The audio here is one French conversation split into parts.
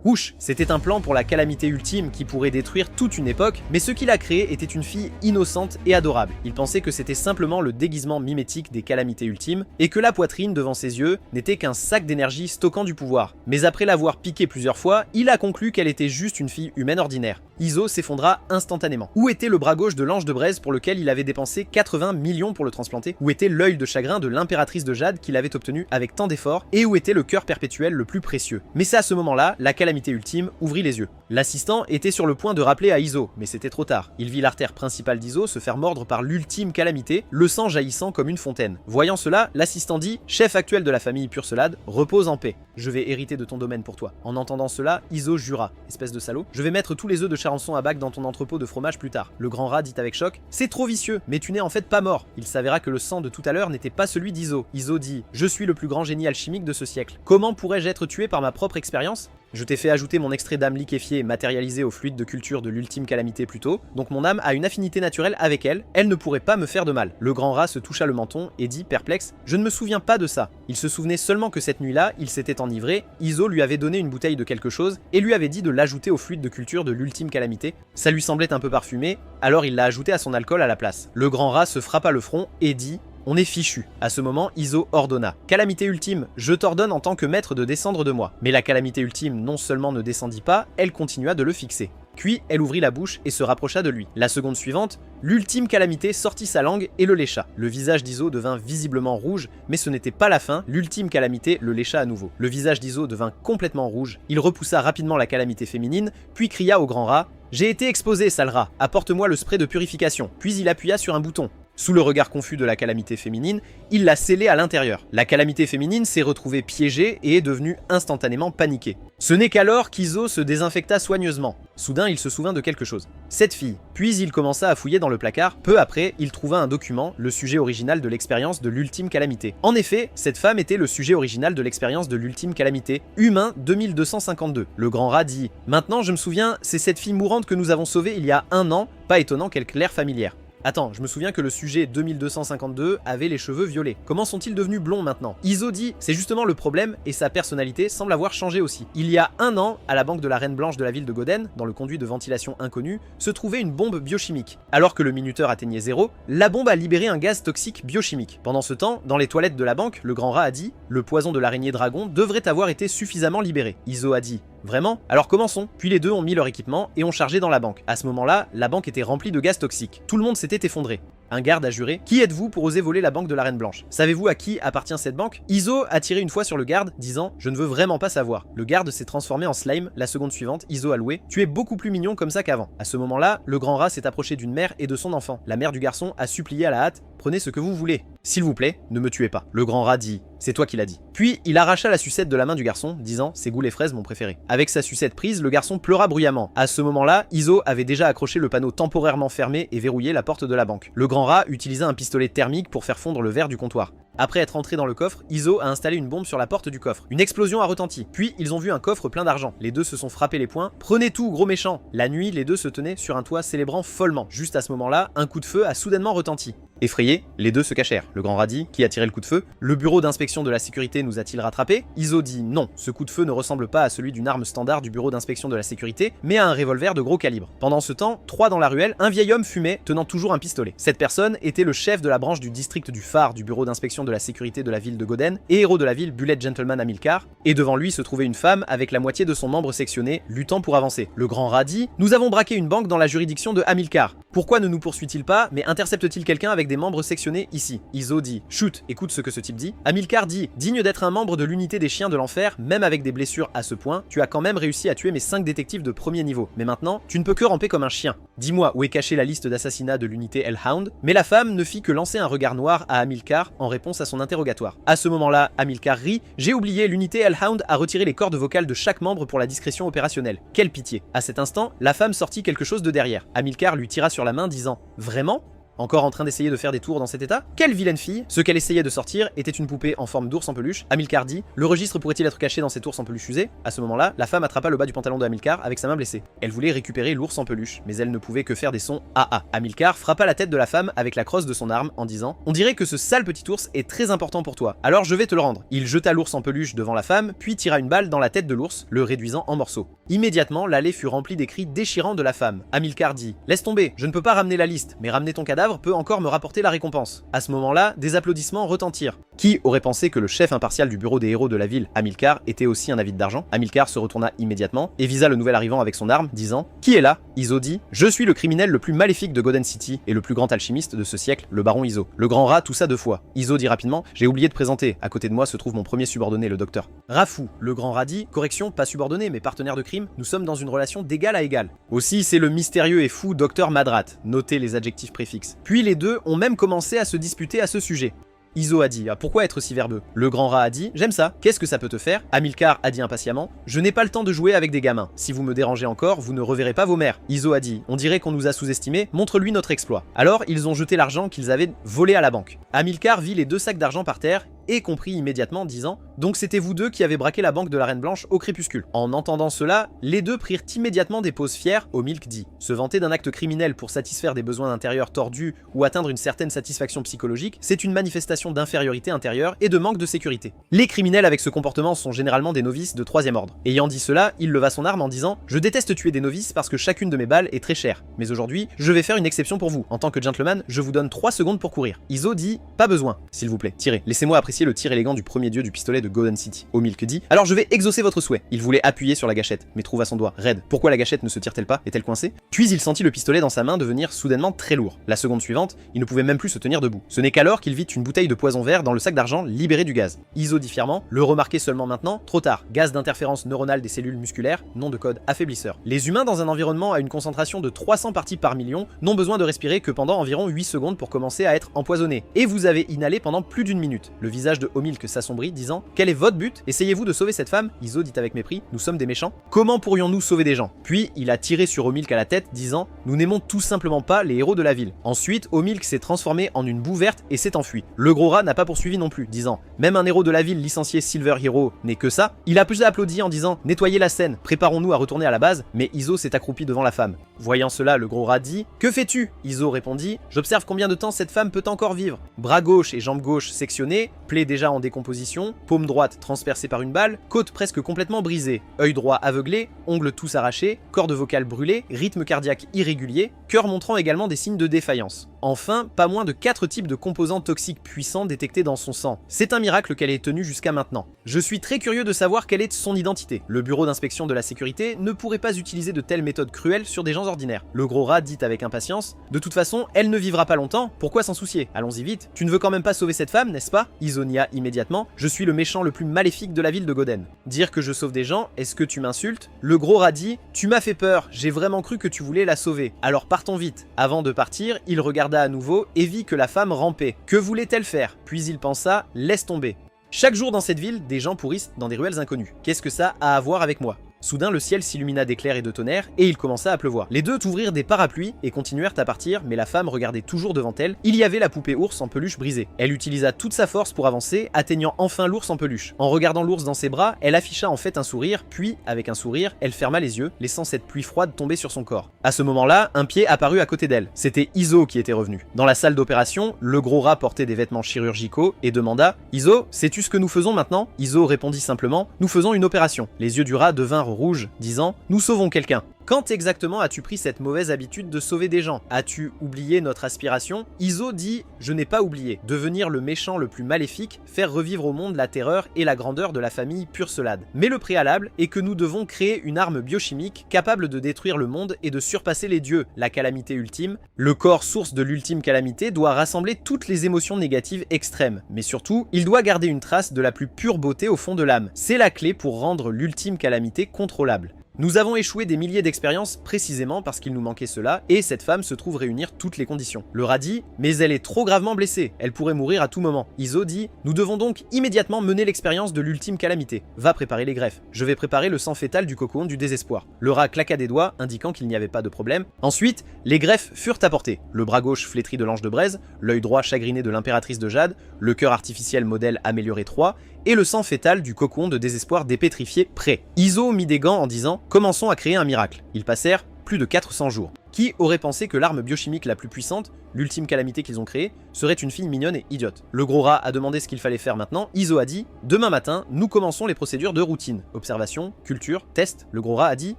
Whoosh, c'était un plan pour la calamité ultime qui pourrait détruire toute une époque, mais ce qu'il a créé était une fille innocente et adorable. Il pensait que c'était simplement le déguisement mimétique des calamités ultimes, et que la poitrine devant ses yeux n'était qu'un sac d'énergie stockant du pouvoir. Mais après l'avoir piqué plusieurs fois, il a conclu qu'elle était juste une fille humaine ordinaire. Iso s'effondra instantanément. Où était le bras gauche de l'ange de braise pour lequel il avait dépensé 80 millions pour le transplanter? Où était l'œil de chagrin de l'impératrice de Jade qu'il avait obtenu avec tant d'efforts? Et où était le cœur perpétuel le plus précieux? Mais c'est à ce moment-là, la calamité ultime ouvrit les yeux. L'assistant était sur le point de rappeler à Iso, mais c'était trop tard. Il vit l'artère principale d'Iso se faire mordre par l'ultime calamité, le sang jaillissant comme une fontaine. Voyant cela, l'assistant dit, chef actuel de la famille Purcelade, repose en paix. Je vais hériter de ton domaine pour toi. En entendant cela, Iso jura, espèce de salaud, je vais mettre tous les œufs de Charançon à bac dans ton entrepôt de fromage plus tard. Le grand rat dit avec choc, c'est trop vicieux, mais tu n'es en fait pas mort. Il s'avéra que le sang de tout à l'heure n'était pas celui d'Iso. Iso dit, je suis le plus grand génie alchimique de ce siècle. Comment pourrais-je être tué par ma propre expérience? Je t'ai fait ajouter mon extrait d'âme liquéfiée matérialisé au fluide de culture de l'ultime calamité plus tôt, donc mon âme a une affinité naturelle avec elle, elle ne pourrait pas me faire de mal. Le grand rat se toucha le menton et dit, perplexe, je ne me souviens pas de ça. Il se souvenait seulement que cette nuit-là, il s'était enivré, Iso lui avait donné une bouteille de quelque chose et lui avait dit de l'ajouter au fluide de culture de l'ultime calamité. Ça lui semblait un peu parfumé, alors il l'a ajouté à son alcool à la place. Le grand rat se frappa le front et dit, on est fichu. À ce moment, Iso ordonna. Calamité ultime, je t'ordonne en tant que maître de descendre de moi. Mais la calamité ultime non seulement ne descendit pas, elle continua de le fixer. Puis, elle ouvrit la bouche et se rapprocha de lui. La seconde suivante, l'ultime calamité sortit sa langue et le lécha. Le visage d'Iso devint visiblement rouge, mais ce n'était pas la fin, l'ultime calamité le lécha à nouveau. Le visage d'Iso devint complètement rouge, il repoussa rapidement la calamité féminine, puis cria au grand rat, « J'ai été exposé, sale rat, apporte-moi le spray de purification ». Puis il appuya sur un bouton. Sous le regard confus de la calamité féminine, il l'a scellée à l'intérieur. La calamité féminine s'est retrouvée piégée et est devenue instantanément paniquée. Ce n'est qu'alors qu'Iso se désinfecta soigneusement. Soudain, il se souvint de quelque chose. Cette fille. Puis il commença à fouiller dans le placard. Peu après, il trouva un document, le sujet original de l'expérience de l'ultime calamité. En effet, cette femme était le sujet original de l'expérience de l'ultime calamité. Humain 2252. Le grand rat dit « Maintenant, je me souviens, c'est cette fille mourante que nous avons sauvée il y a 1 an. Pas étonnant qu'elle claire familière. » Attends, je me souviens que le sujet 2252 avait les cheveux violets. Comment sont-ils devenus blonds maintenant? Iso dit, c'est justement le problème et sa personnalité semble avoir changé aussi. Il y a 1 an, à la banque de la Reine Blanche de la ville de Goden, dans le conduit de ventilation inconnu, se trouvait une bombe biochimique. Alors que le minuteur atteignait 0, la bombe a libéré un gaz toxique biochimique. Pendant ce temps, dans les toilettes de la banque, le grand rat a dit, le poison de l'araignée dragon devrait avoir été suffisamment libéré. Iso a dit, vraiment? Alors commençons. Puis les deux ont mis leur équipement et ont chargé dans la banque. À ce moment-là, la banque était remplie de gaz toxique. Tout le monde s'était effondré. Un garde a juré, qui êtes-vous pour oser voler la banque de la Reine Blanche? Savez-vous à qui appartient cette banque? Iso a tiré une fois sur le garde, disant, je ne veux vraiment pas savoir. Le garde s'est transformé en slime, la seconde suivante, Iso a loué, tu es beaucoup plus mignon comme ça qu'avant. À ce moment-là, le grand rat s'est approché d'une mère et de son enfant. La mère du garçon a supplié à la hâte, prenez ce que vous voulez. S'il vous plaît, ne me tuez pas. Le grand rat dit, c'est toi qui l'as dit. Puis il arracha la sucette de la main du garçon, disant, c'est goût les fraises mon préféré. Avec sa sucette prise, le garçon pleura bruyamment. À ce moment-là, Iso avait déjà accroché le panneau temporairement fermé et verrouillé la porte de la banque. Le grand rat utilisa un pistolet thermique pour faire fondre le verre du comptoir. Après être entré dans le coffre, Iso a installé une bombe sur la porte du coffre. Une explosion a retenti. Puis ils ont vu un coffre plein d'argent. Les deux se sont frappés les poings. Prenez tout, gros méchant. La nuit, les deux se tenaient sur un toit célébrant follement. Juste à ce moment-là, un coup de feu a soudainement retenti. Effrayés, les deux se cachèrent. Le grand rat dit, qui a tiré le coup de feu? Le bureau d'inspection de la sécurité nous a-t-il rattrapés? Iso dit non, ce coup de feu ne ressemble pas à celui d'une arme standard du bureau d'inspection de la sécurité, mais à un revolver de gros calibre. Pendant ce temps, 3 dans la ruelle, un vieil homme fumait, tenant toujours un pistolet. Cette personne était le chef de la branche du district du phare du bureau d'inspection de la sécurité de la ville de Goden et héros de la ville Bullet Gentleman Hamilcar, et devant lui se trouvait une femme avec la moitié de son membre sectionné, luttant pour avancer. Le grand rat dit, nous avons braqué une banque dans la juridiction de Hamilcar. Pourquoi ne nous poursuit-il pas, mais intercepte-t-il quelqu'un avec des membres sectionnés ici? Iso dit, chut, écoute ce que ce type dit. Hamilcar dit, digne d'être un membre de l'unité des chiens de l'enfer, même avec des blessures à ce point, tu as quand même réussi à tuer mes 5 détectives de premier niveau. Mais maintenant, tu ne peux que ramper comme un chien. Dis-moi où est cachée la liste d'assassinats de l'unité Hellhound? Mais la femme ne fit que lancer un regard noir à Hamilcar en réponse à son interrogatoire. À ce moment-là, Hamilcar rit, j'ai oublié, l'unité Hellhound a retiré les cordes vocales de chaque membre pour la discrétion opérationnelle. Quelle pitié. À cet instant, la femme sortit quelque chose de derrière. Hamilcar lui tira sur la main disant, vraiment? Encore en train d'essayer de faire des tours dans cet état? Quelle vilaine fille! Ce qu'elle essayait de sortir était une poupée en forme d'ours en peluche. Hamilcar dit: le registre pourrait-il être caché dans cet ours en peluche usé? À ce moment-là, la femme attrapa le bas du pantalon de Hamilcar avec sa main blessée. Elle voulait récupérer l'ours en peluche, mais elle ne pouvait que faire des sons AA. Hamilcar frappa la tête de la femme avec la crosse de son arme en disant: on dirait que ce sale petit ours est très important pour toi, alors je vais te le rendre. Il jeta l'ours en peluche devant la femme, puis tira une balle dans la tête de l'ours, le réduisant en morceaux. Immédiatement, l'allée fut remplie des cris déchirants de la femme. Hamilcar dit: laisse tomber, je ne peux pas ramener la liste, mais ramener ton cadavre peut encore me rapporter la récompense. À ce moment-là, des applaudissements retentirent. Qui aurait pensé que le chef impartial du bureau des héros de la ville, Hamilcar, était aussi un avide d'argent? Hamilcar se retourna immédiatement et visa le nouvel arrivant avec son arme, disant: qui est là? Iso dit: je suis le criminel le plus maléfique de Goden City et le plus grand alchimiste de ce siècle, le baron Iso. Le grand rat toussa 2 fois. Iso dit rapidement: j'ai oublié de présenter, à côté de moi se trouve mon premier subordonné, le docteur. Rafou, le grand rat dit: correction, pas subordonné mais partenaire de crime, nous sommes dans une relation d'égal à égal. Aussi c'est le mystérieux et fou docteur Madrat, notez les adjectifs préfixes. Puis les deux ont même commencé à se disputer à ce sujet. Iso a dit: ah, pourquoi être si verbeux? Le grand rat a dit: j'aime ça, qu'est-ce que ça peut te faire? Hamilcar a dit impatiemment: je n'ai pas le temps de jouer avec des gamins, si vous me dérangez encore, vous ne reverrez pas vos mères. Iso a dit: on dirait qu'on nous a sous-estimés, montre-lui notre exploit. Alors ils ont jeté l'argent qu'ils avaient volé à la banque. Hamilcar vit les 2 sacs d'argent par terre et comprit immédiatement, disant: donc c'était vous deux qui avez braqué la banque de la Reine Blanche au crépuscule. En entendant cela, les deux prirent immédiatement des poses fières. Omilk dit: se vanter d'un acte criminel pour satisfaire des besoins intérieurs tordus ou atteindre une certaine satisfaction psychologique, c'est une manifestation d'infériorité intérieure et de manque de sécurité. Les criminels avec ce comportement sont généralement des novices de 3e ordre. Ayant dit cela, il leva son arme en disant: je déteste tuer des novices parce que chacune de mes balles est très chère, mais aujourd'hui, je vais faire une exception pour vous. En tant que gentleman, je vous donne 3 secondes pour courir. Iso dit: pas besoin, s'il vous plaît, tirez. Laissez-moi apprécier le tir élégant du premier dieu du pistolet de Goden City. Omilk dit: alors je vais exaucer votre souhait. Il voulait appuyer sur la gâchette, mais trouva son doigt raide. Pourquoi la gâchette ne se tire-t-elle pas? Est-elle coincée? Puis il sentit le pistolet dans sa main devenir soudainement très lourd. La seconde suivante, il ne pouvait même plus se tenir debout. Ce n'est qu'alors qu'il vit une bouteille de poison vert dans le sac d'argent libéré du gaz. Iso dit fièrement: le remarquer seulement maintenant? Trop tard. Gaz d'interférence neuronale des cellules musculaires, nom de code affaiblisseur. Les humains dans un environnement à une concentration de 300 parties par million n'ont besoin de respirer que pendant environ 8 secondes pour commencer à être empoisonnés. Et vous avez inhalé pendant plus d'1 minute. Le visage de Omilk s'assombrit, disant: quel est votre but? Essayez-vous de sauver cette femme? Iso dit avec mépris: nous sommes des méchants. Comment pourrions-nous sauver des gens? Puis il a tiré sur Omilk à la tête, disant: nous n'aimons tout simplement pas les héros de la ville. Ensuite, Omilk s'est transformé en une boue verte et s'est enfui. Le gros rat n'a pas poursuivi non plus, disant: même un héros de la ville licencié Silver Hero n'est que ça. Il a plus applaudi en disant: nettoyez la scène, préparons-nous à retourner à la base. Mais Iso s'est accroupi devant la femme. Voyant cela, le gros rat dit: que fais-tu? Iso répondit: j'observe combien de temps cette femme peut encore vivre. Bras gauche et jambe gauche sectionnés, plaie déjà en décomposition, paume droite transpercée par une balle, côte presque complètement brisée, œil droit aveuglé, ongles tous arrachés, corde vocale brûlée, rythme cardiaque irrégulier, cœur montrant également des signes de défaillance. Enfin, pas moins de 4 types de composants toxiques puissants détectés dans son sang. C'est un miracle qu'elle ait tenu jusqu'à maintenant. Je suis très curieux de savoir quelle est son identité. Le bureau d'inspection de la sécurité ne pourrait pas utiliser de telles méthodes cruelles sur des gens ordinaires. Le gros rat dit avec impatience: de toute façon, elle ne vivra pas longtemps, pourquoi s'en soucier? Allons-y vite. Tu ne veux quand même pas sauver cette femme, n'est-ce pas? Isonia immédiatement: je suis le méchant le plus maléfique de la ville de Goden. Dire que je sauve des gens, est-ce que tu m'insultes? Le gros rat dit: tu m'as fait peur, j'ai vraiment cru que tu voulais la sauver. Alors partons vite. Avant de partir, il regarda à nouveau et vit que la femme rampait. Que voulait-elle faire? Puis il pensa: laisse tomber. Chaque jour dans cette ville, des gens pourrissent dans des ruelles inconnues. Qu'est-ce que ça a à voir avec moi? Soudain, le ciel s'illumina d'éclairs et de tonnerres, et il commença à pleuvoir. Les deux ouvrirent des parapluies et continuèrent à partir, mais la femme regardait toujours devant elle. Il y avait la poupée ours en peluche brisée. Elle utilisa toute sa force pour avancer, atteignant enfin l'ours en peluche. En regardant l'ours dans ses bras, elle afficha en fait un sourire, puis, avec un sourire, elle ferma les yeux, laissant cette pluie froide tomber sur son corps. À ce moment-là, un pied apparut à côté d'elle. C'était Iso qui était revenu. Dans la salle d'opération, le gros rat portait des vêtements chirurgicaux et demanda: Iso, sais-tu ce que nous faisons maintenant? Iso répondit simplement: nous faisons une opération. Les yeux du rat devinrent rouge, disant: nous sauvons quelqu'un. Quand exactement as-tu pris cette mauvaise habitude de sauver des gens? As-tu oublié notre aspiration? Iso dit: je n'ai pas oublié. Devenir le méchant le plus maléfique, faire revivre au monde la terreur et la grandeur de la famille Purcelade. Mais le préalable est que nous devons créer une arme biochimique capable de détruire le monde et de surpasser les dieux, la calamité ultime. Le corps source de l'ultime calamité doit rassembler toutes les émotions négatives extrêmes, mais surtout, il doit garder une trace de la plus pure beauté au fond de l'âme. C'est la clé pour rendre l'ultime calamité contrôlable. Nous avons échoué des milliers d'expériences précisément parce qu'il nous manquait cela, et cette femme se trouve réunir toutes les conditions. Le rat dit « Mais elle est trop gravement blessée, elle pourrait mourir à tout moment ». Iso dit « Nous devons donc immédiatement mener l'expérience de l'ultime calamité. Va préparer les greffes. Je vais préparer le sang fœtal du cocon du désespoir. » Le rat claqua des doigts, indiquant qu'il n'y avait pas de problème. Ensuite, les greffes furent apportées. Le bras gauche flétri de l'ange de braise, l'œil droit chagriné de l'impératrice de jade, le cœur artificiel modèle amélioré 3, et le sang fœtal du cocon de désespoir dépétrifié prêt. Iso mit des gants en disant « Commençons à créer un miracle ». Ils passèrent plus de 400 jours. Qui aurait pensé que l'arme biochimique la plus puissante, l'ultime calamité qu'ils ont créée, serait une fille mignonne et idiote? Le gros rat a demandé ce qu'il fallait faire maintenant. Iso a dit « Demain matin, nous commençons les procédures de routine. Observation, culture, test ». Le gros rat a dit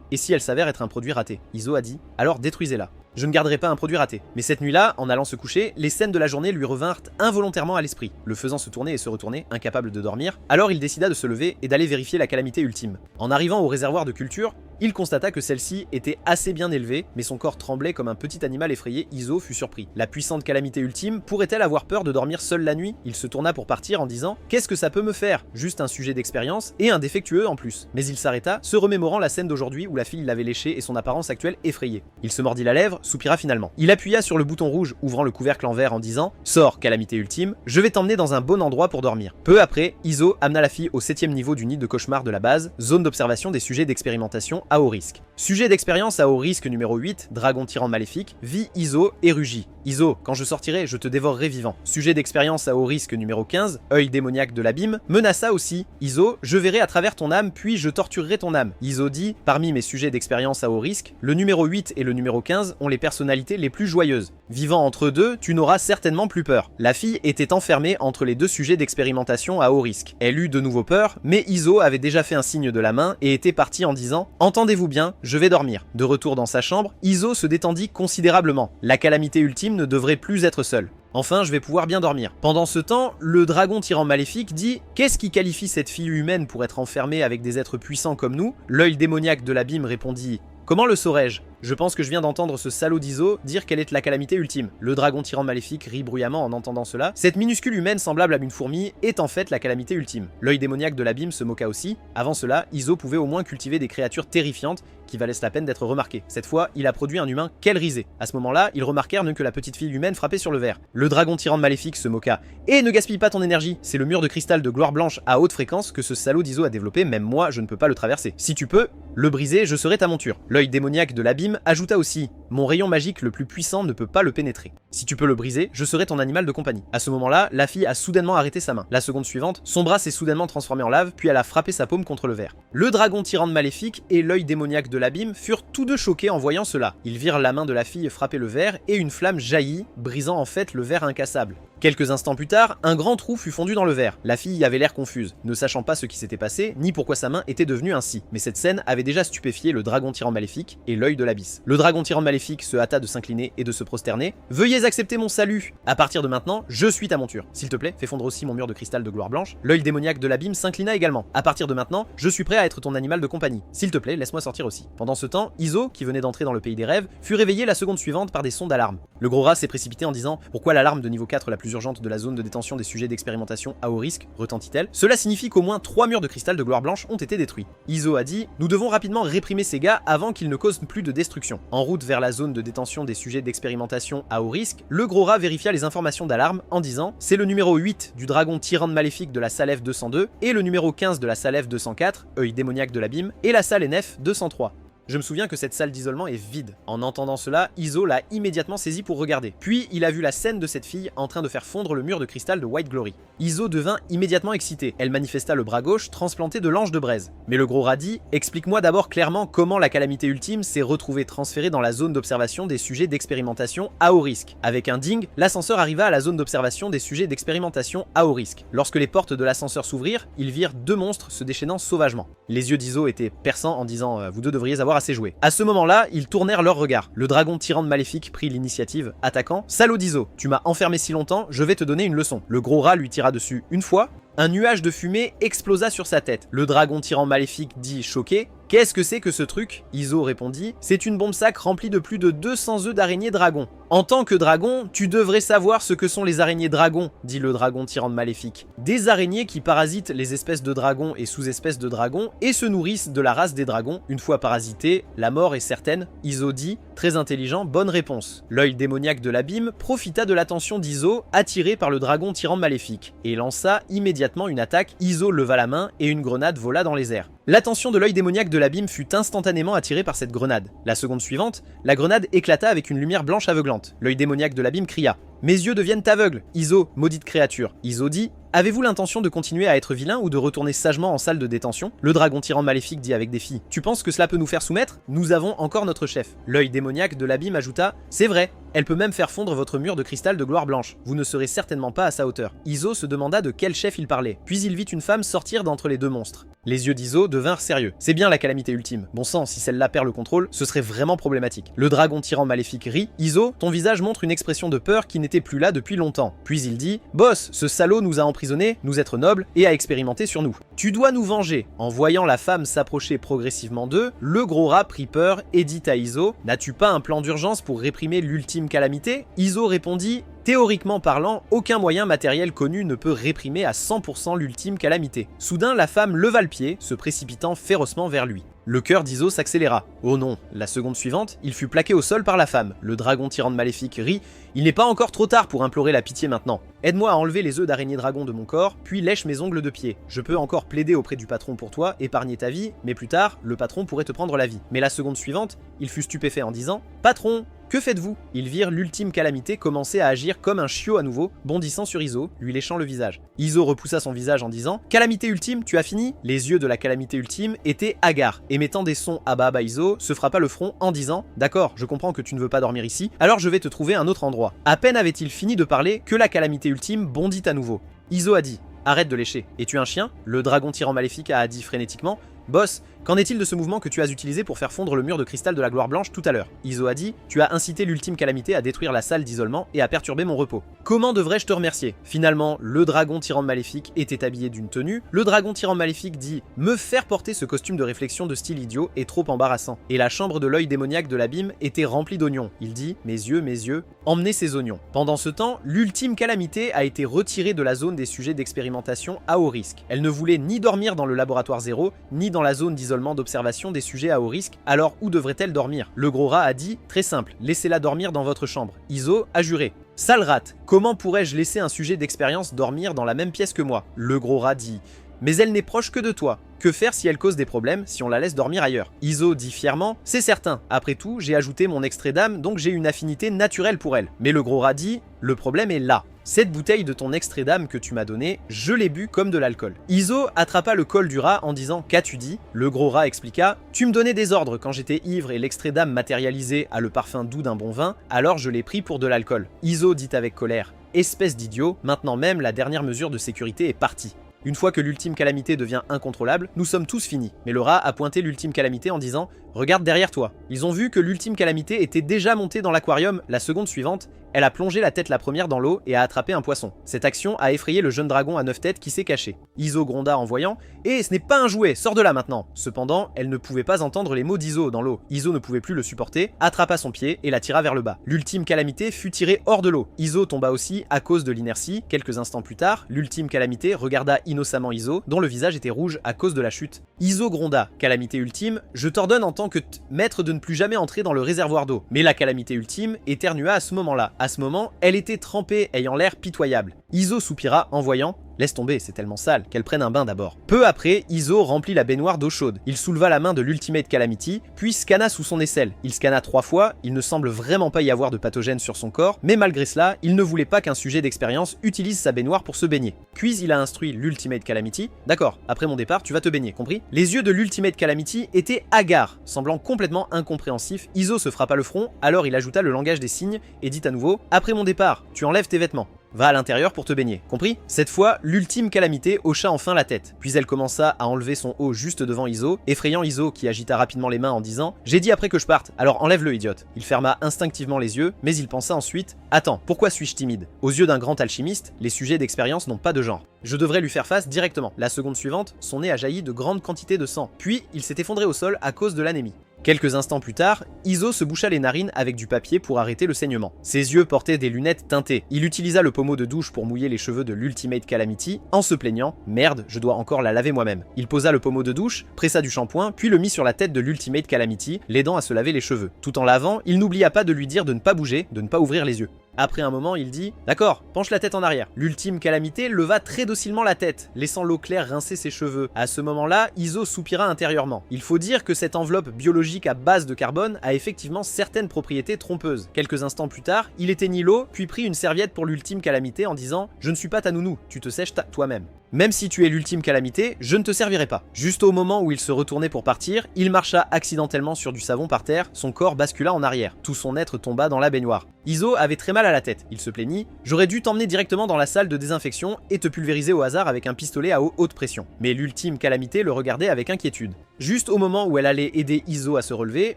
« Et si elle s'avère être un produit raté ?» Iso a dit « Alors détruisez-la. » Je ne garderai pas un produit raté. Mais cette nuit-là, en allant se coucher, les scènes de la journée lui revinrent involontairement à l'esprit, le faisant se tourner et se retourner, incapable de dormir. Alors il décida de se lever et d'aller vérifier la calamité ultime. En arrivant au réservoir de culture, il constata que celle-ci était assez bien élevée, mais son corps tremblait comme un petit animal effrayé. Iso fut surpris. La puissante calamité ultime pourrait-elle avoir peur de dormir seule la nuit? Il se tourna pour partir en disant « Qu'est-ce que ça peut me faire? Juste un sujet d'expérience, et un défectueux en plus. » Mais il s'arrêta, se remémorant la scène d'aujourd'hui où la fille l'avait léché et son apparence actuelle effrayée. Il se mordit la lèvre, soupira finalement. Il appuya sur le bouton rouge ouvrant le couvercle en verre en disant « Sors, calamité ultime, je vais t'emmener dans un bon endroit pour dormir. » Peu après, Iso amena la fille au 7e niveau du nid de cauchemar de la base, zone d'observation des sujets d'expérimentation à haut risque. Sujet d'expérience à haut risque numéro 8, dragon tyran maléfique, vit Iso et rugit. Iso, quand je sortirai, je te dévorerai vivant. Sujet d'expérience à haut risque numéro 15, œil démoniaque de l'abîme, menaça aussi. Iso, je verrai à travers ton âme, puis je torturerai ton âme. Iso dit, parmi mes sujets d'expérience à haut risque, le numéro 8 et le numéro 15 ont les personnalités les plus joyeuses. Vivant entre deux, tu n'auras certainement plus peur. La fille était enfermée entre les deux sujets d'expérimentation à haut risque. Elle eut de nouveau peur, mais Iso avait déjà fait un signe de la main et était parti en disant « Entendez-vous bien, je vais dormir ». De retour dans sa chambre, Iso se détendit considérablement. La calamité ultime ne devrait plus être seule. Enfin, je vais pouvoir bien dormir. Pendant ce temps, le dragon tyran maléfique dit « Qu'est-ce qui qualifie cette fille humaine pour être enfermée avec des êtres puissants comme nous ?» L'œil démoniaque de l'abîme répondit « Comment le saurais-je ? Je pense que je viens d'entendre ce salaud d'Iso dire qu'elle est la calamité ultime. » Le dragon tyran maléfique rit bruyamment en entendant cela. Cette minuscule humaine semblable à une fourmi est en fait la calamité ultime. L'œil démoniaque de l'abîme se moqua aussi. Avant cela, Iso pouvait au moins cultiver des créatures terrifiantes qui valaissent la peine d'être remarquées. Cette fois, il a produit un humain qu'elle risait. À ce moment-là, ils remarquèrent que la petite fille humaine frappait sur le verre. Le dragon tyran maléfique se moqua. « Et ne gaspille pas ton énergie, c'est le mur de cristal de gloire blanche à haute fréquence que ce salaud d'Iso a développé, même moi je ne peux pas le traverser. Si tu peux le briser, je serai ta monture. » L'œil démoniaque de l'abîme ajouta aussi « Mon rayon magique le plus puissant ne peut pas le pénétrer. Si tu peux le briser, je serai ton animal de compagnie. » À ce moment-là, la fille a soudainement arrêté sa main. La seconde suivante, son bras s'est soudainement transformé en lave, puis elle a frappé sa paume contre le verre. Le dragon tyran maléfique et l'œil démoniaque de l'abîme furent tous deux choqués en voyant cela. Ils virent la main de la fille frapper le verre et une flamme jaillit, brisant en fait le verre incassable. Quelques instants plus tard, un grand trou fut fondu dans le verre. La fille avait l'air confuse, ne sachant pas ce qui s'était passé, ni pourquoi sa main était devenue ainsi. Mais cette scène avait déjà stupéfié le dragon tyran maléfique et l'œil de l'abysse. Le dragon tyran maléfique se hâta de s'incliner et de se prosterner. « Veuillez accepter mon salut. À partir de maintenant, je suis ta monture. S'il te plaît, fais fondre aussi mon mur de cristal de gloire blanche. » L'œil démoniaque de l'abîme s'inclina également. « À partir de maintenant, je suis prêt à être ton animal de compagnie. S'il te plaît, laisse-moi sortir aussi. » Pendant ce temps, Iso, qui venait d'entrer dans le pays des rêves, fut réveillé la seconde suivante par des sons d'alarme. Le gros rat s'est précipité en disant « Pourquoi l'alarme de niveau 4 la plus urgente de la zone de détention des sujets d'expérimentation à haut risque retentit-elle? Cela signifie qu'au moins 3 murs de cristal de gloire blanche ont été détruits. » Iso a dit « Nous devons rapidement réprimer ces gars avant qu'ils ne causent plus de destruction. » En route vers la zone de détention des sujets d'expérimentation à haut risque, le gros rat vérifia les informations d'alarme en disant « C'est le numéro 8 du dragon tyran maléfique de la salle F202 et le numéro 15 de la salle F204, œil démoniaque de l'abîme, et la salle NF203. » Je me souviens que cette salle d'isolement est vide. En entendant cela, Iso l'a immédiatement saisi pour regarder. Puis il a vu la scène de cette fille en train de faire fondre le mur de cristal de White Glory. Iso devint immédiatement excitée. Elle manifesta le bras gauche transplanté de l'ange de braise. Mais le gros rat dit « Explique-moi d'abord clairement comment la calamité ultime s'est retrouvée transférée dans la zone d'observation des sujets d'expérimentation à haut risque. » Avec un ding, l'ascenseur arriva à la zone d'observation des sujets d'expérimentation à haut risque. Lorsque les portes de l'ascenseur s'ouvrirent, ils virent 2 monstres se déchaînant sauvagement. Les yeux d'Iso étaient perçants en disant « Vous deux devriez avoir assez joué. » À ce moment-là, ils tournèrent leur regard. Le dragon tyran maléfique prit l'initiative, attaquant. « Salaud d'Iso, tu m'as enfermé si longtemps, je vais te donner une leçon. » Le gros rat lui tira dessus une fois. Un nuage de fumée explosa sur sa tête. Le dragon tyran maléfique dit choqué « Qu'est-ce que c'est que ce truc ?» Iso répondit « C'est une bombe sac remplie de plus de 200 œufs d'araignée dragon. En tant que dragon, tu devrais savoir ce que sont les araignées dragons, dit le dragon tyran maléfique. Des araignées qui parasitent les espèces de dragons et sous-espèces de dragons et se nourrissent de la race des dragons. Une fois parasitées, la mort est certaine. Iso dit, très intelligent, bonne réponse. L'œil démoniaque de l'abîme profita de l'attention d'Iso, attiré par le dragon tyran maléfique, et lança immédiatement une attaque. Iso leva la main et une grenade vola dans les airs. L'attention de l'œil démoniaque de l'abîme fut instantanément attirée par cette grenade. La seconde suivante, la grenade éclata avec une lumière blanche aveuglante. L'œil démoniaque de l'abîme cria « Mes yeux deviennent aveugles, Iso, maudite créature !» Iso dit « Avez-vous l'intention de continuer à être vilain ou de retourner sagement en salle de détention ?» Le dragon tyran maléfique dit avec défi « Tu penses que cela peut nous faire soumettre? Nous avons encore notre chef. » L'œil démoniaque de l'abîme ajouta « C'est vrai, elle peut même faire fondre votre mur de cristal de gloire blanche. Vous ne serez certainement pas à sa hauteur. » Iso se demanda de quel chef il parlait, puis il vit une femme sortir d'entre les deux monstres. Les yeux d'Iso devinrent sérieux. C'est bien la calamité ultime. Bon sang, si celle-là perd le contrôle, ce serait vraiment problématique. Le dragon tyran maléfique rit. Iso, ton visage montre une expression de peur qui n'était plus là depuis longtemps. Puis il dit, boss, ce salaud nous a emprisonnés, nous être nobles, et a expérimenté sur nous. Tu dois nous venger. En voyant la femme s'approcher progressivement d'eux, le gros rat prit peur et dit à Iso, n'as-tu pas un plan d'urgence pour réprimer l'ultime calamité? Iso répondit, théoriquement parlant, aucun moyen matériel connu ne peut réprimer à 100% l'ultime calamité. Soudain, la femme leva le pied, se précipitant férocement vers lui. Le cœur d'Iso s'accéléra. Oh non, la seconde suivante, il fut plaqué au sol par la femme. Le dragon tyran maléfique rit. Il n'est pas encore trop tard pour implorer la pitié maintenant. Aide-moi à enlever les œufs d'araignée dragon de mon corps, puis lèche mes ongles de pied. Je peux encore plaider auprès du patron pour toi, épargner ta vie, mais plus tard, le patron pourrait te prendre la vie. Mais la seconde suivante, il fut stupéfait en disant « Patron, que faites-vous » Ils virent l'ultime calamité commencer à agir comme un chiot à nouveau, bondissant sur Iso, lui léchant le visage. Iso repoussa son visage en disant « Calamité ultime, tu as fini ?» Les yeux de la calamité ultime étaient hagards. Émettant des sons à bas Iso se frappa le front en disant « D'accord, je comprends que tu ne veux pas dormir ici, alors je vais te trouver un autre endroit. » À peine avait-il fini de parler que la calamité ultime bondit à nouveau. Iso a dit « Arrête de lécher. Es-tu un chien ?» Le dragon tyran maléfique a dit frénétiquement « Boss, qu'en est-il de ce mouvement que tu as utilisé pour faire fondre le mur de cristal de la gloire blanche tout à l'heure ?» Iso a dit « Tu as incité l'ultime calamité à détruire la salle d'isolement et à perturber mon repos. Comment devrais-je te remercier ?» Finalement, le dragon tyran maléfique était habillé d'une tenue. Le dragon tyran maléfique dit « Me faire porter ce costume de réflexion de style idiot est trop embarrassant. » Et la chambre de l'œil démoniaque de l'abîme était remplie d'oignons. Il dit « Mes yeux, emmenez ces oignons. » Pendant ce temps, l'ultime calamité a été retirée de la zone des sujets d'expérimentation à haut risque. Elle ne voulait ni dormir dans le laboratoire 0, ni dans la zone d'isolement d'observation des sujets à haut risque, alors où devrait-elle dormir? Le gros rat a dit, très simple, laissez-la dormir dans votre chambre. Iso a juré. Sale rate, comment pourrais-je laisser un sujet d'expérience dormir dans la même pièce que moi? Le gros rat dit, mais elle n'est proche que de toi. Que faire si elle cause des problèmes, si on la laisse dormir ailleurs? Iso dit fièrement, c'est certain, après tout, j'ai ajouté mon extrait d'âme, donc j'ai une affinité naturelle pour elle. Mais le gros rat dit, le problème est là. Cette bouteille de ton extrait d'âme que tu m'as donné, je l'ai bu comme de l'alcool. Iso attrapa le col du rat en disant « Qu'as-tu dit ?» Le gros rat expliqua « Tu me donnais des ordres quand j'étais ivre et l'extrait d'âme matérialisé a le parfum doux d'un bon vin, alors je l'ai pris pour de l'alcool. » Iso dit avec colère « Espèce d'idiot, maintenant même la dernière mesure de sécurité est partie. » Une fois que l'ultime calamité devient incontrôlable, nous sommes tous finis. Mais le rat a pointé l'ultime calamité en disant « Regarde derrière toi ». Ils ont vu que l'ultime calamité était déjà montée dans l'aquarium la seconde suivante. Elle a plongé la tête la première dans l'eau et a attrapé un poisson. Cette action a effrayé le jeune dragon à 9 têtes qui s'est caché. Iso gronda en voyant « Eh, ce n'est pas un jouet, sors de là maintenant !» Cependant, elle ne pouvait pas entendre les mots d'Iso dans l'eau. Iso ne pouvait plus le supporter, attrapa son pied et la tira vers le bas. L'ultime calamité fut tirée hors de l'eau. Iso tomba aussi à cause de l'inertie. Quelques instants plus tard, l'ultime calamité regarda innocemment Iso, dont le visage était rouge à cause de la chute. Iso gronda « Calamité ultime, je t'ordonne en tant que maître de ne plus jamais entrer dans le réservoir d'eau. » Mais la calamité ultime éternua à ce moment-là. À ce moment, elle était trempée, ayant l'air pitoyable. Iso soupira en voyant « Laisse tomber, c'est tellement sale, qu'elle prenne un bain d'abord. » Peu après, Iso remplit la baignoire d'eau chaude. Il souleva la main de l'Ultimate Calamity, puis scanna sous son aisselle. Il scanna 3 fois, il ne semble vraiment pas y avoir de pathogène sur son corps, mais malgré cela, il ne voulait pas qu'un sujet d'expérience utilise sa baignoire pour se baigner. Puis il a instruit l'Ultimate Calamity « D'accord, après mon départ, tu vas te baigner, compris ?» Les yeux de l'Ultimate Calamity étaient hagards, semblant complètement incompréhensifs. Iso se frappa le front, alors il ajouta le langage des signes et dit à nouveau « Après mon départ, tu enlèves tes vêtements. Va à l'intérieur pour te baigner, compris ?» Cette fois, l'ultime calamité hocha enfin la tête, puis elle commença à enlever son haut juste devant Iso, effrayant Iso qui agita rapidement les mains en disant « J'ai dit après que je parte, alors enlève-le, idiote !» Il ferma instinctivement les yeux, mais il pensa ensuite « Attends, pourquoi suis-je timide ? Aux yeux d'un grand alchimiste, les sujets d'expérience n'ont pas de genre. Je devrais lui faire face directement. » La seconde suivante, son nez a jailli de grandes quantités de sang, puis il s'est effondré au sol à cause de l'anémie. Quelques instants plus tard, Izo se boucha les narines avec du papier pour arrêter le saignement. Ses yeux portaient des lunettes teintées. Il utilisa le pommeau de douche pour mouiller les cheveux de l'Ultimate Calamity en se plaignant « Merde, je dois encore la laver moi-même ». Il posa le pommeau de douche, pressa du shampoing, puis le mit sur la tête de l'Ultimate Calamity, l'aidant à se laver les cheveux. Tout en lavant, il n'oublia pas de lui dire de ne pas bouger, de ne pas ouvrir les yeux. Après un moment, il dit « D'accord, penche la tête en arrière ». L'ultime Calamité leva très docilement la tête, laissant l'eau claire rincer ses cheveux. À ce moment-là, Izo soupira intérieurement. Il faut dire que cette enveloppe biologique à base de carbone a effectivement certaines propriétés trompeuses. Quelques instants plus tard, il éteignit l'eau, puis prit une serviette pour l'ultime Calamité en disant « Je ne suis pas ta nounou, tu te sèches toi-même ». Même si tu es l'ultime Calamité, je ne te servirai pas. Juste au moment où il se retournait pour partir, il marcha accidentellement sur du savon par terre, son corps bascula en arrière. Tout son être tomba dans la baignoire. Izo avait très mal à la tête, il se plaignit « J'aurais dû t'emmener directement dans la salle de désinfection et te pulvériser au hasard avec un pistolet à haute pression. » Mais l'ultime Calamité le regardait avec inquiétude. Juste au moment où elle allait aider Izo à se relever,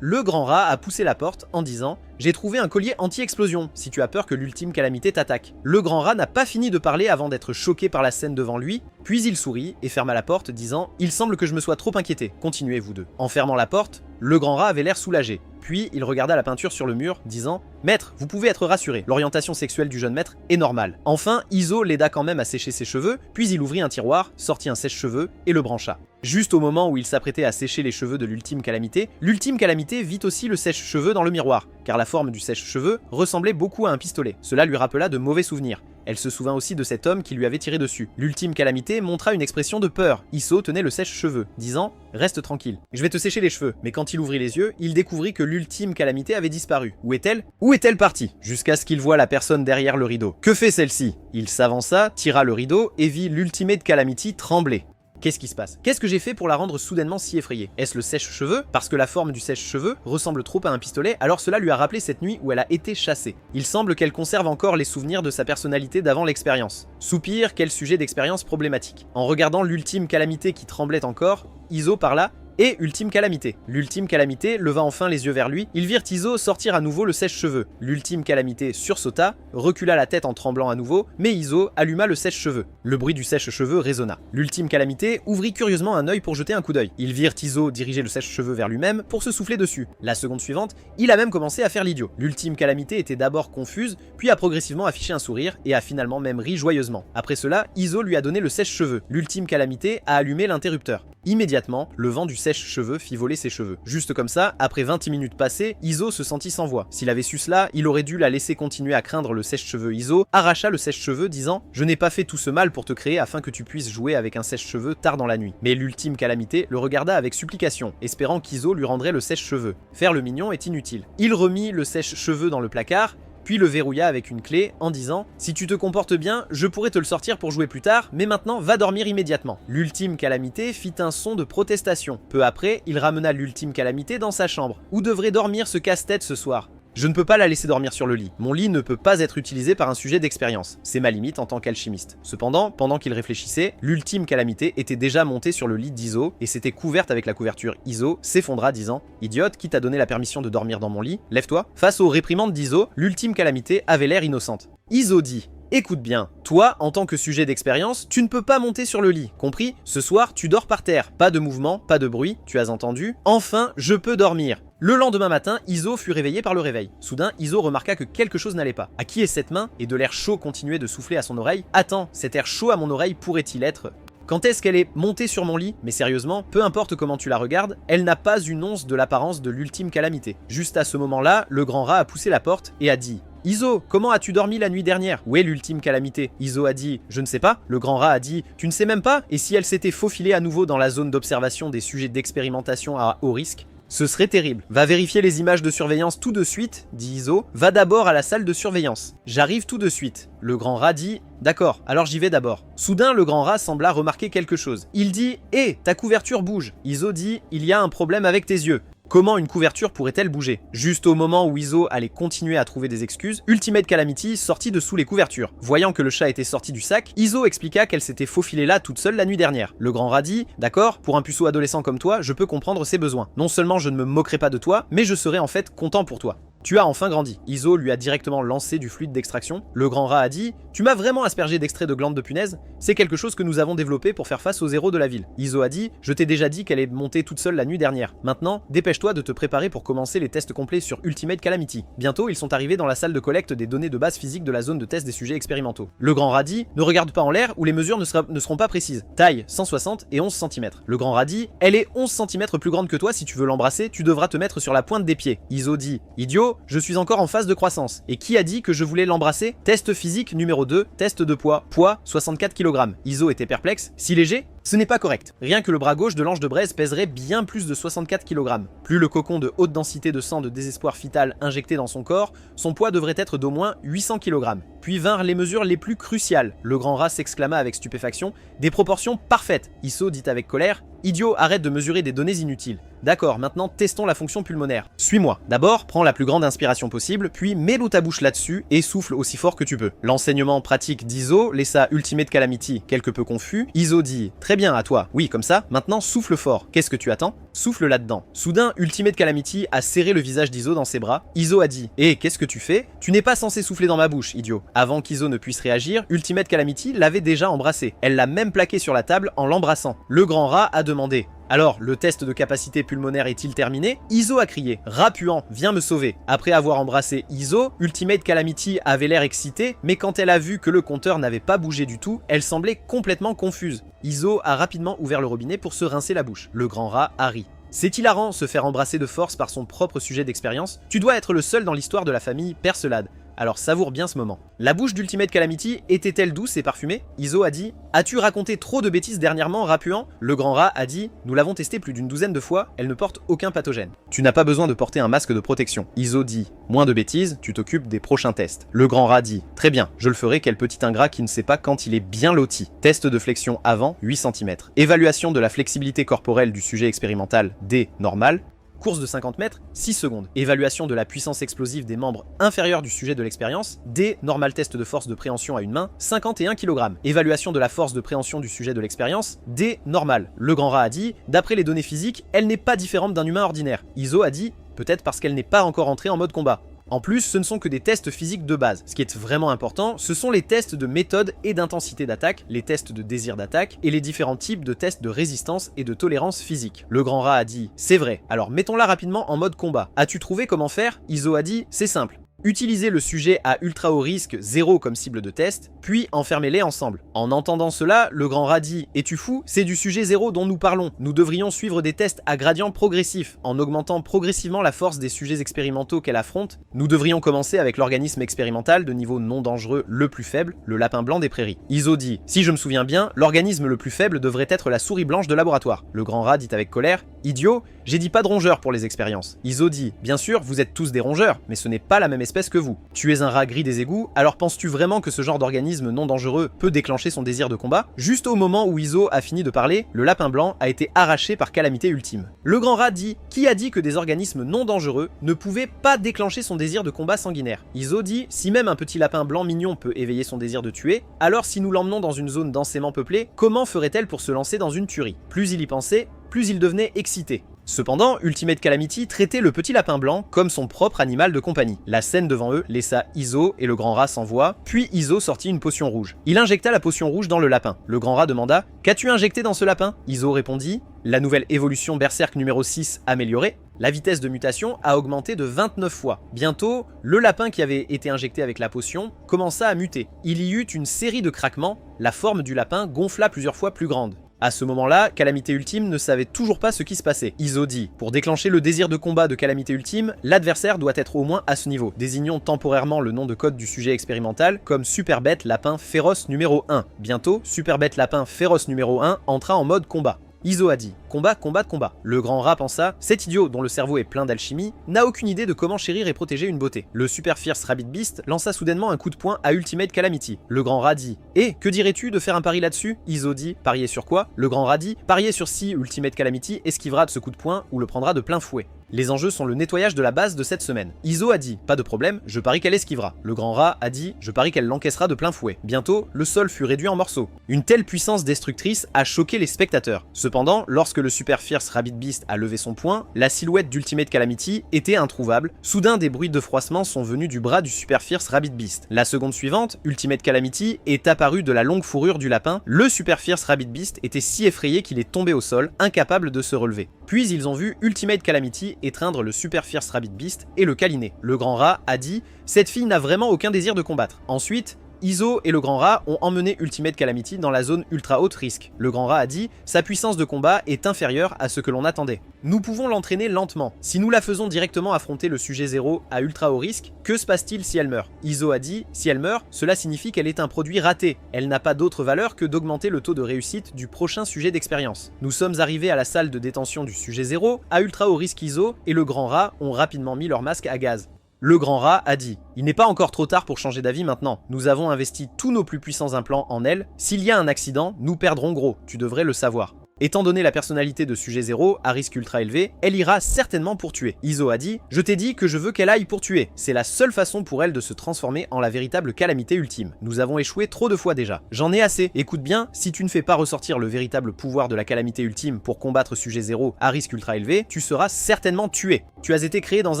le grand rat a poussé la porte en disant « J'ai trouvé un collier anti-explosion, si tu as peur que l'ultime Calamité t'attaque. » Le grand rat n'a pas fini de parler avant d'être choqué par la scène devant lui, puis il sourit et ferma la porte disant « Il semble que je me sois trop inquiété, continuez vous deux. » En fermant la porte, le grand rat avait l'air soulagé. Puis il regarda la peinture sur le mur, disant « Maître, vous pouvez être rassuré, l'orientation sexuelle du jeune maître est normale. » Enfin, Izo l'aida quand même à sécher ses cheveux, puis il ouvrit un tiroir, sortit un sèche-cheveux et le brancha. Juste au moment où il s'apprêtait à sécher les cheveux de l'ultime Calamité vit aussi le sèche-cheveux dans le miroir, car la forme du sèche-cheveux ressemblait beaucoup à un pistolet. Cela lui rappela de mauvais souvenirs. Elle se souvint aussi de cet homme qui lui avait tiré dessus. L'ultime Calamité montra une expression de peur. Izo tenait le sèche-cheveux, disant « Reste tranquille, je vais te sécher les cheveux. » Mais quand il ouvrit les yeux, il découvrit que l'ultime Calamité avait disparu. Où est-elle ? Où est-elle partie ? Jusqu'à ce qu'il voie la personne derrière le rideau. Que fait celle-ci ? Il s'avança, tira le rideau et vit l'Ultimate Calamity trembler. Qu'est-ce qui se passe? Qu'est-ce que j'ai fait pour la rendre soudainement si effrayée? Est-ce le sèche-cheveux? Parce que la forme du sèche-cheveux ressemble trop à un pistolet, alors cela lui a rappelé cette nuit où elle a été chassée. Il semble qu'elle conserve encore les souvenirs de sa personnalité d'avant l'expérience. Soupir, quel sujet d'expérience problématique. En regardant l'ultime Calamité qui tremblait encore, Izo parla et Ultime Calamité. L'Ultime Calamité leva enfin les yeux vers lui, ils virent Izo sortir à nouveau le sèche-cheveux. L'Ultime Calamité sursauta, recula la tête en tremblant à nouveau, mais Izo alluma le sèche-cheveux. Le bruit du sèche-cheveux résonna. L'Ultime Calamité ouvrit curieusement un œil pour jeter un coup d'œil. Ils virent Izo diriger le sèche-cheveux vers lui-même pour se souffler dessus. La seconde suivante, il a même commencé à faire l'idiot. L'Ultime Calamité était d'abord confuse, puis a progressivement affiché un sourire et a finalement même ri joyeusement. Après cela, Izo lui a donné le sèche-cheveux. L'Ultime Calamité a allumé l'interrupteur. Immédiatement, le vent du sèche-cheveux fit voler ses cheveux. Juste comme ça, après 20 minutes passées, Izo se sentit sans voix. S'il avait su cela, il aurait dû la laisser continuer à craindre le sèche-cheveux. Izo arracha le sèche-cheveux disant « Je n'ai pas fait tout ce mal pour te créer afin que tu puisses jouer avec un sèche-cheveux tard dans la nuit. » Mais l'Ultime Calamité le regarda avec supplication, espérant qu'Izo lui rendrait le sèche-cheveux. Faire le mignon est inutile. Il remit le sèche-cheveux dans le placard, puis le verrouilla avec une clé en disant « Si tu te comportes bien, je pourrais te le sortir pour jouer plus tard, mais maintenant va dormir immédiatement. » L'Ultime Calamité fit un son de protestation. Peu après, il ramena l'Ultime Calamité dans sa chambre. Où devrait dormir ce casse-tête ce soir ? Je ne peux pas la laisser dormir sur le lit. Mon lit ne peut pas être utilisé par un sujet d'expérience. C'est ma limite en tant qu'alchimiste. Cependant, pendant qu'il réfléchissait, l'Ultime Calamité était déjà montée sur le lit d'Izo et s'était couverte avec la couverture. Izo s'effondra disant « Idiote, qui t'a donné la permission de dormir dans mon lit? Lève-toi » Face aux réprimandes d'Izo, l'Ultime Calamité avait l'air innocente. Izo dit « Écoute bien, toi, en tant que sujet d'expérience, tu ne peux pas monter sur le lit, compris? Ce soir, tu dors par terre. Pas de mouvement, pas de bruit, tu as entendu? Enfin, je peux dormir. » Le lendemain matin, Izo fut réveillé par le réveil. Soudain, Izo remarqua que quelque chose n'allait pas. À qui est cette main? Et de l'air chaud continuait de souffler à son oreille. Attends, cet air chaud à mon oreille pourrait-il être... Quand est-ce qu'elle est montée sur mon lit? Mais sérieusement, peu importe comment tu la regardes, elle n'a pas une once de l'apparence de l'Ultime Calamité. Juste à ce moment-là, le grand rat a poussé la porte et a dit « Izo, comment as-tu dormi la nuit dernière? Où est l'Ultime Calamité ?» Izo a dit « Je ne sais pas ». Le grand rat a dit « Tu ne sais même pas? Et si elle s'était faufilée à nouveau dans la zone d'observation des sujets d'expérimentation à haut risque ? Ce serait terrible. Va vérifier les images de surveillance tout de suite, dit Izo. Va d'abord à la salle de surveillance. J'arrive tout de suite. Le grand rat dit « D'accord, alors j'y vais d'abord. » Soudain, le grand rat sembla remarquer quelque chose. Il dit « Hé, ta couverture bouge !» Izo dit « Il y a un problème avec tes yeux. » Comment une couverture pourrait-elle bouger? Juste au moment où Izo allait continuer à trouver des excuses, Ultimate Calamity sortit de sous les couvertures. Voyant que le chat était sorti du sac, Izo expliqua qu'elle s'était faufilée là toute seule la nuit dernière. Le grand rat dit « D'accord, pour un puceau adolescent comme toi, je peux comprendre ses besoins. Non seulement je ne me moquerai pas de toi, mais je serai en fait content pour toi. » Tu as enfin grandi. Iso lui a directement lancé du fluide d'extraction. Le grand rat a dit « Tu m'as vraiment aspergé d'extrait de glande de punaise? C'est quelque chose que nous avons développé pour faire face aux héros de la ville. » Iso a dit « Je t'ai déjà dit qu'elle est montée toute seule la nuit dernière. Maintenant, dépêche-toi de te préparer pour commencer les tests complets sur Ultimate Calamity. » Bientôt, ils sont arrivés dans la salle de collecte des données de base physique de la zone de test des sujets expérimentaux. Le grand rat dit « Ne regarde pas en l'air ou les mesures ne seront pas précises. Taille 160 et 11 cm. » Le grand rat dit « Elle est 11 cm plus grande que toi, si tu veux l'embrasser, tu devras te mettre sur la pointe des pieds. » Iso dit « Idiot, je suis encore en phase de croissance. Et qui a dit que je voulais l'embrasser? Test physique numéro 2, test de poids. Poids 64 kg. » Iso était perplexe. Si léger? Ce n'est pas correct. Rien que le bras gauche de l'ange de braise pèserait bien plus de 64 kg. Plus le cocon de haute densité de sang de désespoir fital injecté dans son corps, son poids devrait être d'au moins 800 kg. Puis vinrent les mesures les plus cruciales. Le grand rat s'exclama avec stupéfaction. Des proportions parfaites. Iso dit avec colère. Idiot, arrête de mesurer des données inutiles. D'accord, maintenant testons la fonction pulmonaire. Suis-moi. D'abord, prends la plus grande inspiration possible, puis mets l'eau ta bouche là-dessus et souffle aussi fort que tu peux. L'enseignement pratique d'Iso laissa Ultimate Calamity quelque peu confus. Iso dit « Très bien, à toi. Oui, comme ça. Maintenant, souffle fort. Qu'est-ce que tu attends? Souffle là-dedans. » Soudain, Ultimate Calamity a serré le visage d'Iso dans ses bras. Iso a dit « Hé, qu'est-ce que tu fais? Tu n'es pas censé souffler dans ma bouche, idiot. » Avant qu'Iso ne puisse réagir, Ultimate Calamity l'avait déjà embrassé. Elle l'a même plaqué sur la table en l'embrassant. Le grand rat a demandé « Alors, le test de capacité pulmonaire est-il terminé? » Iso a crié « Rat puant, viens me sauver !» Après avoir embrassé Iso, Ultimate Calamity avait l'air excitée, mais quand elle a vu que le compteur n'avait pas bougé du tout, elle semblait complètement confuse. Iso a rapidement ouvert le robinet pour se rincer la bouche. Le grand rat a ri. C'est hilarant se faire embrasser de force par son propre sujet d'expérience. Tu dois être le seul dans l'histoire de la famille Percelade. Alors savoure bien ce moment. La bouche d'Ultimate Calamity était-elle douce et parfumée? Iso a dit « As-tu raconté trop de bêtises dernièrement, rat puant ?» Le grand rat a dit « Nous l'avons testé plus d'une douzaine de fois, elle ne porte aucun pathogène. Tu n'as pas besoin de porter un masque de protection. » Iso dit « Moins de bêtises, tu t'occupes des prochains tests. » Le grand rat dit « Très bien, je le ferai, quel petit ingrat qui ne sait pas quand il est bien loti. » Test de flexion avant, 8 cm. Évaluation de la flexibilité corporelle du sujet expérimental, D, normal. Course de 50 mètres, 6 secondes. Évaluation de la puissance explosive des membres inférieurs du sujet de l'expérience, D, normal test de force de préhension à une main, 51 kg. Évaluation de la force de préhension du sujet de l'expérience, D, normal. Le grand rat a dit, d'après les données physiques, elle n'est pas différente d'un humain ordinaire. Iso a dit, peut-être parce qu'elle n'est pas encore entrée en mode combat. En plus, ce ne sont que des tests physiques de base. Ce qui est vraiment important, ce sont les tests de méthode et d'intensité d'attaque, les tests de désir d'attaque et les différents types de tests de résistance et de tolérance physique. Le grand rat a dit « C'est vrai, alors mettons-la rapidement en mode combat. As-tu trouvé comment faire ?» Iso a dit « C'est simple. Utilisez le sujet à ultra haut risque 0 comme cible de test, puis enfermez-les ensemble. » En entendant cela, le grand rat dit « Es-tu fou? C'est du sujet 0 dont nous parlons. Nous devrions suivre des tests à gradient progressif, en augmentant progressivement la force des sujets expérimentaux qu'elle affronte. Nous devrions commencer avec l'organisme expérimental de niveau non dangereux le plus faible, le lapin blanc des prairies. » Iso dit « Si je me souviens bien, l'organisme le plus faible devrait être la souris blanche de laboratoire. » Le grand rat dit avec colère « Idiot, j'ai dit pas de rongeurs pour les expériences. » Iso dit « Bien sûr, vous êtes tous des rongeurs, mais ce n'est pas la même espèce que vous. Tu es un rat gris des égouts, alors penses-tu vraiment que ce genre d'organisme non dangereux peut déclencher son désir de combat? » Juste au moment où Iso a fini de parler, le lapin blanc a été arraché par calamité ultime. Le grand rat dit « Qui a dit que des organismes non dangereux ne pouvaient pas déclencher son désir de combat sanguinaire? » Iso dit « Si même un petit lapin blanc mignon peut éveiller son désir de tuer, alors si nous l'emmenons dans une zone densément peuplée, comment ferait-elle pour se lancer dans une tuerie? » Plus il y pensait, plus il devenait excité. Cependant, Ultimate Calamity traitait le petit lapin blanc comme son propre animal de compagnie. La scène devant eux laissa Iso et le grand rat sans voix, puis Iso sortit une potion rouge. Il injecta la potion rouge dans le lapin. Le grand rat demanda « Qu'as-tu injecté dans ce lapin ?» Iso répondit « La nouvelle évolution Berserk numéro 6 améliorée. La vitesse de mutation a augmenté de 29 fois. Bientôt, le lapin qui avait été injecté avec la potion commença à muter. Il y eut une série de craquements, la forme du lapin gonfla plusieurs fois plus grande. À ce moment-là, Calamité Ultime ne savait toujours pas ce qui se passait. Iso dit « Pour déclencher le désir de combat de Calamité Ultime, l'adversaire doit être au moins à ce niveau. Désignons temporairement le nom de code du sujet expérimental comme Super Bête Lapin Féroce numéro 1. Bientôt, Super Bête Lapin Féroce numéro 1 entra en mode combat. » Iso a dit « Combat, combat, combat ». Le grand rat pensa « Cet idiot, dont le cerveau est plein d'alchimie, n'a aucune idée de comment chérir et protéger une beauté. » Le Super Fierce Rabbit Beast lança soudainement un coup de poing à Ultimate Calamity. Le grand rat dit « Eh, que dirais-tu de faire un pari là-dessus ?» Iso dit « Parier sur quoi ?» Le grand rat dit « Parier sur si Ultimate Calamity esquivera de ce coup de poing ou le prendra de plein fouet. » Les enjeux sont le nettoyage de la base de cette semaine. Iso a dit « Pas de problème, je parie qu'elle esquivera. » Le grand rat a dit « Je parie qu'elle l'encaissera de plein fouet. » Bientôt, le sol fut réduit en morceaux. Une telle puissance destructrice a choqué les spectateurs. Cependant, lorsque que le Super Fierce Rabbit Beast a levé son poing, la silhouette d'Ultimate Calamity était introuvable. Soudain, des bruits de froissement sont venus du bras du Super Fierce Rabbit Beast. La seconde suivante, Ultimate Calamity est apparu de la longue fourrure du lapin. Le Super Fierce Rabbit Beast était si effrayé qu'il est tombé au sol, incapable de se relever. Puis ils ont vu Ultimate Calamity étreindre le Super Fierce Rabbit Beast et le câliner. Le grand rat a dit « Cette fille n'a vraiment aucun désir de combattre ». Ensuite, Izo et le grand rat ont emmené Ultimate Calamity dans la zone ultra haute risque. Le grand rat a dit « Sa puissance de combat est inférieure à ce que l'on attendait. Nous pouvons l'entraîner lentement. Si nous la faisons directement affronter le sujet 0 à ultra haut risque, que se passe-t-il si elle meurt ?» Izo a dit « Si elle meurt, cela signifie qu'elle est un produit raté. Elle n'a pas d'autre valeur que d'augmenter le taux de réussite du prochain sujet d'expérience. » Nous sommes arrivés à la salle de détention du sujet 0 à ultra haut risque. Izo et le grand rat ont rapidement mis leur masque à gaz. Le grand rat a dit « Il n'est pas encore trop tard pour changer d'avis maintenant. Nous avons investi tous nos plus puissants implants en elle. S'il y a un accident, nous perdrons gros. Tu devrais le savoir. » Étant donné la personnalité de sujet 0, à risque ultra élevé, elle ira certainement pour tuer. Izo a dit « Je t'ai dit que je veux qu'elle aille pour tuer. C'est la seule façon pour elle de se transformer en la véritable calamité ultime. Nous avons échoué trop de fois déjà. J'en ai assez. Écoute bien, si tu ne fais pas ressortir le véritable pouvoir de la calamité ultime pour combattre sujet 0 à risque ultra élevé, tu seras certainement tué. Tu as été créé dans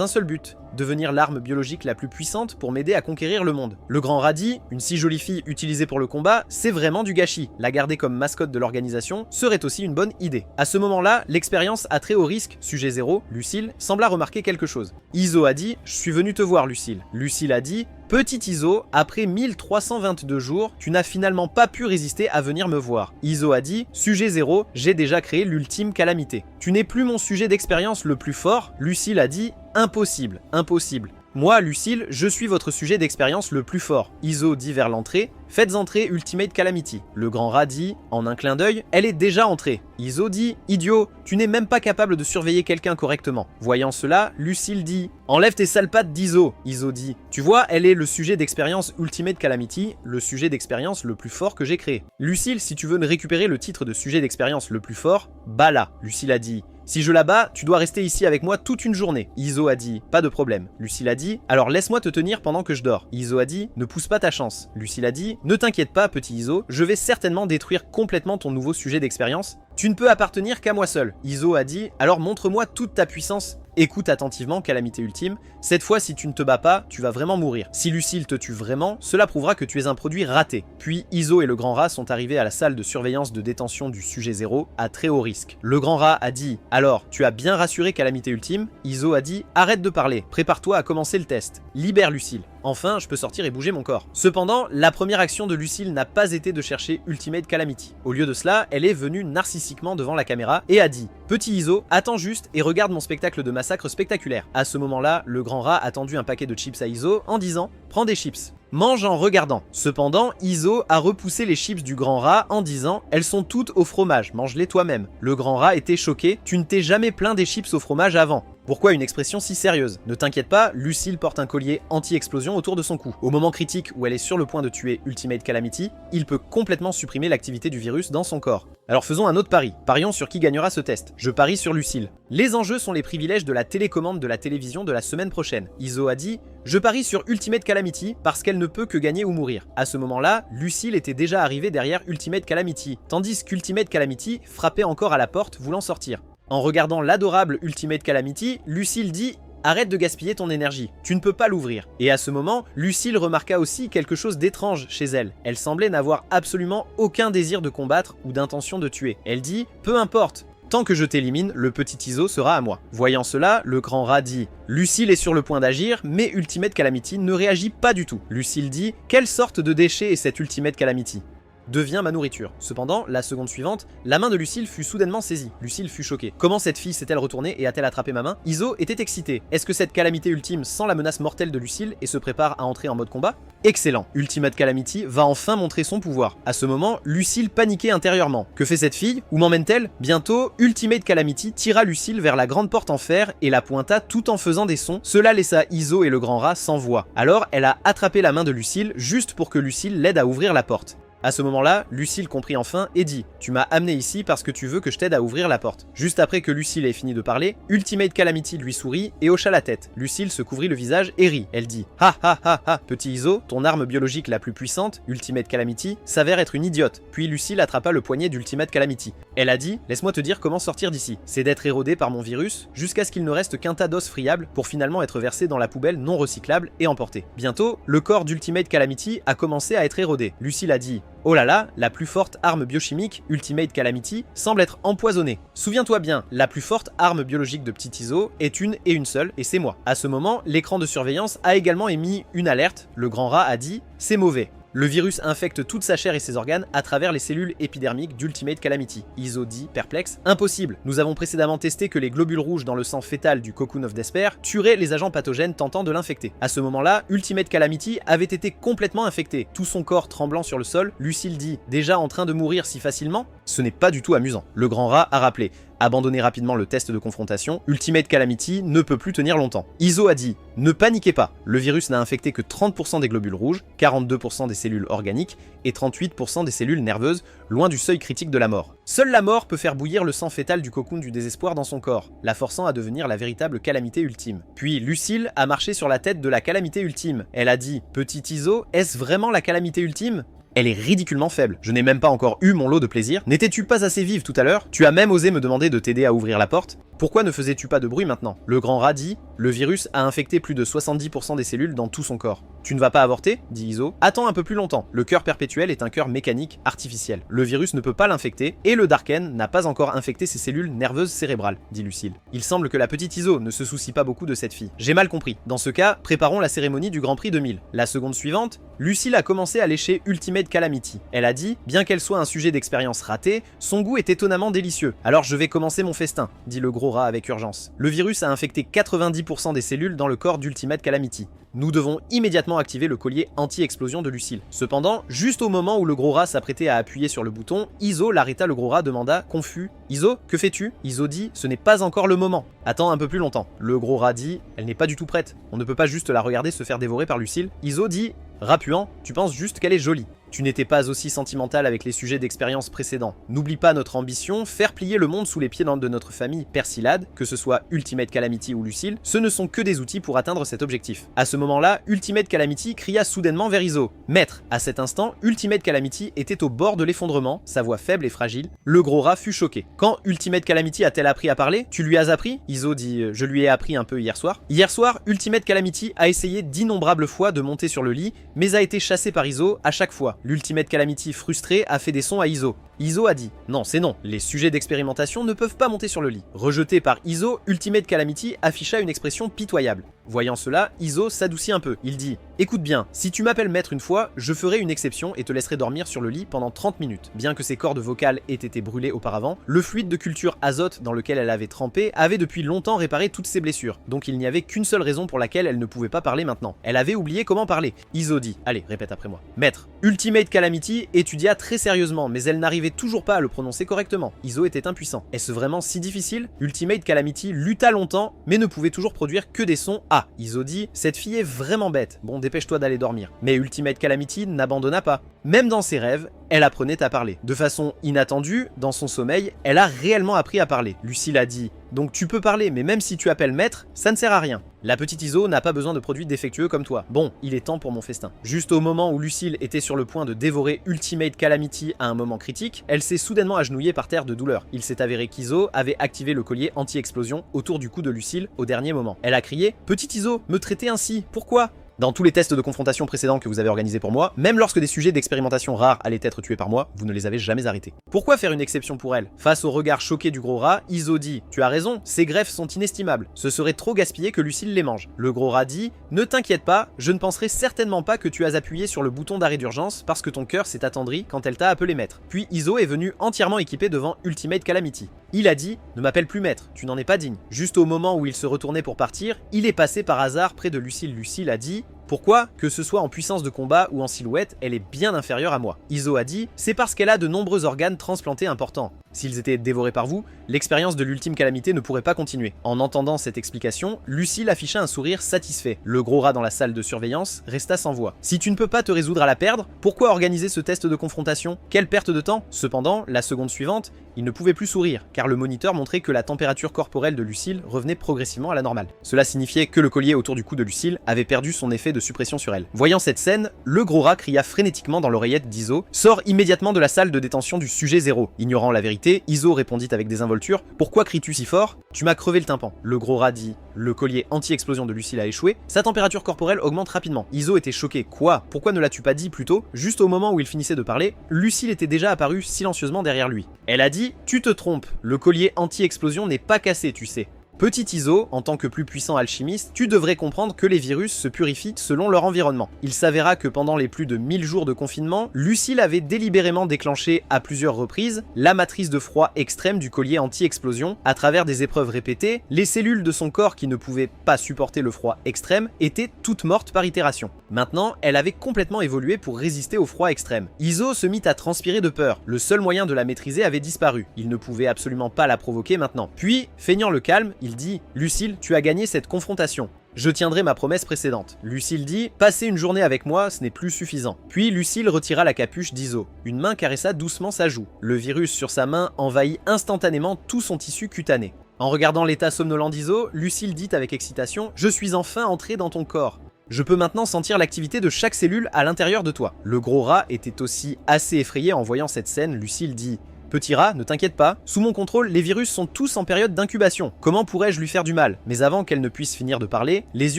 un seul but. Devenir l'arme biologique la plus puissante pour m'aider à conquérir le monde. » Le grand rat dit « Une si jolie fille utilisée pour le combat, c'est vraiment du gâchis. La garder comme mascotte de l'organisation serait aussi une bonne idée. » À ce moment-là, l'expérience à très haut risque, sujet 0, Lucille, sembla remarquer quelque chose. Izo a dit « Je suis venu te voir, Lucille. » Lucille a dit « Petit Izo, après 1322 jours, tu n'as finalement pas pu résister à venir me voir. » Izo a dit « Sujet 0, j'ai déjà créé l'ultime calamité. Tu n'es plus mon sujet d'expérience le plus fort. » Lucille a dit « Impossible, impossible. Moi, Lucille, je suis votre sujet d'expérience le plus fort. » Izo dit vers l'entrée « Faites entrer Ultimate Calamity. » Le grand rat dit, en un clin d'œil, « Elle est déjà entrée. » Izo dit « Idiot, tu n'es même pas capable de surveiller quelqu'un correctement. » Voyant cela, Lucille dit « Enlève tes sales pattes d'Izo. » Izo dit « Tu vois, elle est le sujet d'expérience Ultimate Calamity, le sujet d'expérience le plus fort que j'ai créé. Lucille, si tu veux récupérer le titre de sujet d'expérience le plus fort, bats-la. » Lucille a dit « Si je la bats, tu dois rester ici avec moi toute une journée. » Izo a dit « Pas de problème. » Lucille a dit « Alors laisse-moi te tenir pendant que je dors. » Izo a dit « Ne pousse pas ta chance. » Lucille a dit « Ne t'inquiète pas, petit Izo, je vais certainement détruire complètement ton nouveau sujet d'expérience. Tu ne peux appartenir qu'à moi seul. » Izo a dit « Alors montre-moi toute ta puissance. » Écoute attentivement, calamité ultime. Cette fois, si tu ne te bats pas, tu vas vraiment mourir. Si Lucille te tue vraiment, cela prouvera que tu es un produit raté. Puis Izo et le grand rat sont arrivés à la salle de surveillance de détention du sujet 0 à très haut risque. Le grand rat a dit « Alors, tu as bien rassuré calamité ultime ?» Izo a dit « Arrête de parler, prépare-toi à commencer le test. Libère Lucille. Enfin, je peux sortir et bouger mon corps. » Cependant, la première action de Lucille n'a pas été de chercher Ultimate Calamity. Au lieu de cela, elle est venue narcissiquement devant la caméra et a dit « Petit Izo, attends juste et regarde mon spectacle de massacre spectaculaire. » À ce moment-là, le grand rat a tendu un paquet de chips à Izo en disant « Prends des chips. » Mange en regardant. Cependant, Izo a repoussé les chips du grand rat en disant « Elles sont toutes au fromage, mange-les toi-même. » Le grand rat était choqué. « Tu ne t'es jamais plaint des chips au fromage avant. Pourquoi une expression si sérieuse? Ne t'inquiète pas, Lucille porte un collier anti-explosion autour de son cou. Au moment critique où elle est sur le point de tuer Ultimate Calamity, il peut complètement supprimer l'activité du virus dans son corps. Alors faisons un autre pari. Parions sur qui gagnera ce test. Je parie sur Lucille. Les enjeux sont les privilèges de la télécommande de la télévision de la semaine prochaine. Izo a dit « Je parie sur Ultimate Calamity parce qu'elle ne peut que gagner ou mourir. » À ce moment-là, Lucille était déjà arrivée derrière Ultimate Calamity, tandis qu'Ultimate Calamity frappait encore à la porte voulant sortir. En regardant l'adorable Ultimate Calamity, Lucille dit « Arrête de gaspiller ton énergie, tu ne peux pas l'ouvrir. » Et à ce moment, Lucille remarqua aussi quelque chose d'étrange chez elle. Elle semblait n'avoir absolument aucun désir de combattre ou d'intention de tuer. Elle dit « Peu importe, tant que je t'élimine, le petit Izo sera à moi. » Voyant cela, le grand rat dit « Lucille est sur le point d'agir, mais Ultimate Calamity ne réagit pas du tout. » Lucille dit « Quelle sorte de déchet est cette Ultimate Calamity ? Devient ma nourriture. » Cependant, la seconde suivante, la main de Lucille fut soudainement saisie. Lucille fut choquée. Comment cette fille s'est-elle retournée et a-t-elle attrapé ma main? Izo était excité. Est-ce que cette calamité ultime sent la menace mortelle de Lucille et se prépare à entrer en mode combat? Excellent. Ultimate Calamity va enfin montrer son pouvoir. À ce moment, Lucille paniquait intérieurement. Que fait cette fille? Où m'emmène-t-elle? Bientôt, Ultimate Calamity tira Lucille vers la grande porte en fer et la pointa tout en faisant des sons. Cela laissa Izo et le grand rat sans voix. Alors, elle a attrapé la main de Lucille juste pour que Lucille l'aide à ouvrir la porte. À ce moment-là, Lucille comprit enfin et dit « Tu m'as amené ici parce que tu veux que je t'aide à ouvrir la porte. » Juste après que Lucille ait fini de parler, Ultimate Calamity lui sourit et hocha la tête. Lucille se couvrit le visage et rit. Elle dit « Ha ha ha ha, petit Iso, ton arme biologique la plus puissante, Ultimate Calamity, s'avère être une idiote. » Puis Lucille attrapa le poignet d'Ultimate Calamity. Elle a dit « Laisse-moi te dire comment sortir d'ici. C'est d'être érodé par mon virus jusqu'à ce qu'il ne reste qu'un tas d'os friables pour finalement être versé dans la poubelle non recyclable et emporté. » Bientôt, le corps d'Ultimate Calamity a commencé à être érodé. Lucille a dit « Oh là là, la plus forte arme biochimique, Ultimate Calamity, semble être empoisonnée. Souviens-toi bien, la plus forte arme biologique de Petit Iso est une et une seule, et c'est moi. » À ce moment, l'écran de surveillance a également émis une alerte. Le grand rat a dit « C'est mauvais. » Le virus infecte toute sa chair et ses organes à travers les cellules épidermiques d'Ultimate Calamity. Iso dit, perplexe, impossible. Nous avons précédemment testé que les globules rouges dans le sang fœtal du Cocoon of Despair tueraient les agents pathogènes tentant de l'infecter. À ce moment-là, Ultimate Calamity avait été complètement infecté, tout son corps tremblant sur le sol. Lucille dit, déjà en train de mourir si facilement? Ce n'est pas du tout amusant. Le grand rat a rappelé. Abandonnez rapidement le test de confrontation, Ultimate Calamity ne peut plus tenir longtemps. Iso a dit « Ne paniquez pas, le virus n'a infecté que 30% des globules rouges, 42% des cellules organiques et 38% des cellules nerveuses, loin du seuil critique de la mort. Seule la mort peut faire bouillir le sang fœtal du cocoon du désespoir dans son corps, la forçant à devenir la véritable calamité ultime. » Puis Lucille a marché sur la tête de la calamité ultime. Elle a dit « Petit Iso, est-ce vraiment la calamité ultime ? Elle est ridiculement faible. Je n'ai même pas encore eu mon lot de plaisir. N'étais-tu pas assez vive tout à l'heure? Tu as même osé me demander de t'aider à ouvrir la porte? Pourquoi ne faisais-tu pas de bruit maintenant? » Le grand rat dit « Le virus a infecté plus de 70% des cellules dans tout son corps. » « Tu ne vas pas avorter? » dit Iso. « Attends un peu plus longtemps. Le cœur perpétuel est un cœur mécanique artificiel. Le virus ne peut pas l'infecter, et le Darken n'a pas encore infecté ses cellules nerveuses cérébrales, dit Lucille. Il semble que la petite Iso ne se soucie pas beaucoup de cette fille. J'ai mal compris. Dans ce cas, préparons la cérémonie du Grand Prix 2000. La seconde suivante, Lucille a commencé à lécher Ultimate Calamity. Elle a dit, bien qu'elle soit un sujet d'expérience raté, son goût est étonnamment délicieux. Alors je vais commencer mon festin, dit le gros rat avec urgence. Le virus a infecté 90% des cellules dans le corps d'Ultimate Calamity. Nous devons immédiatement activer le collier anti-explosion de Lucille. Cependant, juste au moment où le gros rat s'apprêtait à appuyer sur le bouton, Iso l'arrêta. Le gros rat demanda, confus, « Iso, que fais-tu » Iso dit, « Ce n'est pas encore le moment. Attends un peu plus longtemps. » Le gros rat dit, « Elle n'est pas du tout prête. On ne peut pas juste la regarder se faire dévorer par Lucille. » Iso dit, « Rapuant, tu penses juste qu'elle est jolie. Tu n'étais pas aussi sentimental avec les sujets d'expérience précédents. N'oublie pas notre ambition, faire plier le monde sous les pieds de notre famille Persillade, que ce soit Ultimate Calamity ou Lucille, ce ne sont que des outils pour atteindre cet objectif. » À ce moment-là, Ultimate Calamity cria soudainement vers Iso. « Maître !» À cet instant, Ultimate Calamity était au bord de l'effondrement, sa voix faible et fragile. Le gros rat fut choqué. « Quand Ultimate Calamity a-t-elle appris à parler? Tu lui as appris ?» Iso dit « Je lui ai appris un peu hier soir. » Hier soir, Ultimate Calamity a essayé d'innombrables fois de monter sur le lit, mais a été chassé par Iso à chaque fois. L'Ultimate Calamity frustré a fait des sons à Iso. Iso a dit « Non, c'est non, les sujets d'expérimentation ne peuvent pas monter sur le lit. » Rejeté par Iso, Ultimate Calamity afficha une expression pitoyable. Voyant cela, Iso s'adoucit un peu. Il dit « Écoute bien, si tu m'appelles maître une fois, je ferai une exception et te laisserai dormir sur le lit pendant 30 minutes. » Bien que ses cordes vocales aient été brûlées auparavant, le fluide de culture azote dans lequel elle avait trempé avait depuis longtemps réparé toutes ses blessures, donc il n'y avait qu'une seule raison pour laquelle elle ne pouvait pas parler maintenant. Elle avait oublié comment parler. Iso dit « Allez, répète après moi. Maître, Ultimate Calamity étudia très sérieusement, mais elle n'arrivait toujours pas à le prononcer correctement. Iso était impuissant. Est-ce vraiment si difficile? Ultimate Calamity lutta longtemps, mais ne pouvait toujours produire que des sons A. Iso dit « Cette fille est vraiment bête. Bon, dépêche-toi d'aller dormir. » Mais Ultimate Calamity n'abandonna pas. Même dans ses rêves, elle apprenait à parler. De façon inattendue, dans son sommeil, elle a réellement appris à parler. Lucille a dit « Donc tu peux parler, mais même si tu appelles maître, ça ne sert à rien. La petite Iso n'a pas besoin de produits défectueux comme toi. Bon, il est temps pour mon festin. » Juste au moment où Lucille était sur le point de dévorer Ultimate Calamity à un moment critique, elle s'est soudainement agenouillée par terre de douleur. Il s'est avéré qu'Iso avait activé le collier anti-explosion autour du cou de Lucille au dernier moment. Elle a crié « Petite Iso, me traiter ainsi, pourquoi ?» Dans tous les tests de confrontation précédents que vous avez organisés pour moi, même lorsque des sujets d'expérimentation rares allaient être tués par moi, vous ne les avez jamais arrêtés. Pourquoi faire une exception pour elle? Face au regard choqué du gros rat, Iso dit « Tu as raison, ces greffes sont inestimables. Ce serait trop gaspillé que Lucille les mange. » Le gros rat dit « Ne t'inquiète pas, je ne penserai certainement pas que tu as appuyé sur le bouton d'arrêt d'urgence parce que ton cœur s'est attendri quand elle t'a appelé maître. » Puis Iso est venu entièrement équipé devant Ultimate Calamity. Il a dit « Ne m'appelle plus maître, tu n'en es pas digne. » Juste au moment où il se retournait pour partir, il est passé par hasard près de Lucille. Lucille a dit « Pourquoi? Que ce soit en puissance de combat ou en silhouette, elle est bien inférieure à moi. » Iso a dit « C'est parce qu'elle a de nombreux organes transplantés importants. » S'ils étaient dévorés par vous, l'expérience de l'ultime calamité ne pourrait pas continuer. En entendant cette explication, Lucille afficha un sourire satisfait. Le gros rat dans la salle de surveillance resta sans voix. Si tu ne peux pas te résoudre à la perdre, pourquoi organiser ce test de confrontation? Quelle perte de temps? Cependant, la seconde suivante, il ne pouvait plus sourire, car le moniteur montrait que la température corporelle de Lucille revenait progressivement à la normale. Cela signifiait que le collier autour du cou de Lucille avait perdu son effet de suppression sur elle. Voyant cette scène, le gros rat cria frénétiquement dans l'oreillette d'Iso: « Sors immédiatement de la salle de détention du sujet 0. » Ignorant la vérité, Iso répondit avec désinvolture: « Pourquoi cries-tu si fort? Tu m'as crevé le tympan. » Le gros rat dit: « Le collier anti-explosion de Lucille a échoué. Sa température corporelle augmente rapidement. » Iso était choqué. Quoi? Pourquoi ne l'as-tu pas dit plus tôt? Juste au moment où il finissait de parler, Lucille était déjà apparue silencieusement derrière lui. Elle a dit: « Tu te trompes. Le collier anti-explosion n'est pas cassé, tu sais. » Petit Iso, en tant que plus puissant alchimiste, tu devrais comprendre que les virus se purifient selon leur environnement. Il s'avéra que pendant les plus de 1000 jours de confinement, Lucille avait délibérément déclenché à plusieurs reprises la matrice de froid extrême du collier anti-explosion. À travers des épreuves répétées, les cellules de son corps qui ne pouvaient pas supporter le froid extrême étaient toutes mortes par itération. Maintenant, elle avait complètement évolué pour résister au froid extrême. Iso se mit à transpirer de peur. Le seul moyen de la maîtriser avait disparu. Il ne pouvait absolument pas la provoquer maintenant. Puis, feignant le calme, il dit: « Lucille, tu as gagné cette confrontation. Je tiendrai ma promesse précédente. » Lucille dit: « Passer une journée avec moi, ce n'est plus suffisant. » Puis Lucille retira la capuche d'Iso. Une main caressa doucement sa joue. Le virus sur sa main envahit instantanément tout son tissu cutané. En regardant l'état somnolent d'Iso, Lucille dit avec excitation: « Je suis enfin entré dans ton corps. Je peux maintenant sentir l'activité de chaque cellule à l'intérieur de toi. » Le gros rat était aussi assez effrayé en voyant cette scène. Lucille dit: « Petit rat, ne t'inquiète pas, sous mon contrôle, les virus sont tous en période d'incubation. Comment pourrais-je lui faire du mal? » Mais avant qu'elle ne puisse finir de parler, les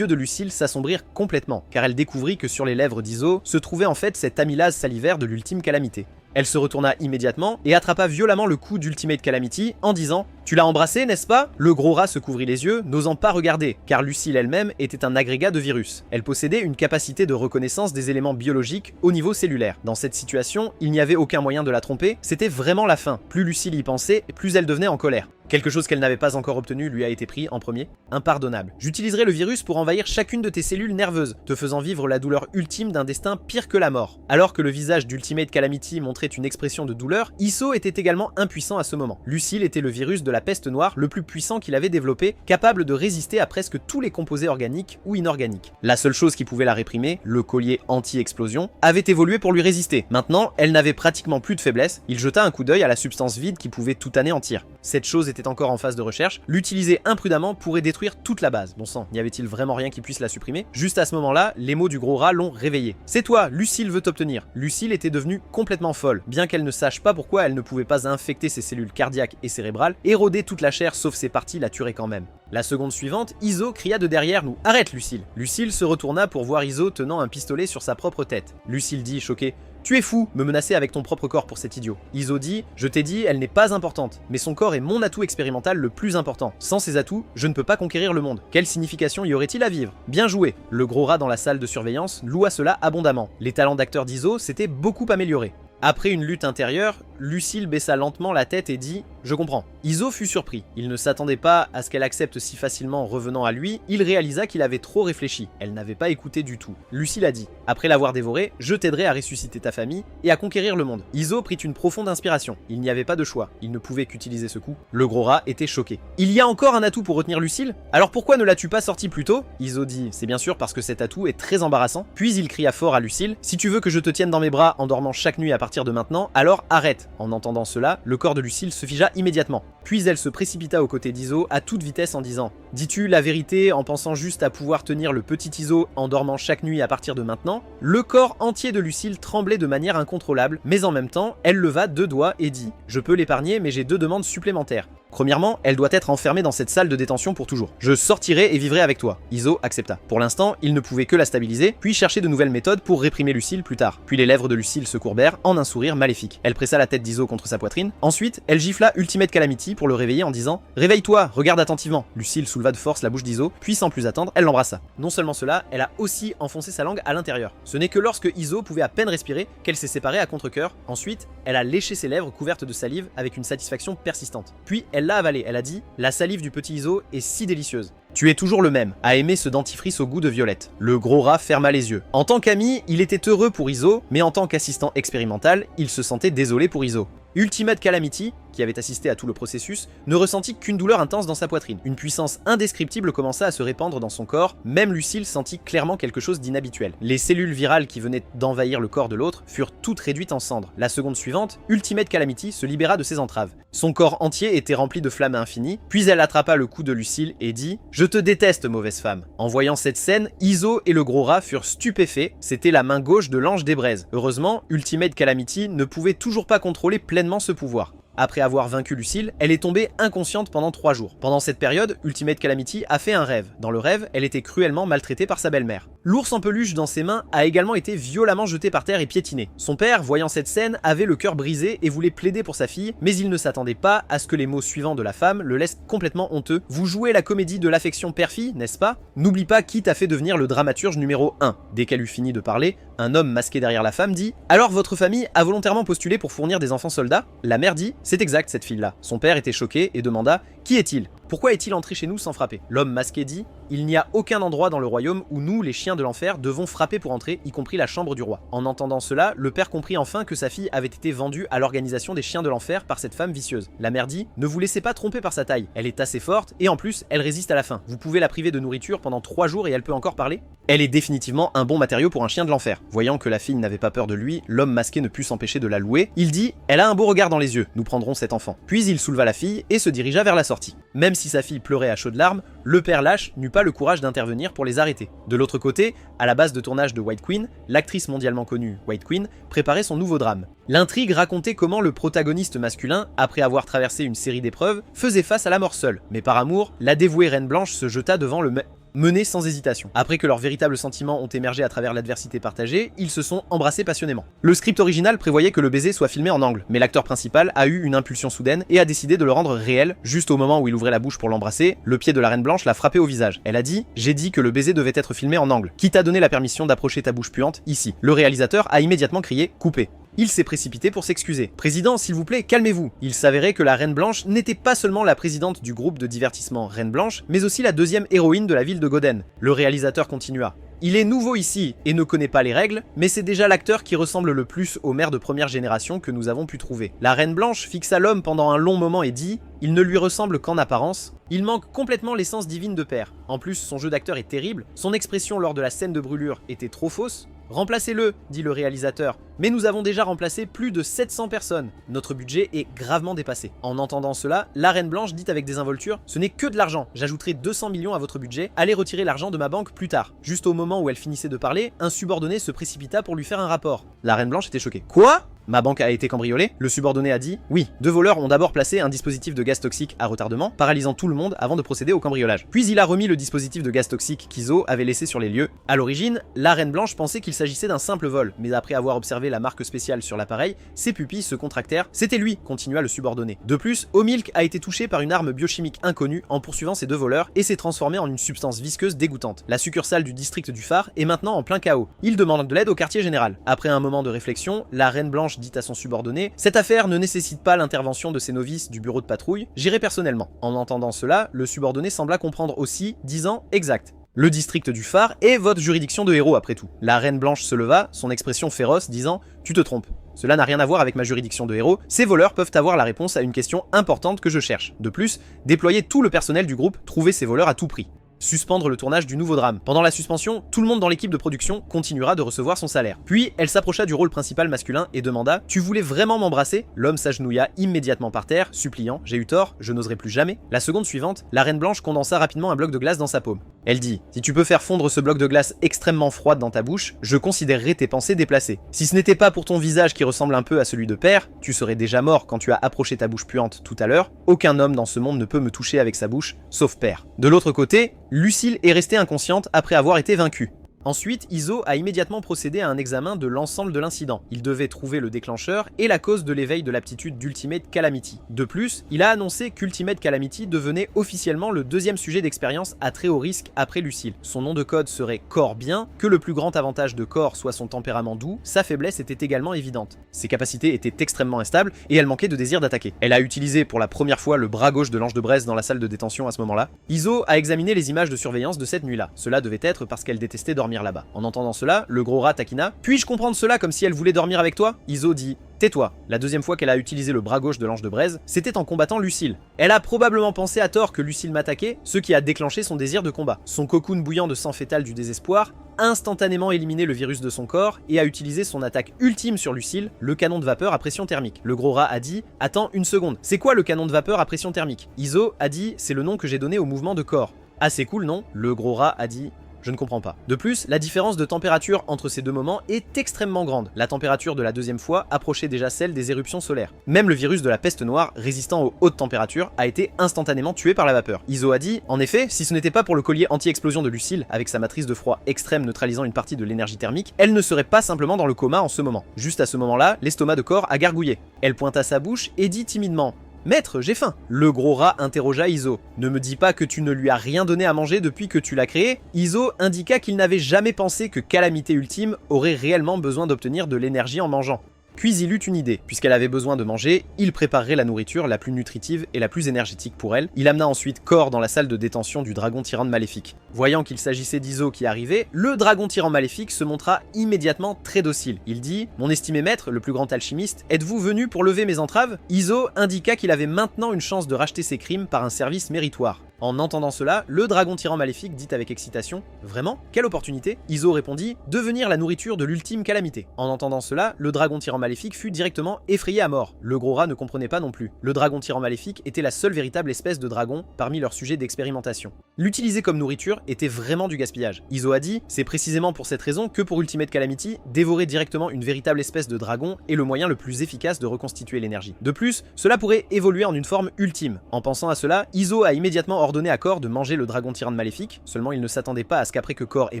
yeux de Lucille s'assombrirent complètement, car elle découvrit que sur les lèvres d'Iso se trouvait en fait cette amylase salivaire de l'ultime calamité. Elle se retourna immédiatement et attrapa violemment le cou d'Ultimate Calamity en disant: « Tu l'as embrassé, n'est-ce pas ?» Le gros rat se couvrit les yeux, n'osant pas regarder, car Lucille elle-même était un agrégat de virus. Elle possédait une capacité de reconnaissance des éléments biologiques au niveau cellulaire. Dans cette situation, il n'y avait aucun moyen de la tromper, c'était vraiment la fin. Plus Lucille y pensait, plus elle devenait en colère. Quelque chose qu'elle n'avait pas encore obtenu lui a été pris en premier. Impardonnable. J'utiliserai le virus pour envahir chacune de tes cellules nerveuses, te faisant vivre la douleur ultime d'un destin pire que la mort. Alors que le visage d'Ultimate Calamity montrait une expression de douleur, Iso était également impuissant à ce moment. Lucille était le virus de la peste noire le plus puissant qu'il avait développé, capable de résister à presque tous les composés organiques ou inorganiques. La seule chose qui pouvait la réprimer, le collier anti-explosion, avait évolué pour lui résister. Maintenant, elle n'avait pratiquement plus de faiblesse. Il jeta un coup d'œil à la substance vide qui pouvait tout anéantir. Cette chose était encore en phase de recherche. L'utiliser imprudemment pourrait détruire toute la base. Bon sang, n'y avait-il vraiment rien qui puisse la supprimer? Juste à ce moment-là, les mots du gros rat l'ont réveillé. « C'est toi, Lucille veut t'obtenir. » Lucille était devenue complètement folle. Bien qu'elle ne sache pas pourquoi elle ne pouvait pas infecter ses cellules cardiaques et cérébrales, éroder toute la chair sauf ses parties la tuerait quand même. La seconde suivante, Iso cria de derrière nous: « Arrête, Lucille !» Lucille se retourna pour voir Iso tenant un pistolet sur sa propre tête. Lucille dit, choquée: « Tu es fou, me menacer avec ton propre corps pour cet idiot. » Iso dit: « Je t'ai dit, elle n'est pas importante, mais son corps est mon atout expérimental le plus important. Sans ses atouts, je ne peux pas conquérir le monde. Quelle signification y aurait-il à vivre? Bien joué !» Le gros rat dans la salle de surveillance loua cela abondamment. Les talents d'acteur d'Iso s'étaient beaucoup améliorés. Après une lutte intérieure, Lucille baissa lentement la tête et dit: « Je comprends. » Iso fut surpris. Il ne s'attendait pas à ce qu'elle accepte si facilement en revenant à lui. Il réalisa qu'il avait trop réfléchi. Elle n'avait pas écouté du tout. Lucille a dit: « Après l'avoir dévoré, je t'aiderai à ressusciter ta famille et à conquérir le monde. » Iso prit une profonde inspiration. Il n'y avait pas de choix. Il ne pouvait qu'utiliser ce coup. Le gros rat était choqué. « Il y a encore un atout pour retenir Lucille? Alors pourquoi ne l'as-tu pas sorti plus tôt ?» Iso dit: « C'est bien sûr parce que cet atout est très embarrassant. » Puis il cria fort à Lucille: « Si tu veux que je te tienne dans mes bras en dormant chaque nuit à partir de maintenant, alors arrête. » En entendant cela, le corps de Lucille se figea immédiatement. Puis elle se précipita aux côtés d'Iso à toute vitesse en disant: « Dis-tu la vérité en pensant juste à pouvoir tenir le petit Iso en dormant chaque nuit à partir de maintenant ?» Le corps entier de Lucille tremblait de manière incontrôlable, mais en même temps, elle leva 2 doigts et dit: « Je peux l'épargner, mais j'ai 2 demandes supplémentaires. Premièrement, elle doit être enfermée dans cette salle de détention pour toujours. Je sortirai et vivrai avec toi. » Iso accepta. Pour l'instant, il ne pouvait que la stabiliser, puis chercher de nouvelles méthodes pour réprimer Lucille plus tard. Puis les lèvres de Lucille se courbèrent en un sourire maléfique. Elle pressa la tête d'Iso contre sa poitrine. Ensuite, elle gifla Ultimate Calamity pour le réveiller en disant: « Réveille-toi, regarde attentivement. » Lucille souleva de force la bouche d'Iso, puis sans plus attendre, elle l'embrassa. Non seulement cela, elle a aussi enfoncé sa langue à l'intérieur. Ce n'est que lorsque Iso pouvait à peine respirer qu'elle s'est séparée à contre-cœur. Ensuite, elle a léché ses lèvres couvertes de salive avec une satisfaction persistante. Puis elle l'a avalée. Elle a dit: « La salive du petit Iso est si délicieuse. » Tu es toujours le même, à aimer ce dentifrice au goût de violette. Le gros rat ferma les yeux. En tant qu'ami, il était heureux pour Iso, mais en tant qu'assistant expérimental, il se sentait désolé pour Iso. Ultimate Calamity, qui avait assisté à tout le processus, ne ressentit qu'une douleur intense dans sa poitrine. Une puissance indescriptible commença à se répandre dans son corps, même Lucille sentit clairement quelque chose d'inhabituel. Les cellules virales qui venaient d'envahir le corps de l'autre furent toutes réduites en cendres. La seconde suivante, Ultimate Calamity se libéra de ses entraves. Son corps entier était rempli de flammes infinies, puis elle attrapa le cou de Lucille et dit « Je te déteste, mauvaise femme ». En voyant cette scène, Iso et le gros rat furent stupéfaits, c'était la main gauche de l'ange des braises. Heureusement, Ultimate Calamity ne pouvait toujours pas contrôler pleinement ce pouvoir. Après avoir vaincu Lucille, elle est tombée inconsciente pendant 3 jours. Pendant cette période, Ultimate Calamity a fait un rêve. Dans le rêve, elle était cruellement maltraitée par sa belle-mère. L'ours en peluche dans ses mains a également été violemment jeté par terre et piétiné. Son père, voyant cette scène, avait le cœur brisé et voulait plaider pour sa fille, mais il ne s'attendait pas à ce que les mots suivants de la femme le laissent complètement honteux. Vous jouez la comédie de l'affection père-fille, n'est-ce pas? N'oublie pas qui t'a fait devenir le dramaturge numéro 1. Dès qu'elle eut fini de parler, un homme masqué derrière la femme dit « Alors votre famille a volontairement postulé pour fournir des enfants soldats ?» La mère dit « C'est exact cette fille-là ». Son père était choqué et demanda « Qui est-il ? Pourquoi est-il entré chez nous sans frapper ?» L'homme masqué dit « Il n'y a aucun endroit dans le royaume où nous, les chiens de l'enfer, devons frapper pour entrer, y compris la chambre du roi. » En entendant cela, le père comprit enfin que sa fille avait été vendue à l'organisation des chiens de l'enfer par cette femme vicieuse. La mère dit « Ne vous laissez pas tromper par sa taille, elle est assez forte et en plus, elle résiste à la faim. Vous pouvez la priver de nourriture pendant 3 jours et elle peut encore parler ? Elle est définitivement un bon matériau pour un chien de l'enfer. » Voyant que la fille n'avait pas peur de lui, l'homme masqué ne put s'empêcher de la louer. Il dit « Elle a un beau regard dans les yeux, nous prendrons cet enfant. » Puis il souleva la fille et se dirigea vers la sortie. Même si sa fille pleurait à chaudes larmes, le père lâche n'eut pas le courage d'intervenir pour les arrêter. De l'autre côté, à la base de tournage de White Queen, l'actrice mondialement connue White Queen préparait son nouveau drame. L'intrigue racontait comment le protagoniste masculin, après avoir traversé une série d'épreuves, faisait face à la mort seul. Mais par amour, la dévouée Reine Blanche se jeta devant le menés sans hésitation. Après que leurs véritables sentiments ont émergé à travers l'adversité partagée, ils se sont embrassés passionnément. Le script original prévoyait que le baiser soit filmé en angle, mais l'acteur principal a eu une impulsion soudaine et a décidé de le rendre réel. Juste au moment où il ouvrait la bouche pour l'embrasser, le pied de la Reine Blanche l'a frappé au visage. Elle a dit « J'ai dit que le baiser devait être filmé en angle. Qui t'a donné la permission d'approcher ta bouche puante ici ?» Le réalisateur a immédiatement crié « Coupé !» Il s'est précipité pour s'excuser. « Président, s'il vous plaît, calmez-vous !» Il s'avérait que la Reine Blanche n'était pas seulement la présidente du groupe de divertissement Reine Blanche, mais aussi la deuxième héroïne de la ville de Goden. Le réalisateur continua. Il est nouveau ici et ne connaît pas les règles, mais c'est déjà l'acteur qui ressemble le plus au maire de première génération que nous avons pu trouver. La Reine Blanche fixa l'homme pendant un long moment et dit « Il ne lui ressemble qu'en apparence. Il manque complètement l'essence divine de père. En plus, son jeu d'acteur est terrible, son expression lors de la scène de brûlure était trop fausse. Remplacez-le, dit le réalisateur. Mais nous avons déjà remplacé plus de 700 personnes. Notre budget est gravement dépassé. En entendant cela, la Reine Blanche dit avec désinvolture « Ce n'est que de l'argent, j'ajouterai 200 millions à votre budget, allez retirer l'argent de ma banque plus tard. » Juste au moment où elle finissait de parler, un subordonné se précipita pour lui faire un rapport. La Reine Blanche était choquée. « Quoi ? Ma banque a été cambriolée ?» Le subordonné a dit « Oui, 2 voleurs ont d'abord placé un dispositif de gaz toxique à retardement, paralysant tout le monde avant de procéder au cambriolage. Puis il a remis le dispositif de gaz toxique qu'Iso avait laissé sur les lieux. À l'origine, la Reine Blanche pensait qu'il s'agissait d'un simple vol, mais après avoir observé la marque spéciale sur l'appareil, ses pupilles se contractèrent. C'était lui, continua le subordonné. De plus, Omilk a été touché par une arme biochimique inconnue en poursuivant ces 2 voleurs et s'est transformé en une substance visqueuse dégoûtante. La succursale du district du phare est maintenant en plein chaos. Il demande de l'aide au quartier général. Après un moment de réflexion, la Reine Blanche dit à son subordonné « Cette affaire ne nécessite pas l'intervention de ces novices du bureau de patrouille, j'irai personnellement. » En entendant cela, le subordonné sembla comprendre aussi, disant « Exact. Le district du phare est votre juridiction de héros après tout. » La Reine Blanche se leva, son expression féroce, disant « Tu te trompes. Cela n'a rien à voir avec ma juridiction de héros, ces voleurs peuvent avoir la réponse à une question importante que je cherche. De plus, déployer tout le personnel du groupe, trouver ces voleurs à tout prix. Suspendre le tournage du nouveau drame. Pendant la suspension, tout le monde dans l'équipe de production continuera de recevoir son salaire. Puis, elle s'approcha du rôle principal masculin et demanda « Tu voulais vraiment m'embrasser ?» L'homme s'agenouilla immédiatement par terre, suppliant « J'ai eu tort, je n'oserai plus jamais. » La seconde suivante, la Reine Blanche condensa rapidement un bloc de glace dans sa paume. Elle dit « Si tu peux faire fondre ce bloc de glace extrêmement froide dans ta bouche, je considérerai tes pensées déplacées. Si ce n'était pas pour ton visage qui ressemble un peu à celui de père, tu serais déjà mort quand tu as approché ta bouche puante tout à l'heure. Aucun homme dans ce monde ne peut me toucher avec sa bouche, sauf père. » De l'autre côté, Lucille est restée inconsciente après avoir été vaincue. Ensuite, Iso a immédiatement procédé à un examen de l'ensemble de l'incident. Il devait trouver le déclencheur et la cause de l'éveil de l'aptitude d'Ultimate Calamity. De plus, il a annoncé qu'Ultimate Calamity devenait officiellement le 2e sujet d'expérience à très haut risque après Lucille. Son nom de code serait Cor Bien, que le plus grand avantage de Cor soit son tempérament doux, sa faiblesse était également évidente. Ses capacités étaient extrêmement instables et elle manquait de désir d'attaquer. Elle a utilisé pour la première fois le bras gauche de l'ange de braise dans la salle de détention à ce moment-là. Iso a examiné les images de surveillance de cette nuit-là. Cela devait être parce qu'elle détestait dormir dormir là-bas. En entendant cela, le gros rat taquina. Puis-je comprendre cela comme si elle voulait dormir avec toi? Iso dit tais-toi. La deuxième fois qu'elle a utilisé le bras gauche de l'ange de braise, c'était en combattant Lucille. Elle a probablement pensé à tort que Lucille m'attaquait, ce qui a déclenché son désir de combat. Son cocoon bouillant de sang fétal du désespoir a instantanément éliminé le virus de son corps et a utilisé son attaque ultime sur Lucille, le canon de vapeur à pression thermique. Le gros rat a dit « Attends une seconde, c'est quoi le canon de vapeur à pression thermique ?» Iso a dit « C'est le nom que j'ai donné au mouvement de corps. » Ah c'est cool non? Le gros rat a dit je ne comprends pas. De plus, la différence de température entre ces deux moments est extrêmement grande. La température de la deuxième fois approchait déjà celle des éruptions solaires. Même le virus de la peste noire, résistant aux hautes températures, a été instantanément tué par la vapeur. Iso a dit, en effet, si ce n'était pas pour le collier anti-explosion de Lucille, avec sa matrice de froid extrême neutralisant une partie de l'énergie thermique, elle ne serait pas simplement dans le coma en ce moment. Juste à ce moment-là, l'estomac de corps a gargouillé. Elle pointa sa bouche et dit timidement « Maître, j'ai faim !» Le gros rat interrogea Iso. « Ne me dis pas que tu ne lui as rien donné à manger depuis que tu l'as créé ?» Iso indiqua qu'il n'avait jamais pensé que Calamité Ultime aurait réellement besoin d'obtenir de l'énergie en mangeant. Puis il eut une idée, puisqu'elle avait besoin de manger, il préparerait la nourriture la plus nutritive et la plus énergétique pour elle. Il amena ensuite Cor dans la salle de détention du dragon tyran maléfique. Voyant qu'il s'agissait d'Iso qui arrivait, le dragon tyran maléfique se montra immédiatement très docile. Il dit « Mon estimé maître, le plus grand alchimiste, êtes-vous venu pour lever mes entraves ?» Iso indiqua qu'il avait maintenant une chance de racheter ses crimes par un service méritoire. En entendant cela, le dragon tyran maléfique dit avec excitation « Vraiment? Quelle opportunité ?» Iso répondit « Devenir la nourriture de l'ultime calamité. » En entendant cela, le dragon tyran maléfique fut directement effrayé à mort. Le gros rat ne comprenait pas non plus. Le dragon tyran maléfique était la seule véritable espèce de dragon parmi leurs sujets d'expérimentation. L'utiliser comme nourriture était vraiment du gaspillage. Iso a dit « C'est précisément pour cette raison que pour Ultimate Calamity, dévorer directement une véritable espèce de dragon est le moyen le plus efficace de reconstituer l'énergie. De plus, cela pourrait évoluer en une forme ultime. » En pensant à cela, Iso a immédiatement ordonné à Cor de manger le dragon tyran maléfique, seulement il ne s'attendait pas à ce qu'après que Cor ait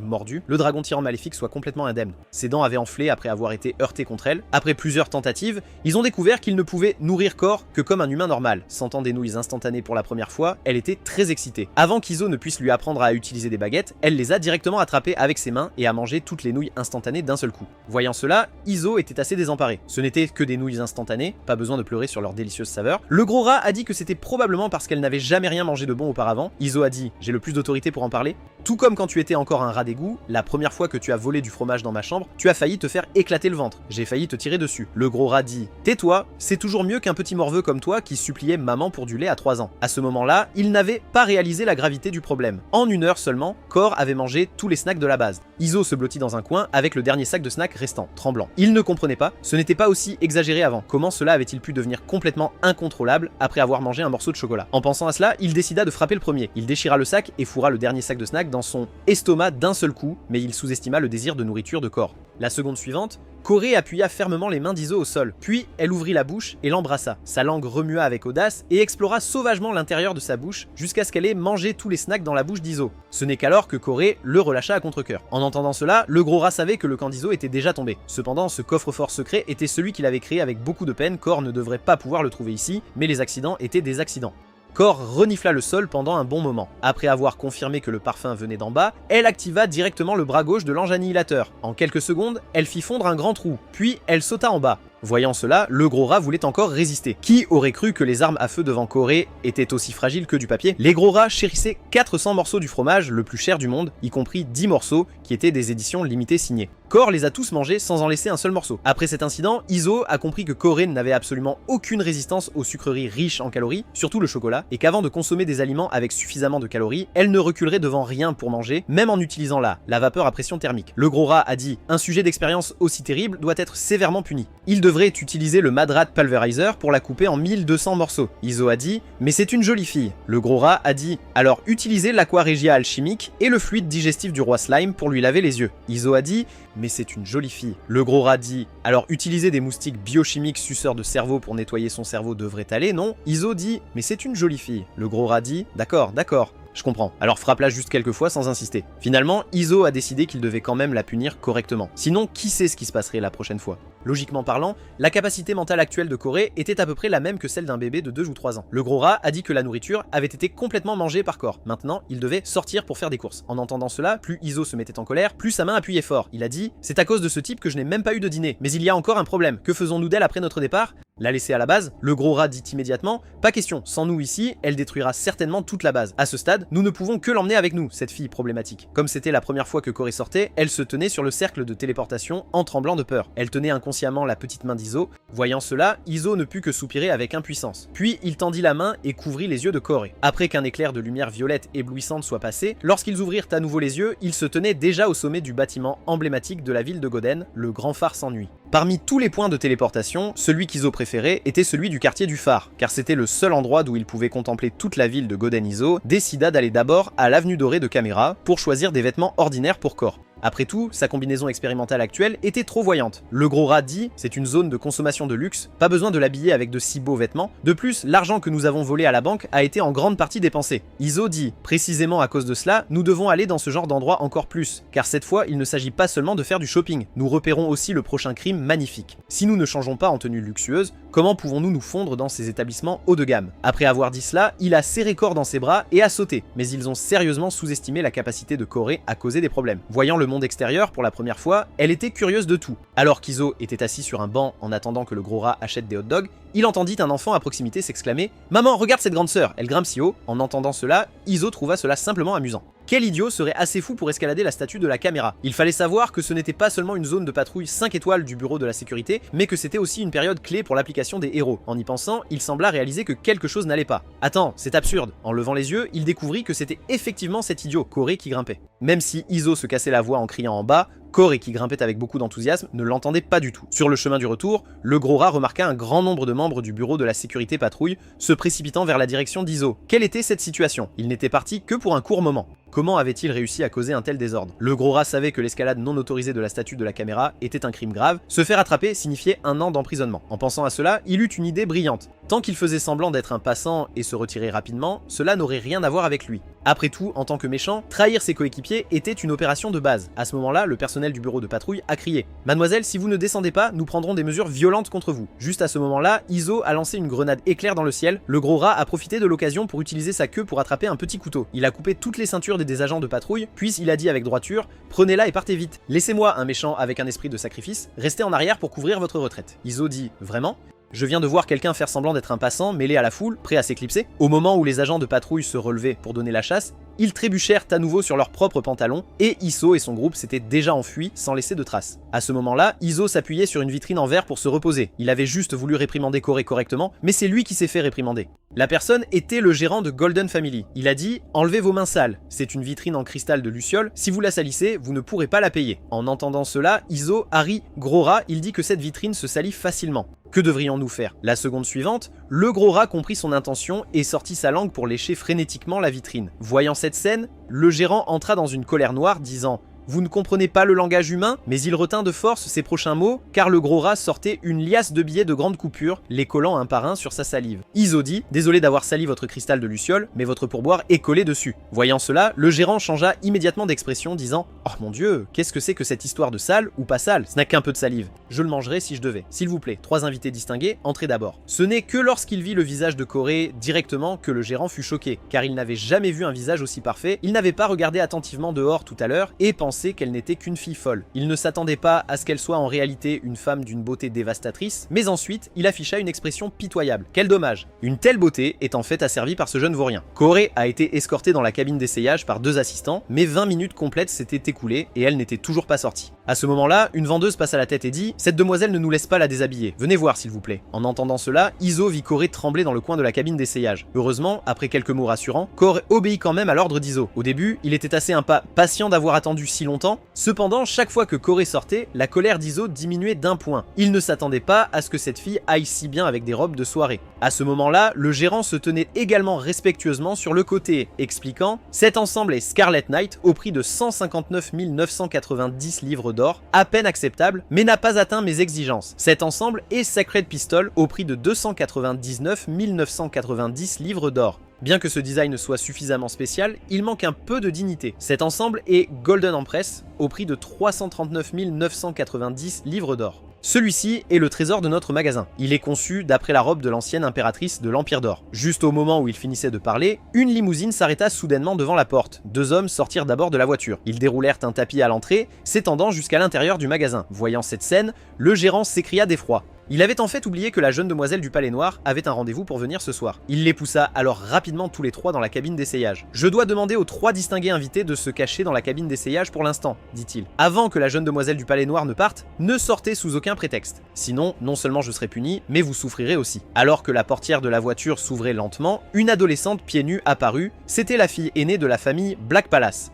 mordu, le dragon tyran maléfique soit complètement indemne. Ses dents avaient enflé après avoir été heurtées contre elle. Après plusieurs tentatives, ils ont découvert qu'ils ne pouvaient nourrir Cor que comme un humain normal. Sentant des nouilles instantanées pour la première fois, elle était très excitée. Avant qu'Iso ne puisse lui apprendre à utiliser des baguettes, elle les a directement attrapées avec ses mains et a mangé toutes les nouilles instantanées d'un seul coup. Voyant cela, Iso était assez désemparé. Ce n'était que des nouilles instantanées, pas besoin de pleurer sur leur délicieuse saveur. Le gros rat a dit que c'était probablement parce qu'elle n'avait jamais rien mangé de bon auparavant. Iso a dit « J'ai le plus d'autorité pour en parler. Tout comme quand tu étais encore un rat d'égout, la première fois que tu as volé du fromage dans ma chambre, tu as failli te faire éclater le ventre. J'ai failli te tirer dessus. » Le gros rat dit « Tais-toi, c'est toujours mieux qu'un petit morveux comme toi qui suppliait maman pour du lait à 3 ans. » À ce moment-là, il n'avait pas réalisé la gravité du problème. En 1 heure seulement, Cor avait mangé tous les snacks de la base. Iso se blottit dans un coin avec le dernier sac de snacks restant, tremblant. Il ne comprenait pas, ce n'était pas aussi exagéré avant. Comment cela avait-il pu devenir complètement incontrôlable après avoir mangé un morceau de chocolat? En pensant à cela, il décida de frapper le premier. Il déchira le sac et fourra le dernier sac de snacks dans son estomac d'un seul coup, mais il sous-estima le désir de nourriture de Cor. La seconde suivante, Corée appuya fermement les mains d'Iso au sol, puis elle ouvrit la bouche et l'embrassa. Sa langue remua avec audace et explora sauvagement l'intérieur de sa bouche jusqu'à ce qu'elle ait mangé tous les snacks dans la bouche d'Iso. Ce n'est qu'alors que Corée le relâcha à contre-cœur. En entendant cela, le gros rat savait que le camp d'Iso était déjà tombé. Cependant, ce coffre-fort secret était celui qu'il avait créé avec beaucoup de peine. Cor ne devrait pas pouvoir le trouver ici, mais les accidents étaient des accidents. Cor renifla le sol pendant un bon moment. Après avoir confirmé que le parfum venait d'en bas, elle activa directement le bras gauche de l'ange annihilateur. En quelques secondes, elle fit fondre un grand trou, puis elle sauta en bas. Voyant cela, le gros rat voulait encore résister. Qui aurait cru que les armes à feu devant Corée étaient aussi fragiles que du papier? Les gros rats chérissaient 400 morceaux du fromage le plus cher du monde, y compris 10 morceaux qui étaient des éditions limitées signées. Cor les a tous mangés sans en laisser un seul morceau. Après cet incident, Iso a compris que Corée n'avait absolument aucune résistance aux sucreries riches en calories, surtout le chocolat, et qu'avant de consommer des aliments avec suffisamment de calories, elle ne reculerait devant rien pour manger, même en utilisant la vapeur à pression thermique. Le gros rat a dit « Un sujet d'expérience aussi terrible doit être sévèrement puni. Il devrait utiliser le Madrat Pulverizer pour la couper en 1200 morceaux. » Iso a dit « Mais c'est une jolie fille. » Le gros rat a dit « Alors utilisez l'Aqua Regia alchimique et le fluide digestif du roi Slime pour lui laver les yeux. » Iso a dit « Mais c'est une jolie fille. » Le gros rat dit « Alors utiliser des moustiques biochimiques suceurs de cerveau pour nettoyer son cerveau devrait aller, non ?» Iso dit « Mais c'est une jolie fille. » Le gros rat dit « D'accord, d'accord. Je comprends. Alors frappe-la juste quelques fois sans insister. » Finalement, Iso a décidé qu'il devait quand même la punir correctement. Sinon, qui sait ce qui se passerait la prochaine fois? Logiquement parlant, la capacité mentale actuelle de Corée était à peu près la même que celle d'un bébé de 2 ou 3 ans. Le gros rat a dit que la nourriture avait été complètement mangée par Cor. Maintenant, il devait sortir pour faire des courses. En entendant cela, plus Iso se mettait en colère, plus sa main appuyait fort. Il a dit « C'est à cause de ce type que je n'ai même pas eu de dîner. Mais il y a encore un problème. Que faisons-nous d'elle après notre départ ?» La laisser à la base? Le gros rat dit immédiatement: pas question, sans nous ici, elle détruira certainement toute la base. À ce stade, nous ne pouvons que l'emmener avec nous, cette fille problématique. Comme c'était la première fois que Corey sortait, elle se tenait sur le cercle de téléportation en tremblant de peur. Elle tenait inconsciemment la petite main d'Izo. Voyant cela, Izo ne put que soupirer avec impuissance. Puis il tendit la main et couvrit les yeux de Corey. Après qu'un éclair de lumière violette éblouissante soit passé, lorsqu'ils ouvrirent à nouveau les yeux, ils se tenaient déjà au sommet du bâtiment emblématique de la ville de Goden, le Grand Phare sans nuit. Parmi tous les points de téléportation, celui qu'Izo préférait était celui du quartier du phare, car c'était le seul endroit d'où il pouvait contempler toute la ville de Goden. Izo décida d'aller d'abord à l'avenue dorée de Kamera pour choisir des vêtements ordinaires pour corps. Après tout, sa combinaison expérimentale actuelle était trop voyante. Le gros rat dit: c'est une zone de consommation de luxe, pas besoin de l'habiller avec de si beaux vêtements. De plus, l'argent que nous avons volé à la banque a été en grande partie dépensé. Izo dit: précisément à cause de cela, nous devons aller dans ce genre d'endroit encore plus, car cette fois, il ne s'agit pas seulement de faire du shopping. Nous repérons aussi le prochain crime magnifique. Si nous ne changeons pas en tenue luxueuse, comment pouvons-nous nous fondre dans ces établissements haut de gamme? Après avoir dit cela, il a serré Corey dans ses bras et a sauté, mais ils ont sérieusement sous-estimé la capacité de Corey à causer des problèmes. Voyant le monde extérieur pour la première fois, elle était curieuse de tout. Alors qu'Izo était assis sur un banc en attendant que le gros rat achète des hot dogs, il entendit un enfant à proximité s'exclamer: maman, regarde cette grande sœur, elle grimpe si haut. En entendant cela, Izo trouva cela simplement amusant. Quel idiot serait assez fou pour escalader la statue de la caméra? Il fallait savoir que ce n'était pas seulement une zone de patrouille 5 étoiles du bureau de la sécurité, mais que c'était aussi une période clé pour l'application des héros. En y pensant, il sembla réaliser que quelque chose n'allait pas. Attends, c'est absurde. En levant les yeux, il découvrit que c'était effectivement cet idiot, Corey, qui grimpait. Même si Izo se cassait la voix en criant en bas, Corey, qui grimpait avec beaucoup d'enthousiasme, ne l'entendait pas du tout. Sur le chemin du retour, le gros rat remarqua un grand nombre de membres du bureau de la sécurité patrouille se précipitant vers la direction d'Izo. Quelle était cette situation? Il n'était parti que pour un court moment. Comment avait-il réussi à causer un tel désordre? Le gros rat savait que l'escalade non autorisée de la statue de la caméra était un crime grave. Se faire attraper signifiait 1 an d'emprisonnement. En pensant à cela, il eut une idée brillante. Tant qu'il faisait semblant d'être un passant et se retirer rapidement, cela n'aurait rien à voir avec lui. Après tout, en tant que méchant, trahir ses coéquipiers était une opération de base. À ce moment-là, le personnel du bureau de patrouille a crié: mademoiselle, si vous ne descendez pas, nous prendrons des mesures violentes contre vous. Juste à ce moment-là, Izo a lancé une grenade éclair dans le ciel. Le gros rat a profité de l'occasion pour utiliser sa queue pour attraper un petit couteau. Il a coupé toutes les ceintures des agents de patrouille, puis il a dit avec droiture: prenez-la et partez vite. Laissez-moi, un méchant avec un esprit de sacrifice, rester en arrière pour couvrir votre retraite. Izo dit: vraiment? Je viens de voir quelqu'un faire semblant d'être un passant, mêlé à la foule, prêt à s'éclipser. Au moment où les agents de patrouille se relevaient pour donner la chasse, ils trébuchèrent à nouveau sur leurs propres pantalons, et Izo et son groupe s'étaient déjà enfuis sans laisser de traces. À ce moment-là, Izo s'appuyait sur une vitrine en verre pour se reposer. Il avait juste voulu réprimander Corey correctement, mais c'est lui qui s'est fait réprimander. La personne était le gérant de Golden Family. Il a dit: enlevez vos mains sales, c'est une vitrine en cristal de Luciole, si vous la salissez, vous ne pourrez pas la payer. En entendant cela, Izo a ri gros rat, il dit que cette vitrine se salit facilement. Que devrions-nous faire? La seconde suivante, le gros rat comprit son intention et sortit sa langue pour lécher frénétiquement la vitrine. Voyant cette scène, le gérant entra dans une colère noire, disant: vous ne comprenez pas le langage humain? Mais il retint de force ses prochains mots, car le gros rat sortait une liasse de billets de grande coupure, les collant un par un sur sa salive. Izo dit: désolé d'avoir sali votre cristal de Luciole, mais votre pourboire est collé dessus. Voyant cela, le gérant changea immédiatement d'expression, disant: oh mon dieu, qu'est-ce que c'est que cette histoire de sale ou pas sale? Ce n'a qu'un peu de salive. Je le mangerai si je devais. S'il vous plaît, 3 invités distingués, entrez d'abord. Ce n'est que lorsqu'il vit le visage de Corey directement que le gérant fut choqué, car il n'avait jamais vu un visage aussi parfait, il n'avait pas regardé attentivement dehors tout à l'heure et pensé qu'elle n'était qu'une fille folle. Il ne s'attendait pas à ce qu'elle soit en réalité une femme d'une beauté dévastatrice, mais ensuite, il afficha une expression pitoyable. Quel dommage! Une telle beauté est en fait asservie par ce jeune vaurien. Corey a été escortée dans la cabine d'essayage par 2 assistants, mais 20 minutes complètes s'étaient écoulées et elle n'était toujours pas sortie. À ce moment-là, une vendeuse passe à la tête et dit: cette demoiselle ne nous laisse pas la déshabiller, venez voir s'il vous plaît. En entendant cela, Izo vit Corey trembler dans le coin de la cabine d'essayage. Heureusement, après quelques mots rassurants, Corey obéit quand même à l'ordre d'Izo. Au début, il était assez impatient d'avoir attendu si longtemps. Cependant, chaque fois que Corey sortait, la colère d'Izo diminuait d'1 point. Il ne s'attendait pas à ce que cette fille aille si bien avec des robes de soirée. À ce moment-là, le gérant se tenait également respectueusement sur le côté, expliquant: cet ensemble est Scarlet Knight au prix de 159 990 livres d'or, à peine acceptable, mais n'a pas atteint mes exigences. Cet ensemble est Sacred Pistol au prix de 299 990 livres d'or. Bien que ce design soit suffisamment spécial, il manque un peu de dignité. Cet ensemble est Golden Empress au prix de 339 990 livres d'or. Celui-ci est le trésor de notre magasin. Il est conçu d'après la robe de l'ancienne impératrice de l'Empire d'Or. Juste au moment où il finissait de parler, une limousine s'arrêta soudainement devant la porte. 2 hommes sortirent d'abord de la voiture. Ils déroulèrent un tapis à l'entrée, s'étendant jusqu'à l'intérieur du magasin. Voyant cette scène, le gérant s'écria d'effroi. Il avait en fait oublié que la jeune demoiselle du Palais Noir avait un rendez-vous pour venir ce soir. Il les poussa alors rapidement tous les trois dans la cabine d'essayage. « Je dois demander aux 3 distingués invités de se cacher dans la cabine d'essayage pour l'instant, dit-il. Avant que la jeune demoiselle du Palais Noir ne parte, ne sortez sous aucun prétexte. Sinon, non seulement je serai puni, mais vous souffrirez aussi. » Alors que la portière de la voiture s'ouvrait lentement, une adolescente pieds nus apparut. C'était la fille aînée de la famille Black Palace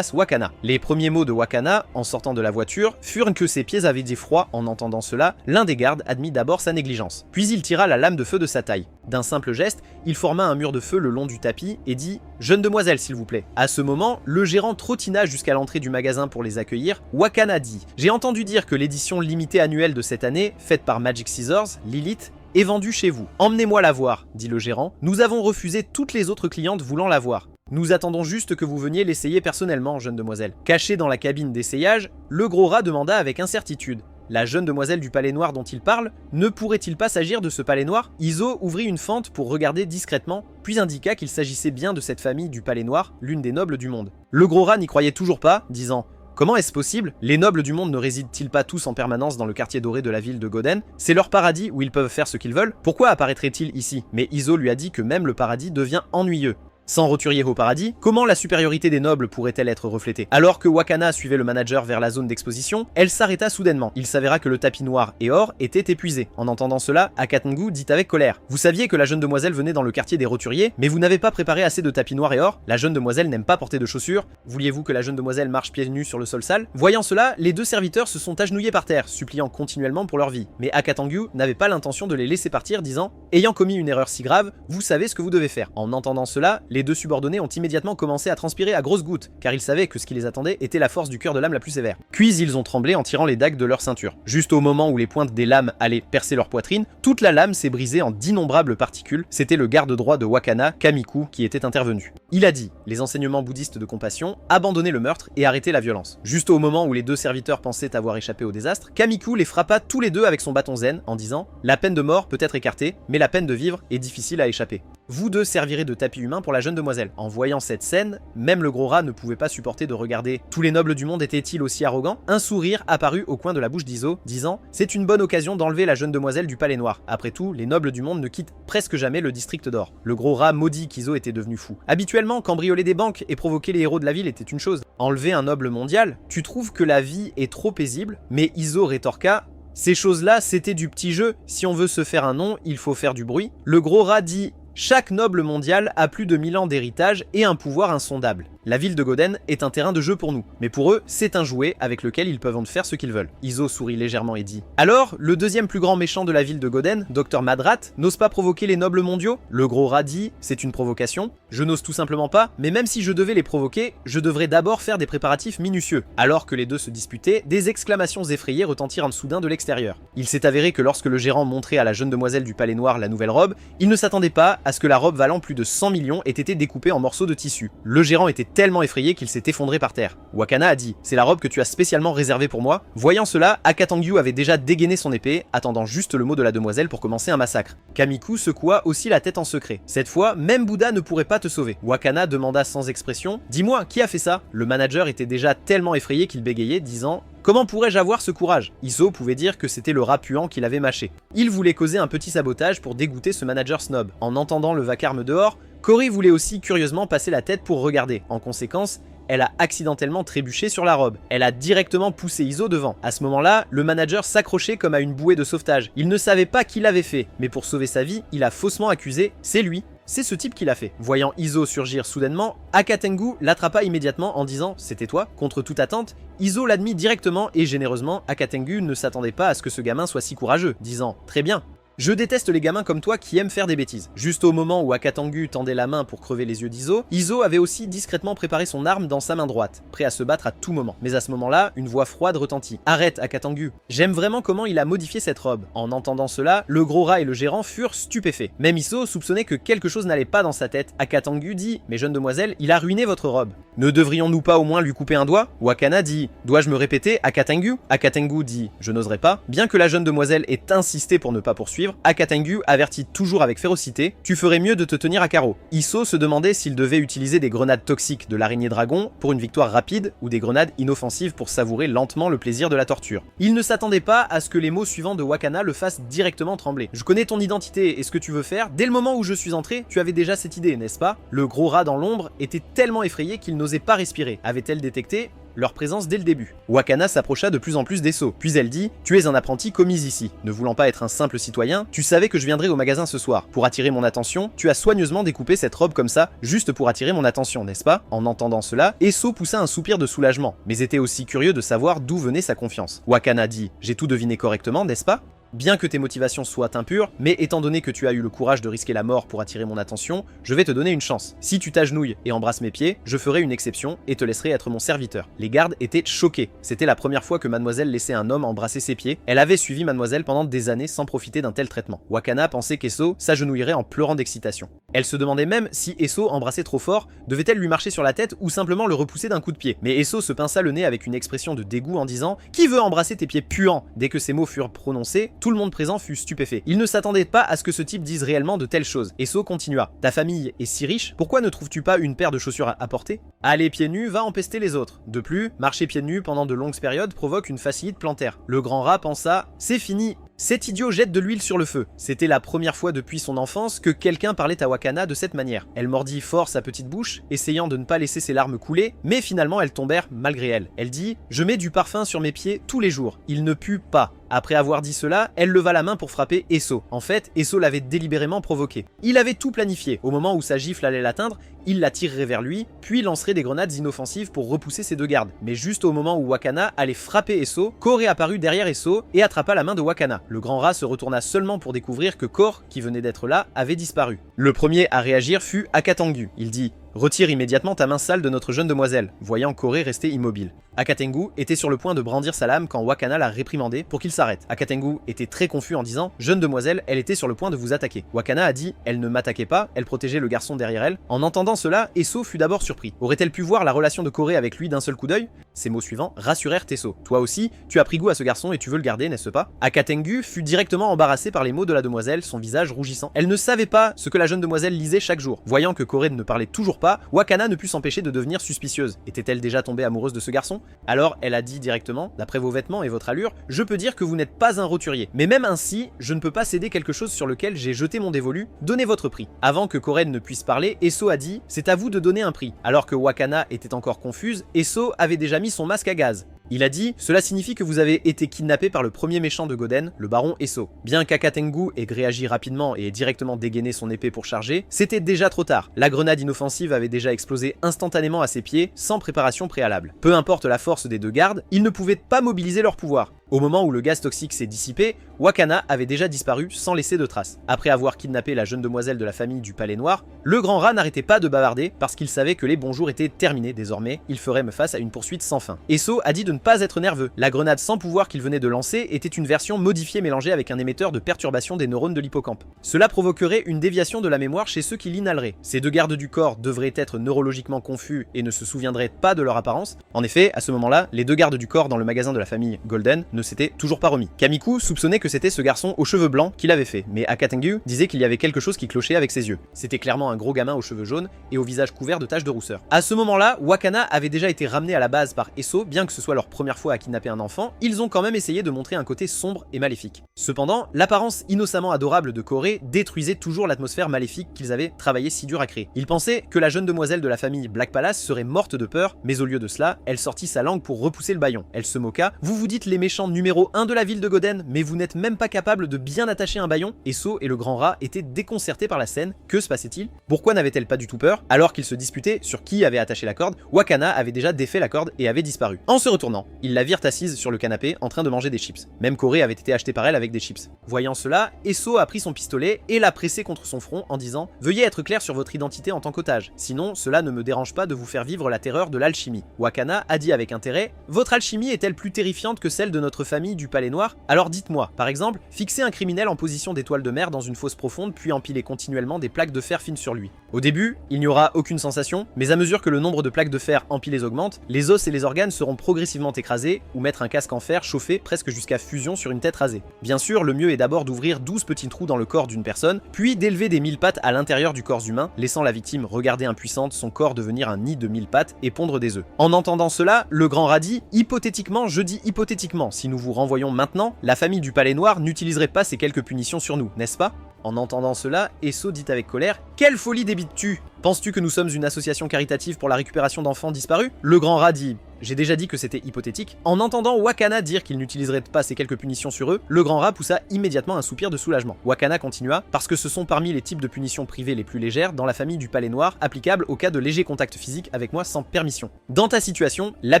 Wakana. Les premiers mots de Wakana, en sortant de la voiture, furent que ses pieds avaient dit froid. En entendant cela, l'un des gardes admit d'abord sa négligence. Puis il tira la lame de feu de sa taille. D'un simple geste, il forma un mur de feu le long du tapis et dit « Jeune demoiselle, s'il vous plaît ». À ce moment, le gérant trottina jusqu'à l'entrée du magasin pour les accueillir. Wakana dit « J'ai entendu dire que l'édition limitée annuelle de cette année, faite par Magic Scissors, Lilith, est vendue chez vous. Emmenez-moi la voir, dit le gérant. Nous avons refusé toutes les autres clientes voulant la voir. Nous attendons juste que vous veniez l'essayer personnellement, jeune demoiselle. » Caché dans la cabine d'essayage, le gros rat demanda avec incertitude. La jeune demoiselle du Palais Noir dont il parle, ne pourrait-il pas s'agir de ce Palais Noir? Iso ouvrit une fente pour regarder discrètement, puis indiqua qu'il s'agissait bien de cette famille du Palais Noir, l'une des nobles du monde. Le gros rat n'y croyait toujours pas, disant « Comment est-ce possible? Les nobles du monde ne résident-ils pas tous en permanence dans le quartier doré de la ville de Goden? C'est leur paradis où ils peuvent faire ce qu'ils veulent? Pourquoi apparaîtraient-ils ici ?» Mais Iso lui a dit que même le paradis devient ennuyeux. Sans roturier au paradis, comment la supériorité des nobles pourrait-elle être reflétée? Alors que Wakana suivait le manager vers la zone d'exposition, elle s'arrêta soudainement. Il s'avéra que le tapis noir et or était épuisé. En entendant cela, Akatengu dit avec colère « Vous saviez que la jeune demoiselle venait dans le quartier des roturiers, mais vous n'avez pas préparé assez de tapis noirs et or? La jeune demoiselle n'aime pas porter de chaussures. Vouliez-vous que la jeune demoiselle marche pieds nus sur le sol sale ?» Voyant cela, les 2 serviteurs se sont agenouillés par terre, suppliant continuellement pour leur vie. Mais Akatengu n'avait pas l'intention de les laisser partir, disant « Ayant commis une erreur si grave, vous savez ce que vous devez faire. » En entendant cela, les 2 subordonnés ont immédiatement commencé à transpirer à grosses gouttes, car ils savaient que ce qui les attendait était la force du cœur de lame la plus sévère. Puis ils ont tremblé en tirant les dagues de leur ceinture. Juste au moment où les pointes des lames allaient percer leur poitrine, toute la lame s'est brisée en d'innombrables particules. C'était le garde droit de Wakana, Kamiku, qui était intervenu. Il a dit, les enseignements bouddhistes de compassion, abandonner le meurtre et arrêter la violence. Juste au moment où les 2 serviteurs pensaient avoir échappé au désastre, Kamiku les frappa tous les 2 avec son bâton zen en disant « La peine de mort peut être écartée, mais la peine de vivre est difficile à échapper. Vous 2 servirez de tapis humain pour la jeune demoiselle. » En voyant cette scène, même le gros rat ne pouvait pas supporter de regarder. Tous les nobles du monde étaient-ils aussi arrogants? Un sourire apparut au coin de la bouche d'Iso, disant « C'est une bonne occasion d'enlever la jeune demoiselle du Palais Noir. Après tout, les nobles du monde ne quittent presque jamais le district d'or. » Le gros rat maudit qu'Iso était devenu fou. Habituellement, cambrioler des banques et provoquer les héros de la ville était une chose. Enlever un noble mondial? Tu trouves que la vie est trop paisible? Mais Iso rétorqua « Ces choses-là, c'était du petit jeu. Si on veut se faire un nom, il faut faire du bruit. » Le gros rat dit « Chaque noble mondial a plus de 1000 ans d'héritage et un pouvoir insondable. La ville de Goden est un terrain de jeu pour nous, mais pour eux, c'est un jouet avec lequel ils peuvent en faire ce qu'ils veulent. » Iso sourit légèrement et dit « Alors, le 2e plus grand méchant de la ville de Goden, Dr Madrat, n'ose pas provoquer les nobles mondiaux ?» Le gros rat dit « C'est une provocation. Je n'ose tout simplement pas, mais même si je devais les provoquer, je devrais d'abord faire des préparatifs minutieux. » Alors que les 2 se disputaient, des exclamations effrayées retentirent soudain de l'extérieur. Il s'est avéré que lorsque le gérant montrait à la jeune demoiselle du Palais Noir la nouvelle robe, il ne s'attendait pas à ce que la robe valant plus de 100 millions ait été découpée en morceaux de tissu. Le gérant était tellement effrayé qu'il s'est effondré par terre. Wakana a dit « C'est la robe que tu as spécialement réservée pour moi ?» Voyant cela, Akatengu avait déjà dégainé son épée, attendant juste le mot de la demoiselle pour commencer un massacre. Kamiku secoua aussi la tête en secret. Cette fois, même Bouddha ne pourrait pas te sauver. Wakana demanda sans expression « Dis-moi, qui a fait ça ?» Le manager était déjà tellement effrayé qu'il bégayait, disant « Comment pourrais-je avoir ce courage ?» Iso pouvait dire que c'était le rat puant qui l'avait mâché. Il voulait causer un petit sabotage pour dégoûter ce manager snob. En entendant le vacarme dehors, Cory voulait aussi curieusement passer la tête pour regarder. En conséquence, elle a accidentellement trébuché sur la robe. Elle a directement poussé Iso devant. À ce moment-là, le manager s'accrochait comme à une bouée de sauvetage. Il ne savait pas qui l'avait fait, mais pour sauver sa vie, il a faussement accusé « C'est lui ». C'est ce type qui l'a fait. Voyant Iso surgir soudainement, Akatengu l'attrapa immédiatement en disant « C'était toi ?» Contre toute attente, Iso l'admit directement et généreusement. Akatengu ne s'attendait pas à ce que ce gamin soit si courageux, disant « Très bien. Je déteste les gamins comme toi qui aiment faire des bêtises. » Juste au moment où Akatengu tendait la main pour crever les yeux d'Iso, Iso avait aussi discrètement préparé son arme dans sa main droite, prêt à se battre à tout moment. Mais à ce moment-là, une voix froide retentit. « Arrête, Akatengu. J'aime vraiment comment il a modifié cette robe. » En entendant cela, le gros rat et le gérant furent stupéfaits. Même Iso soupçonnait que quelque chose n'allait pas dans sa tête. Akatengu dit « Mais jeune demoiselle, il a ruiné votre robe. Ne devrions-nous pas au moins lui couper un doigt ?» Wakana dit « Dois-je me répéter, Akatengu ?» Akatengu dit « Je n'oserais pas. » Bien que la jeune demoiselle ait insisté pour ne pas poursuivre, suivre, Akatengu avertit toujours avec férocité « Tu ferais mieux de te tenir à carreau ». Isso se demandait s'il devait utiliser des grenades toxiques de l'araignée dragon pour une victoire rapide ou des grenades inoffensives pour savourer lentement le plaisir de la torture. Il ne s'attendait pas à ce que les mots suivants de Wakana le fassent directement trembler. « Je connais ton identité et ce que tu veux faire. Dès le moment où je suis entré, tu avais déjà cette idée, n'est-ce pas ?» Le gros rat dans l'ombre était tellement effrayé qu'il n'osait pas respirer. Avait-elle détecté leur présence dès le début? Wakana s'approcha de plus en plus d'Esso, puis elle dit « Tu es un apprenti commis ici. Ne voulant pas être un simple citoyen, tu savais que je viendrais au magasin ce soir. Pour attirer mon attention, tu as soigneusement découpé cette robe comme ça, juste pour attirer mon attention, n'est-ce pas ?» En entendant cela, Esso poussa un soupir de soulagement, mais était aussi curieux de savoir d'où venait sa confiance. Wakana dit « J'ai tout deviné correctement, n'est-ce pas ? Bien que tes motivations soient impures, mais étant donné que tu as eu le courage de risquer la mort pour attirer mon attention, je vais te donner une chance. Si tu t'agenouilles et embrasses mes pieds, je ferai une exception et te laisserai être mon serviteur. » Les gardes étaient choqués. C'était la première fois que mademoiselle laissait un homme embrasser ses pieds. Elle avait suivi mademoiselle pendant des années sans profiter d'un tel traitement. Wakana pensait qu'Esso s'agenouillerait en pleurant d'excitation. Elle se demandait même si Esso embrassait trop fort, devait-elle lui marcher sur la tête ou simplement le repousser d'un coup de pied. Mais Esso se pinça le nez avec une expression de dégoût en disant « Qui veut embrasser tes pieds puants ?» Dès que ces mots furent prononcés, tout le monde présent fut stupéfait. Il ne s'attendait pas à ce que ce type dise réellement de telles choses. Esso continua. « Ta famille est si riche, pourquoi ne trouves-tu pas une paire de chaussures à porter ? Aller pieds nus va empester les autres. De plus, marcher pieds nus pendant de longues périodes provoque une fasciite plantaire. » Le grand rat pensa « C'est fini. Cet idiot jette de l'huile sur le feu. » C'était la première fois depuis son enfance que quelqu'un parlait à Wakana de cette manière. Elle mordit fort sa petite bouche, essayant de ne pas laisser ses larmes couler, mais finalement elles tombèrent malgré elle. Elle dit « Je mets du parfum sur mes pieds tous les jours. Il ne pue pas. » Après avoir dit cela, elle leva la main pour frapper Esso. En fait, Esso l'avait délibérément provoqué. Il avait tout planifié. Au moment où sa gifle allait l'atteindre, il la tirerait vers lui, puis lancerait des grenades inoffensives pour repousser ses deux gardes. Mais juste au moment où Wakana allait frapper Esso, Kore apparut derrière Esso et attrapa la main de Wakana. Le grand rat se retourna seulement pour découvrir que Kore, qui venait d'être là, avait disparu. Le premier à réagir fut Akatengu. Il dit « Retire immédiatement ta main sale de notre jeune demoiselle », voyant Kore rester immobile. Akatengu était sur le point de brandir sa lame quand Wakana l'a réprimandé pour qu'il s'arrête. Akatengu était très confus en disant « Jeune demoiselle, elle était sur le point de vous attaquer ». Wakana a dit « Elle ne m'attaquait pas, elle protégeait le garçon derrière elle ». En entendant cela, Esso fut d'abord surpris. Aurait-elle pu voir la relation de Kore avec lui d'un seul coup d'œil? Ces mots suivants rassurèrent Esso. « Toi aussi, tu as pris goût à ce garçon et tu veux le garder, n'est-ce pas ?» Akatengu fut directement embarrassé par les mots de la demoiselle, son visage rougissant. Elle ne savait pas ce que la jeune demoiselle lisait chaque jour. Voyant que Kore ne parlait toujours pas, Wakana ne put s'empêcher de devenir suspicieuse. Était-elle déjà tombée amoureuse de ce garçon? Alors elle a dit directement, d'après vos vêtements et votre allure, je peux dire que vous n'êtes pas un roturier. Mais même ainsi, je ne peux pas céder quelque chose sur lequel j'ai jeté mon dévolu, donnez votre prix. Avant que Koren ne puisse parler, Esso a dit, c'est à vous de donner un prix. Alors que Wakana était encore confuse, Esso avait déjà mis son masque à gaz. Il a dit « Cela signifie que vous avez été kidnappé par le premier méchant de Goden, le baron Esso. » Bien qu'Akatengu ait réagi rapidement et ait directement dégainé son épée pour charger, c'était déjà trop tard. La grenade inoffensive avait déjà explosé instantanément à ses pieds, sans préparation préalable. Peu importe la force des deux gardes, ils ne pouvaient pas mobiliser leur pouvoir. Au moment où le gaz toxique s'est dissipé, Wakana avait déjà disparu sans laisser de traces. Après avoir kidnappé la jeune demoiselle de la famille du Palais Noir, le grand rat n'arrêtait pas de bavarder parce qu'il savait que les bons jours étaient terminés désormais, il ferait me face à une poursuite sans fin. Esso a dit de ne pas être nerveux. La grenade sans pouvoir qu'il venait de lancer était une version modifiée mélangée avec un émetteur de perturbation des neurones de l'hippocampe. Cela provoquerait une déviation de la mémoire chez ceux qui l'inhaleraient. Ces deux gardes du corps devraient être neurologiquement confus et ne se souviendraient pas de leur apparence. En effet, à ce moment-là, les deux gardes du corps dans le magasin de la famille Golden ne s'étaient toujours pas remis. Kamiku soupçonnait que c'était ce garçon aux cheveux blancs qui l'avait fait, mais Akatengu disait qu'il y avait quelque chose qui clochait avec ses yeux. C'était clairement un gros gamin aux cheveux jaunes et au visage couvert de taches de rousseur. À ce moment-là, Wakana avait déjà été ramené à la base par Esso, bien que ce soit leur première fois à kidnapper un enfant, ils ont quand même essayé de montrer un côté sombre et maléfique. Cependant, l'apparence innocemment adorable de Kore détruisait toujours l'atmosphère maléfique qu'ils avaient travaillé si dur à créer. Ils pensaient que la jeune demoiselle de la famille Black Palace serait morte de peur, mais au lieu de cela, elle sortit sa langue pour repousser le bâillon. Elle se moqua. Vous vous dites les méchants numéro 1 de la ville de Goden, mais vous n'êtes même pas capable de bien attacher un bâillon. Esso et le grand rat étaient déconcertés par la scène. Que se passait-il? Pourquoi n'avait-elle pas du tout peur? Alors qu'ils se disputaient sur qui avait attaché la corde, Wakana avait déjà défait la corde et avait disparu. En se retournant, ils la virent assise sur le canapé en train de manger des chips. Même Kore avait été acheté par elle avec des chips. Voyant cela, Esso a pris son pistolet et l'a pressé contre son front en disant « Veuillez être clair sur votre identité en tant qu'otage, sinon cela ne me dérange pas de vous faire vivre la terreur de l'alchimie. » Wakana a dit avec intérêt « Votre alchimie est-elle plus terrifiante que celle de notre famille du Palais Noir? Alors dites-moi, par exemple, fixer un criminel en position d'étoile de mer dans une fosse profonde puis empiler continuellement des plaques de fer fines sur lui. Au début, il n'y aura aucune sensation, mais à mesure que le nombre de plaques de fer empilées augmente, les os et les organes seront progressivement complètement écrasé, ou mettre un casque en fer chauffé presque jusqu'à fusion sur une tête rasée. Bien sûr, le mieux est d'abord d'ouvrir 12 petits trous dans le corps d'une personne, puis d'élever des 1000 pattes à l'intérieur du corps humain, laissant la victime regarder impuissante son corps devenir un nid de 1000 pattes et pondre des œufs. En entendant cela, le grand rat dit, hypothétiquement, je dis hypothétiquement, si nous vous renvoyons maintenant, la famille du Palais Noir n'utiliserait pas ces quelques punitions sur nous, n'est-ce pas ? En entendant cela, Esso dit avec colère « Quelle folie débites-tu ? Penses-tu que nous sommes une association caritative pour la récupération d'enfants disparus ?» Le grand rat dit « J'ai déjà dit que c'était hypothétique. » En entendant Wakana dire qu'il n'utiliserait pas ces quelques punitions sur eux, le grand rat poussa immédiatement un soupir de soulagement. Wakana continua « Parce que ce sont parmi les types de punitions privées les plus légères dans la famille du Palais Noir, applicables au cas de léger contact physique avec moi sans permission. Dans ta situation, la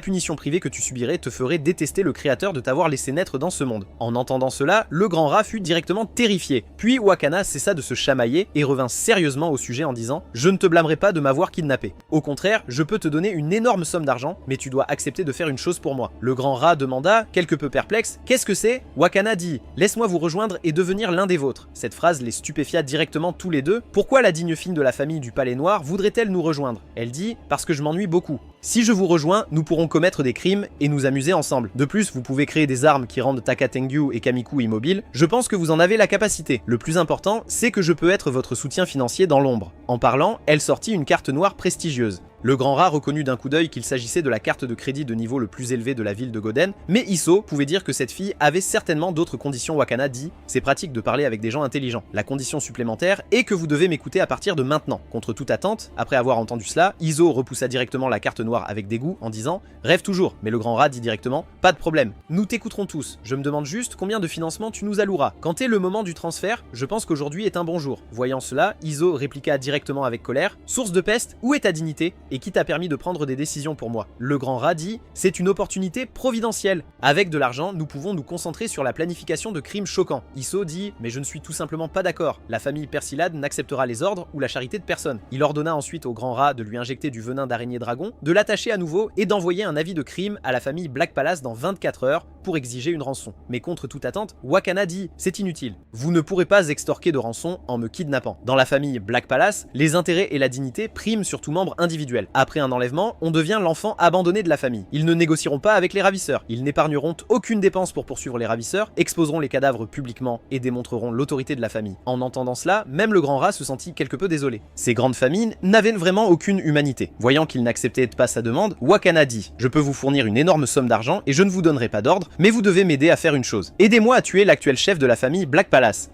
punition privée que tu subirais te ferait détester le créateur de t'avoir laissé naître dans ce monde. » En entendant cela, le grand rat fut directement terrifié. Puis Wakana cessa de se chamailler et revint sérieusement au sujet en disant « Je ne te blâmerai pas de m'avoir kidnappé. Au contraire, je peux te donner une énorme somme d'argent, mais tu dois accepter de faire une chose pour moi. » Le grand rat demanda, quelque peu perplexe, « Qu'est-ce que c'est ?» Wakana dit « Laisse-moi vous rejoindre et devenir l'un des vôtres. » Cette phrase les stupéfia directement tous les deux. Pourquoi la digne fille de la famille du Palais Noir voudrait-elle nous rejoindre? Elle dit « Parce que je m'ennuie beaucoup. Si je vous rejoins, nous pourrons commettre des crimes et nous amuser ensemble. De plus, vous pouvez créer des armes qui rendent Takatengyu et Kamiku immobiles. Je pense que vous en avez la capacité. Le plus important, c'est que je peux être votre soutien financier dans l'ombre. » En parlant, elle sortit une carte noire prestigieuse. Le grand rat reconnut d'un coup d'œil qu'il s'agissait de la carte de crédit de niveau le plus élevé de la ville de Goden, mais Isso pouvait dire que cette fille avait certainement d'autres conditions. Wakana dit « C'est pratique de parler avec des gens intelligents. La condition supplémentaire est que vous devez m'écouter à partir de maintenant. » Contre toute attente, après avoir entendu cela, Iso repoussa directement la carte noire avec dégoût en disant « Rêve toujours », mais le grand rat dit directement « Pas de problème, nous t'écouterons tous. Je me demande juste combien de financement tu nous alloueras. Quand est le moment du transfert, je pense qu'aujourd'hui est un bon jour. » Voyant cela, Iso répliqua directement avec colère « Source de peste, où est ta dignité et qui t'a permis de prendre des décisions pour moi ?» Le grand rat dit « C'est une opportunité providentielle. Avec de l'argent, nous pouvons nous concentrer sur la planification de crimes choquants. » Isso dit « Mais je ne suis tout simplement pas d'accord. La famille Persilade n'acceptera les ordres ou la charité de personne. » Il ordonna ensuite au grand rat de lui injecter du venin d'araignée dragon, de l'attacher à nouveau et d'envoyer un avis de crime à la famille Black Palace dans 24 heures pour exiger une rançon. Mais contre toute attente, Wakana dit « C'est inutile. Vous ne pourrez pas extorquer de rançon en me kidnappant. Dans la famille Black Palace, les intérêts et la dignité priment sur tout membre individuel. Après un enlèvement, on devient l'enfant abandonné de la famille. Ils ne négocieront pas avec les ravisseurs. Ils n'épargneront aucune dépense pour poursuivre les ravisseurs, exposeront les cadavres publiquement et démontreront l'autorité de la famille. » En entendant cela, même le grand rat se sentit quelque peu désolé. Ces grandes familles n'avaient vraiment aucune humanité. Voyant qu'il n'acceptait pas sa demande, Wakana dit « Je peux vous fournir une énorme somme d'argent et je ne vous donnerai pas d'ordre, mais vous devez m'aider à faire une chose. Aidez-moi à tuer l'actuel chef de la famille Black Palace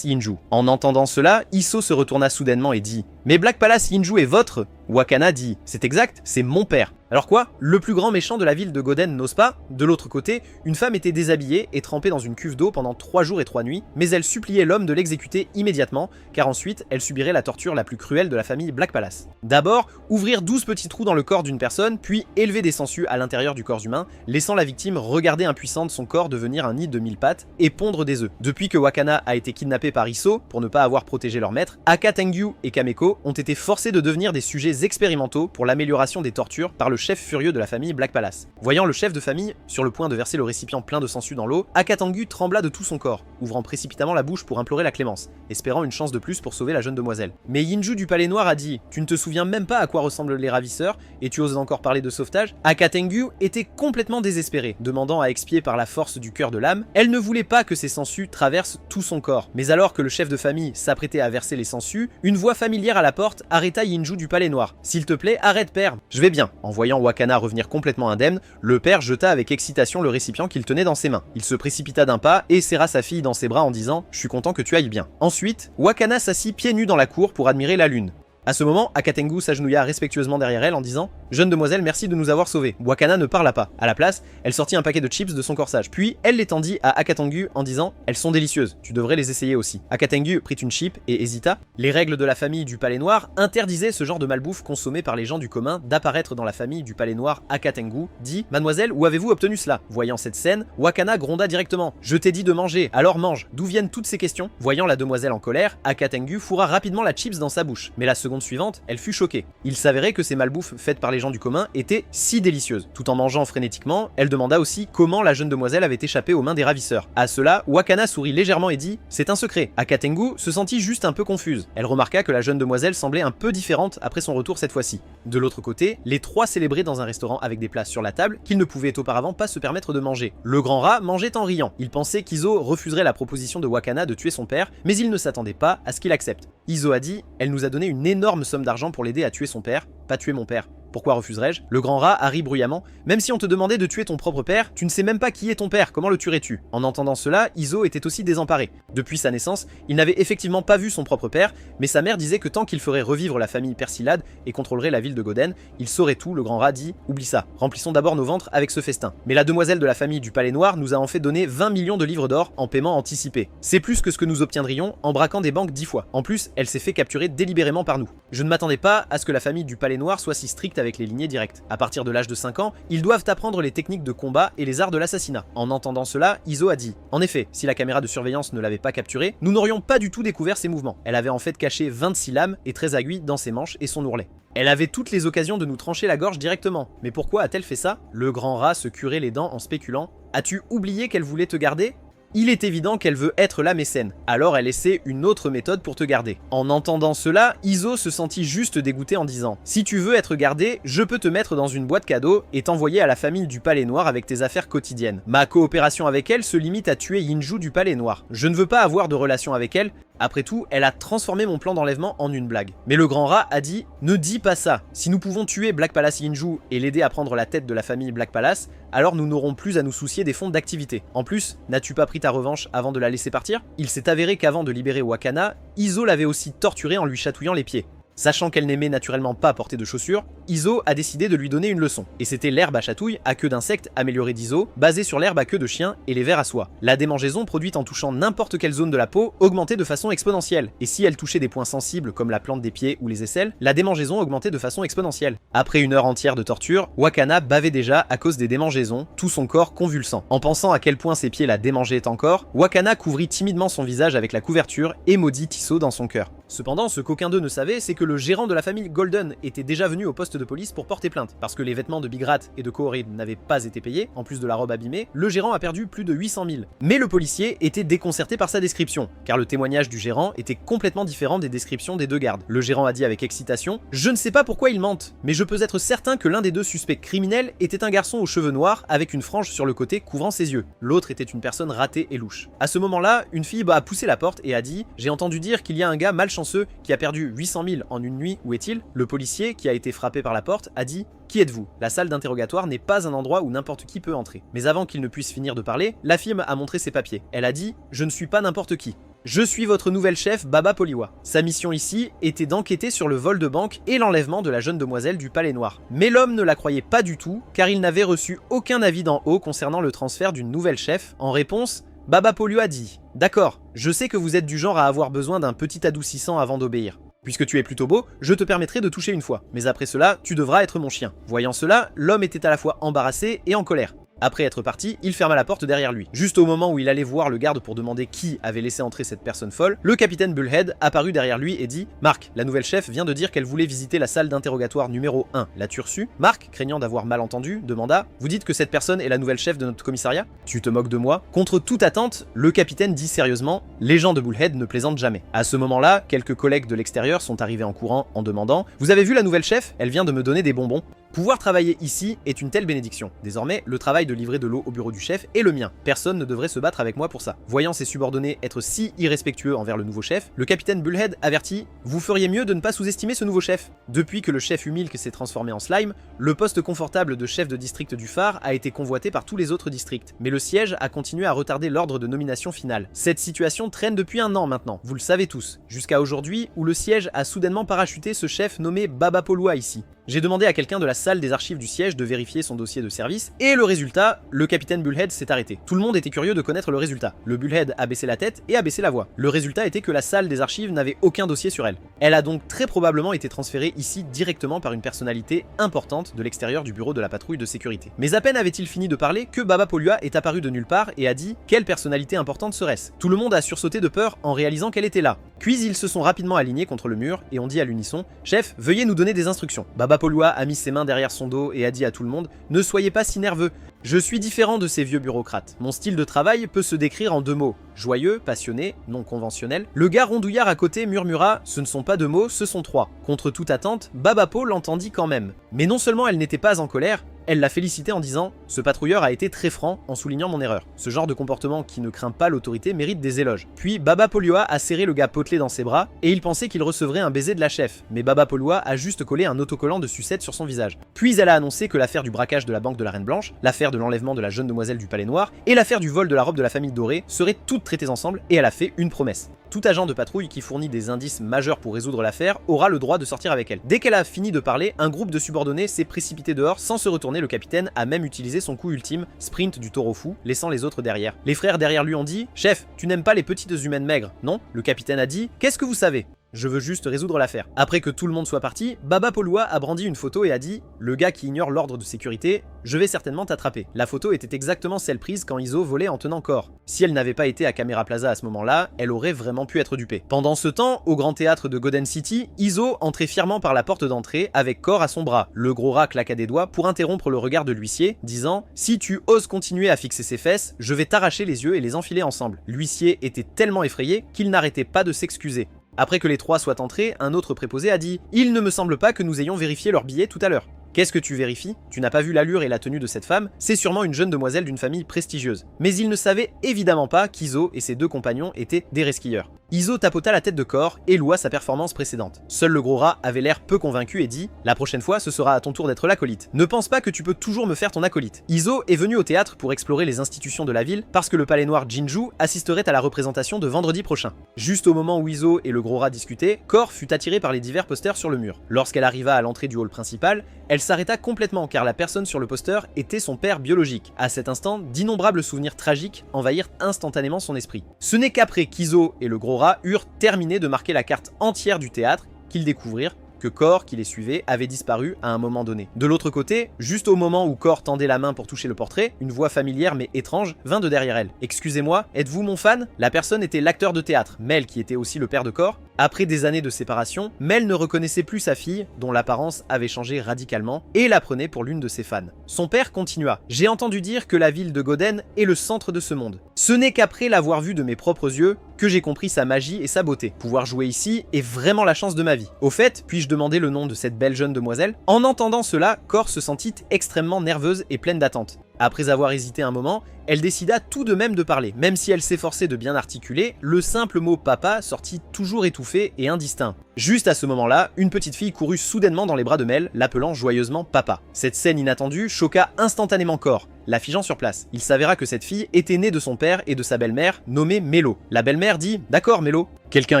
Yinju. » En entendant cela, Isso se retourna soudainement et dit « Mais Black Palace Yinju est votre ?» Wakana dit « C'est exact, c'est mon père. » Alors quoi? Le plus grand méchant de la ville de Goden n'ose pas? De l'autre côté, une femme était déshabillée et trempée dans une cuve d'eau pendant 3 jours et 3 nuits, mais elle suppliait l'homme de l'exécuter immédiatement, car ensuite elle subirait la torture la plus cruelle de la famille Black Palace. D'abord, ouvrir 12 petits trous dans le corps d'une personne, puis élever des sangsues à l'intérieur du corps humain, laissant la victime regarder impuissante son corps devenir un nid de 1000 pattes et pondre des œufs. Depuis que Wakana a été kidnappé par Isso, pour ne pas avoir protégé leur maître, Akatengyu et Kameko ont été forcés de devenir des sujets expérimentaux pour l'amélioration des tortures par le chef furieux de la famille Black Palace. Voyant le chef de famille sur le point de verser le récipient plein de sangsues dans l'eau, Akatengyu trembla de tout son corps, ouvrant précipitamment la bouche pour implorer la clémence, espérant une chance de plus pour sauver la jeune demoiselle. Mais Yinju du Palais Noir a dit « Tu ne te souviens même pas à quoi ressemblent les ravisseurs, et tu oses encore parler de sauvetage ?» Akatengyu était complètement désespérée, demandant à expier par la force du cœur de l'âme. Elle ne voulait pas que ces sangsues traversent tout son corps. Mais alors que le chef de famille s'apprêtait à verser les sangsues, une voix familière à la porte arrêta Yinju du Palais Noir. « S'il te plaît, arrête père. » « Je vais bien. » En voyant Wakana revenir complètement indemne, le père jeta avec excitation le récipient qu'il tenait dans ses mains. Il se précipita d'un pas et serra sa fille dans ses bras en disant « Je suis content que tu ailles bien. » Ensuite, Wakana s'assit pieds nus dans la cour pour admirer la lune. À ce moment, Akatengyu s'agenouilla respectueusement derrière elle en disant « Jeune demoiselle, merci de nous avoir sauvés. » Wakana ne parla pas. À la place, elle sortit un paquet de chips de son corsage. Puis, elle les tendit à Akatengyu en disant « Elles sont délicieuses, tu devrais les essayer aussi. » Akatengyu prit une chip et hésita. Les règles de la famille du Palais Noir interdisaient ce genre de malbouffe consommé par les gens du commun d'apparaître dans la famille du Palais Noir. Akatengyu dit « Mademoiselle, où avez-vous obtenu cela ?» Voyant cette scène, Wakana gronda directement « Je t'ai dit de manger, alors mange. D'où viennent toutes ces questions ?» Voyant la demoiselle en colère, Akatengyu fourra rapidement la chips dans sa bouche. Mais la seconde secondes suivantes, elle fut choquée. Il s'avérait que ces malbouffes faites par les gens du commun étaient si délicieuses. Tout en mangeant frénétiquement, elle demanda aussi comment la jeune demoiselle avait échappé aux mains des ravisseurs. À cela, Wakana sourit légèrement et dit « C'est un secret ». Akatengu se sentit juste un peu confuse. Elle remarqua que la jeune demoiselle semblait un peu différente après son retour cette fois-ci. De l'autre côté, les trois célébraient dans un restaurant avec des plats sur la table qu'ils ne pouvaient auparavant pas se permettre de manger. Le grand rat mangeait en riant. Il pensait qu'Izo refuserait la proposition de Wakana de tuer son père, mais il ne s'attendait pas à ce qu'il accepte. Izo a dit « Elle nous a donné une énorme somme d'argent pour l'aider à tuer son père, pas tuer mon père. Pourquoi refuserais-je » Le grand rat a ri bruyamment. « Même si on te demandait de tuer ton propre père, tu ne sais même pas qui est ton père, comment le tuerais-tu » En entendant cela, Izo était aussi désemparé. Depuis sa naissance, il n'avait effectivement pas vu son propre père, mais sa mère disait que tant qu'il ferait revivre la famille Persillade et contrôlerait la ville de Goden, il saurait tout. Le grand rat dit « Oublie ça, remplissons d'abord nos ventres avec ce festin. » Mais la demoiselle de la famille du Palais Noir nous a en fait donné 20 millions de livres d'or en paiement anticipé. C'est plus que ce que nous obtiendrions en braquant des banques 10 fois. En plus, elle s'est fait capturer délibérément par nous. Je ne m'attendais pas à ce que la famille du Palais Noir soit si stricte avec les lignées directes. À partir de l'âge de 5 ans, ils doivent apprendre les techniques de combat et les arts de l'assassinat. En entendant cela, Izo a dit « En effet, si la caméra de surveillance ne l'avait pas capturée, nous n'aurions pas du tout découvert ses mouvements. Elle avait en fait caché 26 lames et 13 aiguilles dans ses manches et son ourlet. Elle avait toutes les occasions de nous trancher la gorge directement. Mais pourquoi a-t-elle fait ça ?» Le grand rat se curait les dents en spéculant « As-tu oublié qu'elle voulait te garder ? Il est évident qu'elle veut être la mécène, alors elle essaie une autre méthode pour te garder. » En entendant cela, Izo se sentit juste dégoûté en disant « Si tu veux être gardé, je peux te mettre dans une boîte cadeau et t'envoyer à la famille du Palais Noir avec tes affaires quotidiennes. Ma coopération avec elle se limite à tuer Yinju du Palais Noir. Je ne veux pas avoir de relation avec elle. Après tout, elle a transformé mon plan d'enlèvement en une blague. » Mais le grand rat a dit « Ne dis pas ça. Si nous pouvons tuer Black Palace Yinju et l'aider à prendre la tête de la famille Black Palace, alors nous n'aurons plus à nous soucier des fonds d'activité. En plus, n'as-tu pas pris ta revanche avant de la laisser partir ?» Il s'est avéré qu'avant de libérer Wakana, Izo l'avait aussi torturée en lui chatouillant les pieds. Sachant qu'elle n'aimait naturellement pas porter de chaussures, Izo a décidé de lui donner une leçon. Et c'était l'herbe à chatouille à queue d'insecte améliorée d'Izo, basée sur l'herbe à queue de chien et les vers à soie. La démangeaison produite en touchant n'importe quelle zone de la peau augmentait de façon exponentielle. Et si elle touchait des points sensibles comme la plante des pieds ou les aisselles, la démangeaison augmentait de façon exponentielle. Après une heure entière de torture, Wakana bavait déjà à cause des démangeaisons, tout son corps convulsant. En pensant à quel point ses pieds la démangeaient encore, Wakana couvrit timidement son visage avec la couverture et maudit Izo dans son cœur. Cependant, ce qu'aucun d'eux ne savait, c'est que le gérant de la famille Golden était déjà venu au poste de police pour porter plainte. Parce que les vêtements de Big Rat et de Kohori n'avaient pas été payés, en plus de la robe abîmée, le gérant a perdu plus de 800 000. Mais le policier était déconcerté par sa description, car le témoignage du gérant était complètement différent des descriptions des deux gardes. Le gérant a dit avec excitation « Je ne sais pas pourquoi ils mentent, mais je peux être certain que l'un des deux suspects criminels était un garçon aux cheveux noirs avec une frange sur le côté couvrant ses yeux. L'autre était une personne ratée et louche. » À ce moment-là, une fille a poussé la porte et a dit « J'ai entendu dire qu'il y a un gars malchanceux qui a perdu 800 000 en une nuit, où est-il » Le policier, qui a été frappé par la porte, a dit « Qui êtes-vous » La salle d'interrogatoire n'est pas un endroit où n'importe qui peut entrer. Mais avant qu'il ne puisse finir de parler, la fille a montré ses papiers. Elle a dit « Je ne suis pas n'importe qui. Je suis votre nouvelle chef, Baba Poliwa. Sa mission ici était d'enquêter sur le vol de banque et l'enlèvement de la jeune demoiselle du Palais Noir. » Mais l'homme ne la croyait pas du tout, car il n'avait reçu aucun avis d'en haut concernant le transfert d'une nouvelle chef. En réponse, Baba Poliwa dit « D'accord, je sais que vous êtes du genre à avoir besoin d'un petit adoucissant avant d'obéir. Puisque tu es plutôt beau, je te permettrai de toucher une fois. Mais après cela, tu devras être mon chien. » Voyant cela, l'homme était à la fois embarrassé et en colère. Après être parti, il ferma la porte derrière lui. Juste au moment où il allait voir le garde pour demander qui avait laissé entrer cette personne folle, le capitaine Bullhead apparut derrière lui et dit « Marc, la nouvelle chef vient de dire qu'elle voulait visiter la salle d'interrogatoire numéro 1. L'as-tu reçu ?» Marc, craignant d'avoir mal entendu, demanda « Vous dites que cette personne est la nouvelle chef de notre commissariat ? Tu te moques de moi ?» Contre toute attente, le capitaine dit sérieusement « Les gens de Bullhead ne plaisantent jamais. » À ce moment-là, quelques collègues de l'extérieur sont arrivés en courant en demandant « Vous avez vu la nouvelle chef ? Elle vient de me donner des bonbons. » Pouvoir travailler ici est une telle bénédiction. Désormais, le travail de livrer de l'eau au bureau du chef est le mien. Personne ne devrait se battre avec moi pour ça. Voyant ses subordonnés être si irrespectueux envers le nouveau chef, le capitaine Bullhead avertit « Vous feriez mieux de ne pas sous-estimer ce nouveau chef. » Depuis que le chef Humilk s'est transformé en slime, le poste confortable de chef de district du phare a été convoité par tous les autres districts. Mais le siège a continué à retarder l'ordre de nomination finale. Cette situation traîne depuis un an maintenant, vous le savez tous. Jusqu'à aujourd'hui, où le siège a soudainement parachuté ce chef nommé Baba Poliwa ici. J'ai demandé à quelqu'un de la salle des archives du siège de vérifier son dossier de service, et le résultat, le capitaine Bullhead s'est arrêté. Tout le monde était curieux de connaître le résultat. Le Bullhead a baissé la tête et a baissé la voix. Le résultat était que la salle des archives n'avait aucun dossier sur elle. Elle a donc très probablement été transférée ici directement par une personnalité importante de l'extérieur du bureau de la patrouille de sécurité. Mais à peine avait-il fini de parler que Baba Polua est apparu de nulle part et a dit « Quelle personnalité importante serait-ce » Tout le monde a sursauté de peur en réalisant qu'elle était là. Puis ils se sont rapidement alignés contre le mur et ont dit à l'unisson « Chef, veuillez nous donner des instructions ». Baba Polua a mis ses mains derrière son dos et a dit à tout le monde « Ne soyez pas si nerveux, je suis différent de ces vieux bureaucrates. Mon style de travail peut se décrire en 2 mots. Joyeux, passionné, non conventionnel. » Le gars rondouillard à côté murmura « Ce ne sont pas 2 mots, ce sont 3. » Contre toute attente, Baba Po l'entendit quand même. Mais non seulement elle n'était pas en colère, elle l'a félicité en disant « Ce patrouilleur a été très franc en soulignant mon erreur. Ce genre de comportement qui ne craint pas l'autorité mérite des éloges. » Puis Baba Polua a serré le gars potelé dans ses bras et il pensait qu'il recevrait un baiser de la chef. Mais Baba Polua a juste collé un autocollant de sucette sur son visage. Puis elle a annoncé que l'affaire du braquage de la banque de la Reine Blanche, l'affaire de l'enlèvement de la jeune demoiselle du Palais Noir et l'affaire du vol de la robe de la famille Dorée seraient toutes traitées ensemble et elle a fait une promesse. Tout agent de patrouille qui fournit des indices majeurs pour résoudre l'affaire aura le droit de sortir avec elle. Dès qu'elle a fini de parler, un groupe de subordonnés s'est précipité dehors sans se retourner. Le capitaine a même utilisé son coup ultime, sprint du taureau fou, laissant les autres derrière. Les frères derrière lui ont dit « Chef, tu n'aimes pas les petites humaines maigres, non ?» Le capitaine a dit « Qu'est-ce que vous savez ? Je veux juste résoudre l'affaire. » Après que tout le monde soit parti, Baba Polua a brandi une photo et a dit « Le gars qui ignore l'ordre de sécurité, je vais certainement t'attraper. » La photo était exactement celle prise quand Iso volait en tenant Cor. Si elle n'avait pas été à Camera Plaza à ce moment-là, elle aurait vraiment pu être dupée. Pendant ce temps, au grand théâtre de Goden City, Iso entrait fièrement par la porte d'entrée avec Cor à son bras. Le gros rat claqua des doigts pour interrompre le regard de l'huissier, disant « Si tu oses continuer à fixer ses fesses, je vais t'arracher les yeux et les enfiler ensemble. » L'huissier était tellement effrayé qu'il n'arrêtait pas de s'excuser. Après que les 3 soient entrés, un autre préposé a dit « Il ne me semble pas que nous ayons vérifié leur billet tout à l'heure. » Qu'est-ce que tu vérifies? Tu n'as pas vu l'allure et la tenue de cette femme? C'est sûrement une jeune demoiselle d'une famille prestigieuse. Mais il ne savait évidemment pas qu'Iso et ses 2 compagnons étaient des resquilleurs. Iso tapota la tête de Cor et loua sa performance précédente. Seul le gros rat avait l'air peu convaincu et dit « La prochaine fois, ce sera à ton tour d'être l'acolyte. Ne pense pas que tu peux toujours me faire ton acolyte. » Iso est venu au théâtre pour explorer les institutions de la ville parce que le palais noir Jinju assisterait à la représentation de vendredi prochain. Juste au moment où Iso et le gros rat discutaient, Cor fut attirée par les divers posters sur le mur. Lorsqu'elle arriva à l'entrée du hall principal, elle s'arrêta complètement car la personne sur le poster était son père biologique. À cet instant, d'innombrables souvenirs tragiques envahirent instantanément son esprit. Ce n'est qu'après qu'Iso et le gros rat eurent terminé de marquer la carte entière du théâtre qu'ils découvrirent que Cor, qui les suivait, avait disparu à un moment donné. De l'autre côté, juste au moment où Cor tendait la main pour toucher le portrait, une voix familière mais étrange vint de derrière elle. « Excusez-moi, êtes-vous mon fan ?» La personne était l'acteur de théâtre, Mel, qui était aussi le père de Cor. Après des années de séparation, Mel ne reconnaissait plus sa fille, dont l'apparence avait changé radicalement, et la prenait pour l'une de ses fans. Son père continua « J'ai entendu dire que la ville de Goden est le centre de ce monde. Ce n'est qu'après l'avoir vue de mes propres yeux que j'ai compris sa magie et sa beauté. Pouvoir jouer ici est vraiment la chance de ma vie. Au fait, puis-je demander le nom de cette belle jeune demoiselle ?» En entendant cela, Cor se sentit extrêmement nerveuse et pleine d'attente. Après avoir hésité un moment, elle décida tout de même de parler. Même si elle s'efforçait de bien articuler, le simple mot « papa » sortit toujours étouffé et indistinct. Juste à ce moment-là, une petite fille courut soudainement dans les bras de Mel, l'appelant joyeusement « papa ». Cette scène inattendue choqua instantanément Cor, la figeant sur place. Il s'avéra que cette fille était née de son père et de sa belle-mère, nommée Mélo. La belle-mère dit « D'accord Mélo, quelqu'un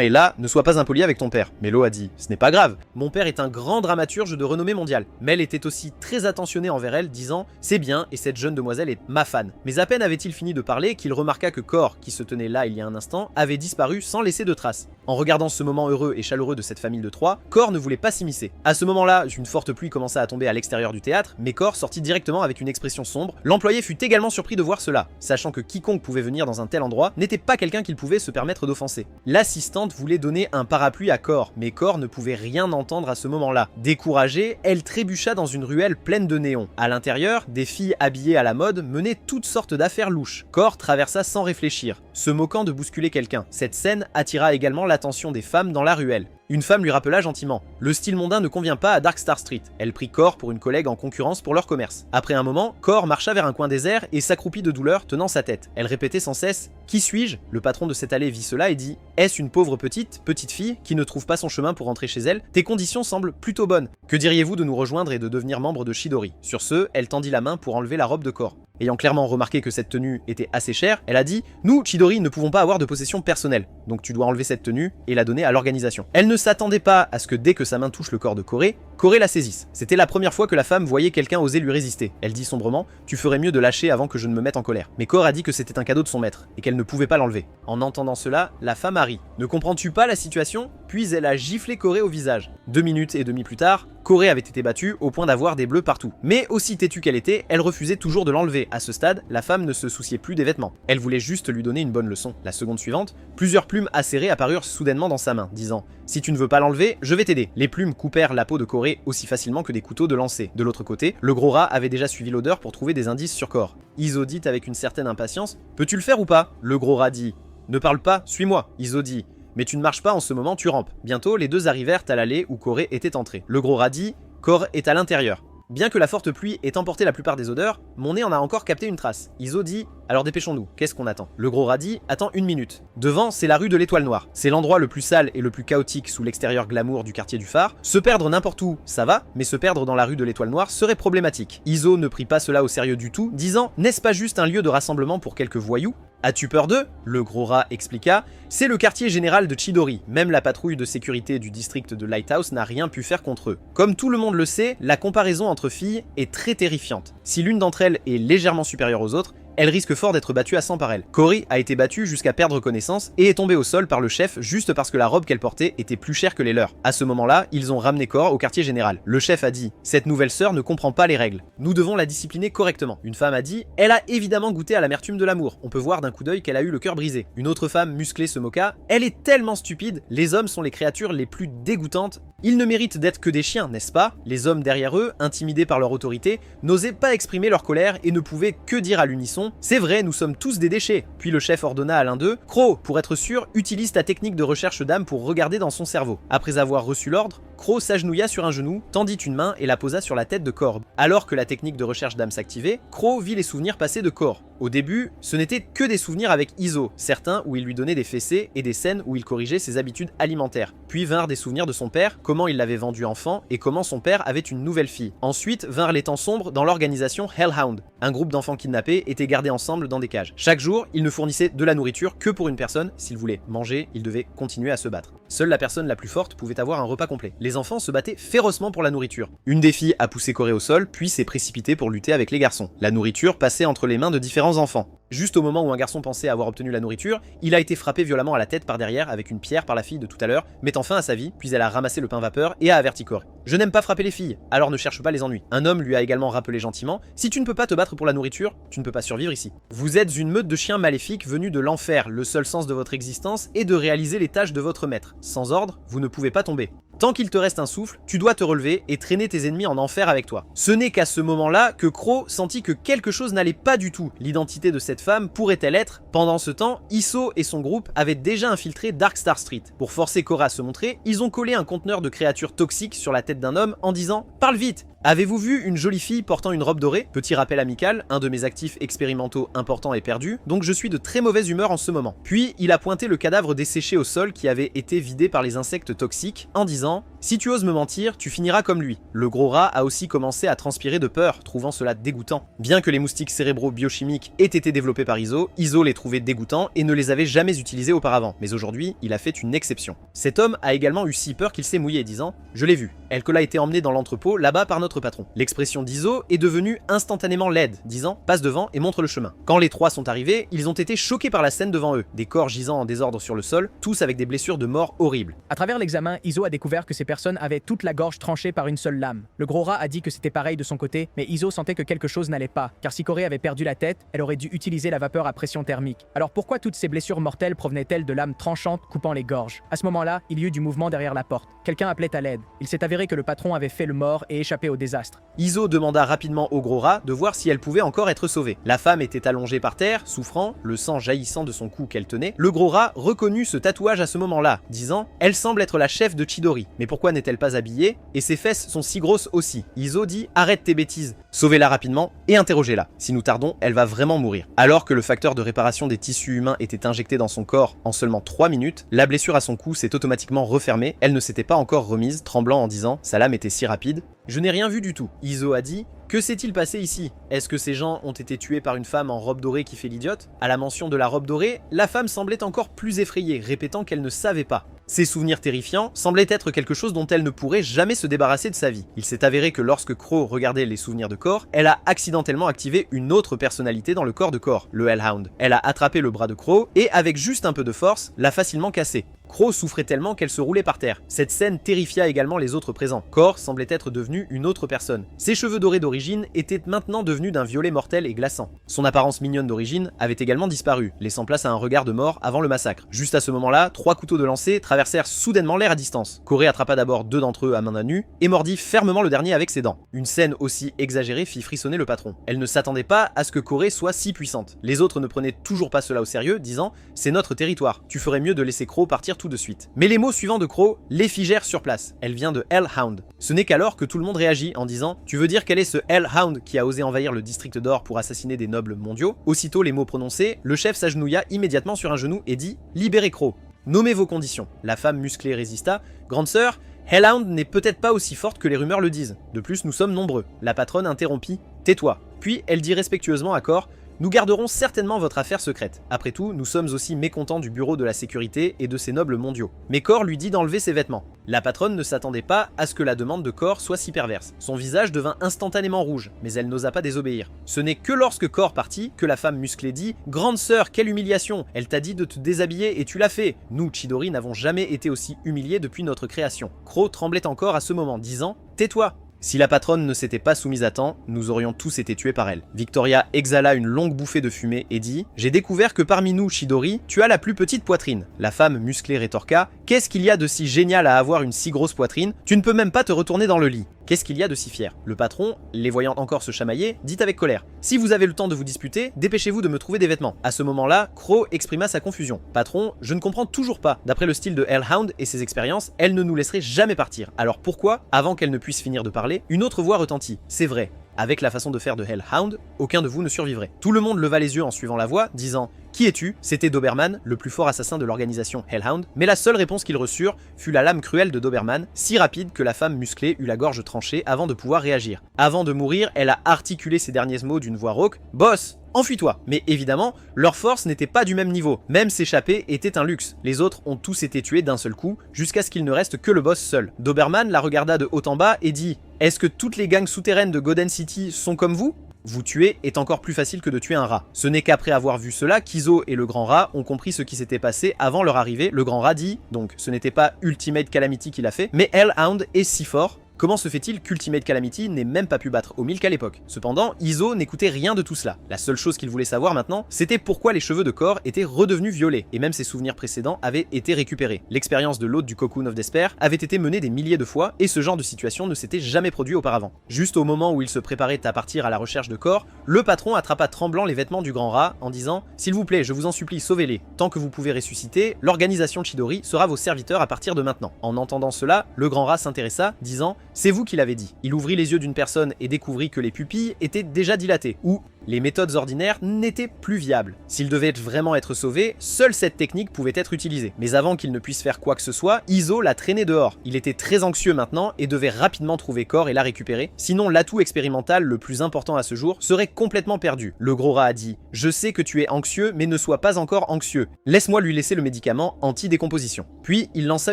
est là, ne sois pas impoli avec ton père. » Mélo a dit « Ce n'est pas grave, mon père est un grand dramaturge de renommée mondiale. » Mel était aussi très attentionné envers elle, disant « C'est bien, et cette jeune demoiselle est ma fan. » Mais à peine avait-il fini de parler qu'il remarqua que Cor, qui se tenait là il y a un instant, avait disparu sans laisser de traces. En regardant ce moment heureux et chaleureux de cette famille de 3, Cor ne voulait pas s'immiscer. À ce moment-là, une forte pluie commença à tomber à l'extérieur du théâtre, mais Cor sortit directement avec une expression sombre. L'employé fut également surpris de voir cela, sachant que quiconque pouvait venir dans un tel endroit n'était pas quelqu'un qu'il pouvait se permettre d'offenser. L'assistante voulait donner un parapluie à Cor, mais Cor ne pouvait rien entendre à ce moment-là. Découragée, elle trébucha dans une ruelle pleine de néons. À l'intérieur, des filles habillées à la mode menaient toutes sortes d'affaires louches. Cor traversa sans réfléchir, se moquant de bousculer quelqu'un. Cette scène attira également l'attention des femmes dans la ruelle. Une femme lui rappela gentiment « Le style mondain ne convient pas à Dark Star Street ». Elle prit Cor pour une collègue en concurrence pour leur commerce. Après un moment, Cor marcha vers un coin désert et s'accroupit de douleur, tenant sa tête. Elle répétait sans cesse « Qui suis-je » Le patron de cette allée vit cela et dit « Est-ce une pauvre petite fille qui ne trouve pas son chemin pour rentrer chez elle? Tes conditions semblent plutôt bonnes. Que diriez-vous de nous rejoindre et de devenir membre de Chidori ?» Sur ce, elle tendit la main pour enlever la robe de Cor. Ayant clairement remarqué que cette tenue était assez chère, elle a dit « Nous, Chidori, ne pouvons pas avoir de possession personnelle, donc tu dois enlever cette tenue et la donner à l'organisation. » Elle ne s'attendait pas à ce que dès que sa main touche le corps de Corée Corée la saisisse. C'était la première fois que la femme voyait quelqu'un oser lui résister. Elle dit sombrement « Tu ferais mieux de lâcher avant que je ne me mette en colère ». Mais Cor a dit que c'était un cadeau de son maître et qu'elle ne pouvait pas l'enlever. En entendant cela, la femme a ri. Ne comprends-tu pas la situation? Puis elle a giflé Corée au visage. 2 minutes et demie plus tard, Corée avait été battue au point d'avoir des bleus partout. Mais aussi têtue qu'elle était, elle refusait toujours de l'enlever. À ce stade, la femme ne se souciait plus des vêtements. Elle voulait juste lui donner une bonne leçon. La seconde suivante, plusieurs plumes acérées apparurent soudainement dans sa main, disant « Si tu ne veux pas l'enlever, je vais t'aider ». Les plumes coupèrent la peau de Corée aussi facilement que des couteaux de lancer. De l'autre côté, le gros rat avait déjà suivi l'odeur pour trouver des indices sur Cor. Iso dit avec une certaine impatience « Peux-tu le faire ou pas ?» Le gros rat dit « Ne parle pas, suis-moi ». Iso dit « Mais tu ne marches pas en ce moment, tu rampes ». Bientôt, les deux arrivèrent à l'allée où Corée était entrée. Le gros rat dit « Cor est à l'intérieur ». Bien que la forte pluie ait emporté la plupart des odeurs, mon nez en a encore capté une trace. Iso dit « Alors dépêchons-nous, qu'est-ce qu'on attend ?» Le gros rat dit « Attends 1 minute ». Devant, c'est la rue de l'Étoile Noire. C'est l'endroit le plus sale et le plus chaotique sous l'extérieur glamour du quartier du phare. Se perdre n'importe où, ça va, mais se perdre dans la rue de l'Étoile Noire serait problématique. Iso ne prit pas cela au sérieux du tout, disant « N'est-ce pas juste un lieu de rassemblement pour quelques voyous ?» As-tu peur d'eux? Le gros rat expliqua. C'est le quartier général de Chidori. Même la patrouille de sécurité du district de Lighthouse n'a rien pu faire contre eux. Comme tout le monde le sait, la comparaison entre filles est très terrifiante. Si l'une d'entre elles est légèrement supérieure aux autres, elle risque fort d'être battue à 100 par elle. Corey a été battue jusqu'à perdre connaissance et est tombée au sol par le chef juste parce que la robe qu'elle portait était plus chère que les leurs. À ce moment-là, ils ont ramené Cor au quartier général. Le chef a dit « Cette nouvelle sœur ne comprend pas les règles. Nous devons la discipliner correctement. » Une femme a dit « Elle a évidemment goûté à l'amertume de l'amour. On peut voir d'un coup d'œil qu'elle a eu le cœur brisé. » Une autre femme musclée se moqua « Elle est tellement stupide. Les hommes sont les créatures les plus dégoûtantes. Ils ne méritent d'être que des chiens, n'est-ce pas ?» Les hommes derrière eux, intimidés par leur autorité, n'osaient pas exprimer leur colère et ne pouvaient que dire à l'unisson « C'est vrai, nous sommes tous des déchets. » Puis le chef ordonna à l'un d'eux « Crow, pour être sûr, utilise ta technique de recherche d'âme pour regarder dans son cerveau. » Après avoir reçu l'ordre, Crow s'agenouilla sur un genou, tendit une main et la posa sur la tête de Cor. Alors que la technique de recherche d'âme s'activait, Crow vit les souvenirs passés de Cor. Au début, ce n'était que des souvenirs avec Iso, certains où il lui donnait des fessées et des scènes où il corrigeait ses habitudes alimentaires. Puis vinrent des souvenirs de son père, comment il l'avait vendu enfant et comment son père avait une nouvelle fille. Ensuite vinrent les temps sombres dans l'organisation Hellhound. Un groupe d'enfants kidnappés était gardé ensemble dans des cages. Chaque jour, ils ne fournissaient de la nourriture que pour une personne. S'ils voulaient manger, ils devaient continuer à se battre. Seule la personne la plus forte pouvait avoir un repas complet. Les enfants se battaient férocement pour la nourriture. Une des filles a poussé Corée au sol, puis s'est précipitée pour lutter avec les garçons. La nourriture passait entre les mains de différents enfants. Juste au moment où un garçon pensait avoir obtenu la nourriture, il a été frappé violemment à la tête par derrière avec une pierre par la fille de tout à l'heure, mettant fin à sa vie, puis elle a ramassé le pain vapeur et a averti Cor. « Je n'aime pas frapper les filles, alors ne cherche pas les ennuis. » Un homme lui a également rappelé gentiment « Si tu ne peux pas te battre pour la nourriture, tu ne peux pas survivre ici. Vous êtes une meute de chiens maléfiques venus de l'enfer, le seul sens de votre existence est de réaliser les tâches de votre maître. Sans ordre, vous ne pouvez pas tomber. Tant qu'il te reste un souffle, tu dois te relever et traîner tes ennemis en enfer avec toi. » Ce n'est qu'à ce moment-là que Crow sentit que quelque chose n'allait pas du tout. L'identité de cette femme pourrait-elle être? Pendant ce temps, Iso et son groupe avaient déjà infiltré Darkstar Street. Pour forcer Cora à se montrer, ils ont collé un conteneur de créatures toxiques sur la tête d'un homme en disant « Parle vite !» Avez-vous vu une jolie fille portant une robe dorée? Petit rappel amical, un de mes actifs expérimentaux importants est perdu, donc je suis de très mauvaise humeur en ce moment. Puis il a pointé le cadavre desséché au sol qui avait été vidé par les insectes toxiques en disant « Si tu oses me mentir, tu finiras comme lui. » Le gros rat a aussi commencé à transpirer de peur, trouvant cela dégoûtant. Bien que les moustiques cérébraux biochimiques aient été développés par Iso les trouvait dégoûtants et ne les avait jamais utilisés auparavant, mais aujourd'hui, il a fait une exception. Cet homme a également eu si peur qu'il s'est mouillé, disant « Je l'ai vu, elle a été emmenée dans l'entrepôt là-bas par notre patron. » L'expression d'Iso est devenue instantanément laide, disant « Passe devant et montre le chemin. » Quand les trois sont arrivés, ils ont été choqués par la scène devant eux, des corps gisant en désordre sur le sol, tous avec des blessures de mort horribles. À travers l'examen, Iso a découvert que ces personnes avaient toute la gorge tranchée par une seule lame. Le gros rat a dit que c'était pareil de son côté, mais Iso sentait que quelque chose n'allait pas, car si Corée avait perdu la tête, elle aurait dû utiliser la vapeur à pression thermique. Alors pourquoi toutes ces blessures mortelles provenaient-elles de lames tranchantes coupant les gorges? À ce moment-là, il y eut du mouvement derrière la porte. Quelqu'un appelait à l'aide. Il s'est avéré que le patron avait fait le mort et échappé au désastre. Iso demanda rapidement au gros rat de voir si elle pouvait encore être sauvée. La femme était allongée par terre, souffrant, le sang jaillissant de son cou qu'elle tenait. Le gros rat reconnut ce tatouage à ce moment-là, disant « Elle semble être la chef de Chidori, mais pourquoi n'est-elle pas habillée? Et ses fesses sont si grosses aussi. » Iso dit « Arrête tes bêtises, sauvez-la rapidement et interrogez-la. Si nous tardons, elle va vraiment mourir. » Alors que le facteur de réparation des tissus humains était injecté dans son corps en seulement 3 minutes, la blessure à son cou s'est automatiquement refermée, elle ne s'était pas encore remise, tremblant en disant « Sa lame était si rapide. » « Je n'ai rien vu du tout. » Iso a dit « Que s'est-il passé ici? Est-ce que ces gens ont été tués par une femme en robe dorée qui fait l'idiote? À la mention de la robe dorée, la femme semblait encore plus effrayée, répétant qu'elle ne savait pas. Ces souvenirs terrifiants semblaient être quelque chose dont elle ne pourrait jamais se débarrasser de sa vie. Il s'est avéré que lorsque Crow regardait les souvenirs de Cor, elle a accidentellement activé une autre personnalité dans le corps de Cor, le Hellhound. Elle a attrapé le bras de Crow et, avec juste un peu de force, l'a facilement cassé. Crow souffrait tellement qu'elle se roulait par terre. Cette scène terrifia également les autres présents. Cor semblait être devenu une autre personne. Ses cheveux dorés d'origine étaient maintenant devenus d'un violet mortel et glaçant. Son apparence mignonne d'origine avait également disparu, laissant place à un regard de mort avant le massacre. Juste à ce moment-là, 3 couteaux de lancer traversèrent soudainement l'air à distance. Corey attrapa d'abord 2 d'entre eux à main nue et mordit fermement le dernier avec ses dents. Une scène aussi exagérée fit frissonner le patron. Elle ne s'attendait pas à ce que Corey soit si puissante. Les autres ne prenaient toujours pas cela au sérieux, disant « C'est notre territoire, tu ferais mieux de laisser Crow partir tout de suite. » Mais les mots suivants de Crow les figèrent sur place. Elle vient de Hellhound. Ce n'est qu'alors que tout le monde réagit en disant « Tu veux dire quel est ce Hellhound qui a osé envahir le district d'Or pour assassiner des nobles mondiaux ?» Aussitôt les mots prononcés, le chef s'agenouilla immédiatement sur un genou et dit « Libérez Crow. Nommez vos conditions. » La femme musclée résista. « Grande sœur, Hellhound n'est peut-être pas aussi forte que les rumeurs le disent. De plus, nous sommes nombreux. » La patronne interrompit. « Tais-toi. » Puis elle dit respectueusement à Cor « Nous garderons certainement votre affaire secrète. Après tout, nous sommes aussi mécontents du bureau de la sécurité et de ses nobles mondiaux. » Mais Cor lui dit d'enlever ses vêtements. La patronne ne s'attendait pas à ce que la demande de Cor soit si perverse. Son visage devint instantanément rouge, mais elle n'osa pas désobéir. Ce n'est que lorsque Cor partit que la femme musclée dit « Grande sœur, quelle humiliation! Elle t'a dit de te déshabiller et tu l'as fait! Nous, Chidori, n'avons jamais été aussi humiliés depuis notre création. » Crow tremblait encore à ce moment, disant « Tais-toi !» Si la patronne ne s'était pas soumise à temps, nous aurions tous été tués par elle. Victoria exhala une longue bouffée de fumée et dit « J'ai découvert que parmi nous, Chidori, tu as la plus petite poitrine. » La femme musclée rétorqua « Qu'est-ce qu'il y a de si génial à avoir une si grosse poitrine? Tu ne peux même pas te retourner dans le lit. » Qu'est-ce qu'il y a de si fier? Le patron, les voyant encore se chamailler, dit avec colère « Si vous avez le temps de vous disputer, dépêchez-vous de me trouver des vêtements. » À ce moment-là, Crow exprima sa confusion. « Patron, je ne comprends toujours pas. D'après le style de Hellhound et ses expériences, elle ne nous laisserait jamais partir. Alors pourquoi, avant qu'elle ne puisse finir de parler, une autre voix retentit. C'est vrai. Avec la façon de faire de Hellhound, aucun de vous ne survivrait. Tout le monde leva les yeux en suivant la voix, disant « Qui es-tu » C'était Doberman, le plus fort assassin de l'organisation Hellhound, mais la seule réponse qu'ils reçurent fut la lame cruelle de Doberman, si rapide que la femme musclée eut la gorge tranchée avant de pouvoir réagir. Avant de mourir, elle a articulé ses derniers mots d'une voix rauque « Boss !» Enfuis-toi. Mais évidemment, leur force n'était pas du même niveau. Même s'échapper était un luxe. Les autres ont tous été tués d'un seul coup, jusqu'à ce qu'il ne reste que le boss seul. Doberman la regarda de haut en bas et dit « Est-ce que toutes les gangs souterraines de Golden City sont comme vous ?» Vous tuer est encore plus facile que de tuer un rat. Ce n'est qu'après avoir vu cela qu'Izo et le grand rat ont compris ce qui s'était passé avant leur arrivée. Le grand rat dit, donc ce n'était pas Ultimate Calamity qui l'a fait, mais Hellhound est si fort. Comment se fait-il qu'Ultimate Calamity n'ait même pas pu battre au Milk à l'époque? Cependant, Izo n'écoutait rien de tout cela. La seule chose qu'il voulait savoir maintenant, c'était pourquoi les cheveux de Cor étaient redevenus violets, et même ses souvenirs précédents avaient été récupérés. L'expérience de l'hôte du Cocoon of Despair avait été menée des milliers de fois, et ce genre de situation ne s'était jamais produit auparavant. Juste au moment où il se préparait à partir à la recherche de Cor, le patron attrapa tremblant les vêtements du grand rat en disant « S'il vous plaît, je vous en supplie, sauvez-les. Tant que vous pouvez ressusciter, l'organisation Chidori sera vos serviteurs à partir de maintenant. » En entendant cela, le grand rat s'intéressa, disant « C'est vous qui l'avez dit. » Il ouvrit les yeux d'une personne et découvrit que les pupilles étaient déjà dilatées, ou les méthodes ordinaires n'étaient plus viables. S'il devait vraiment être sauvé, seule cette technique pouvait être utilisée. Mais avant qu'il ne puisse faire quoi que ce soit, Izo l'a traîné dehors. Il était très anxieux maintenant et devait rapidement trouver Cor et la récupérer, sinon l'atout expérimental le plus important à ce jour serait complètement perdu. Le gros rat a dit « Je sais que tu es anxieux, mais ne sois pas encore anxieux. Laisse-moi lui laisser le médicament anti-décomposition. » Puis il lança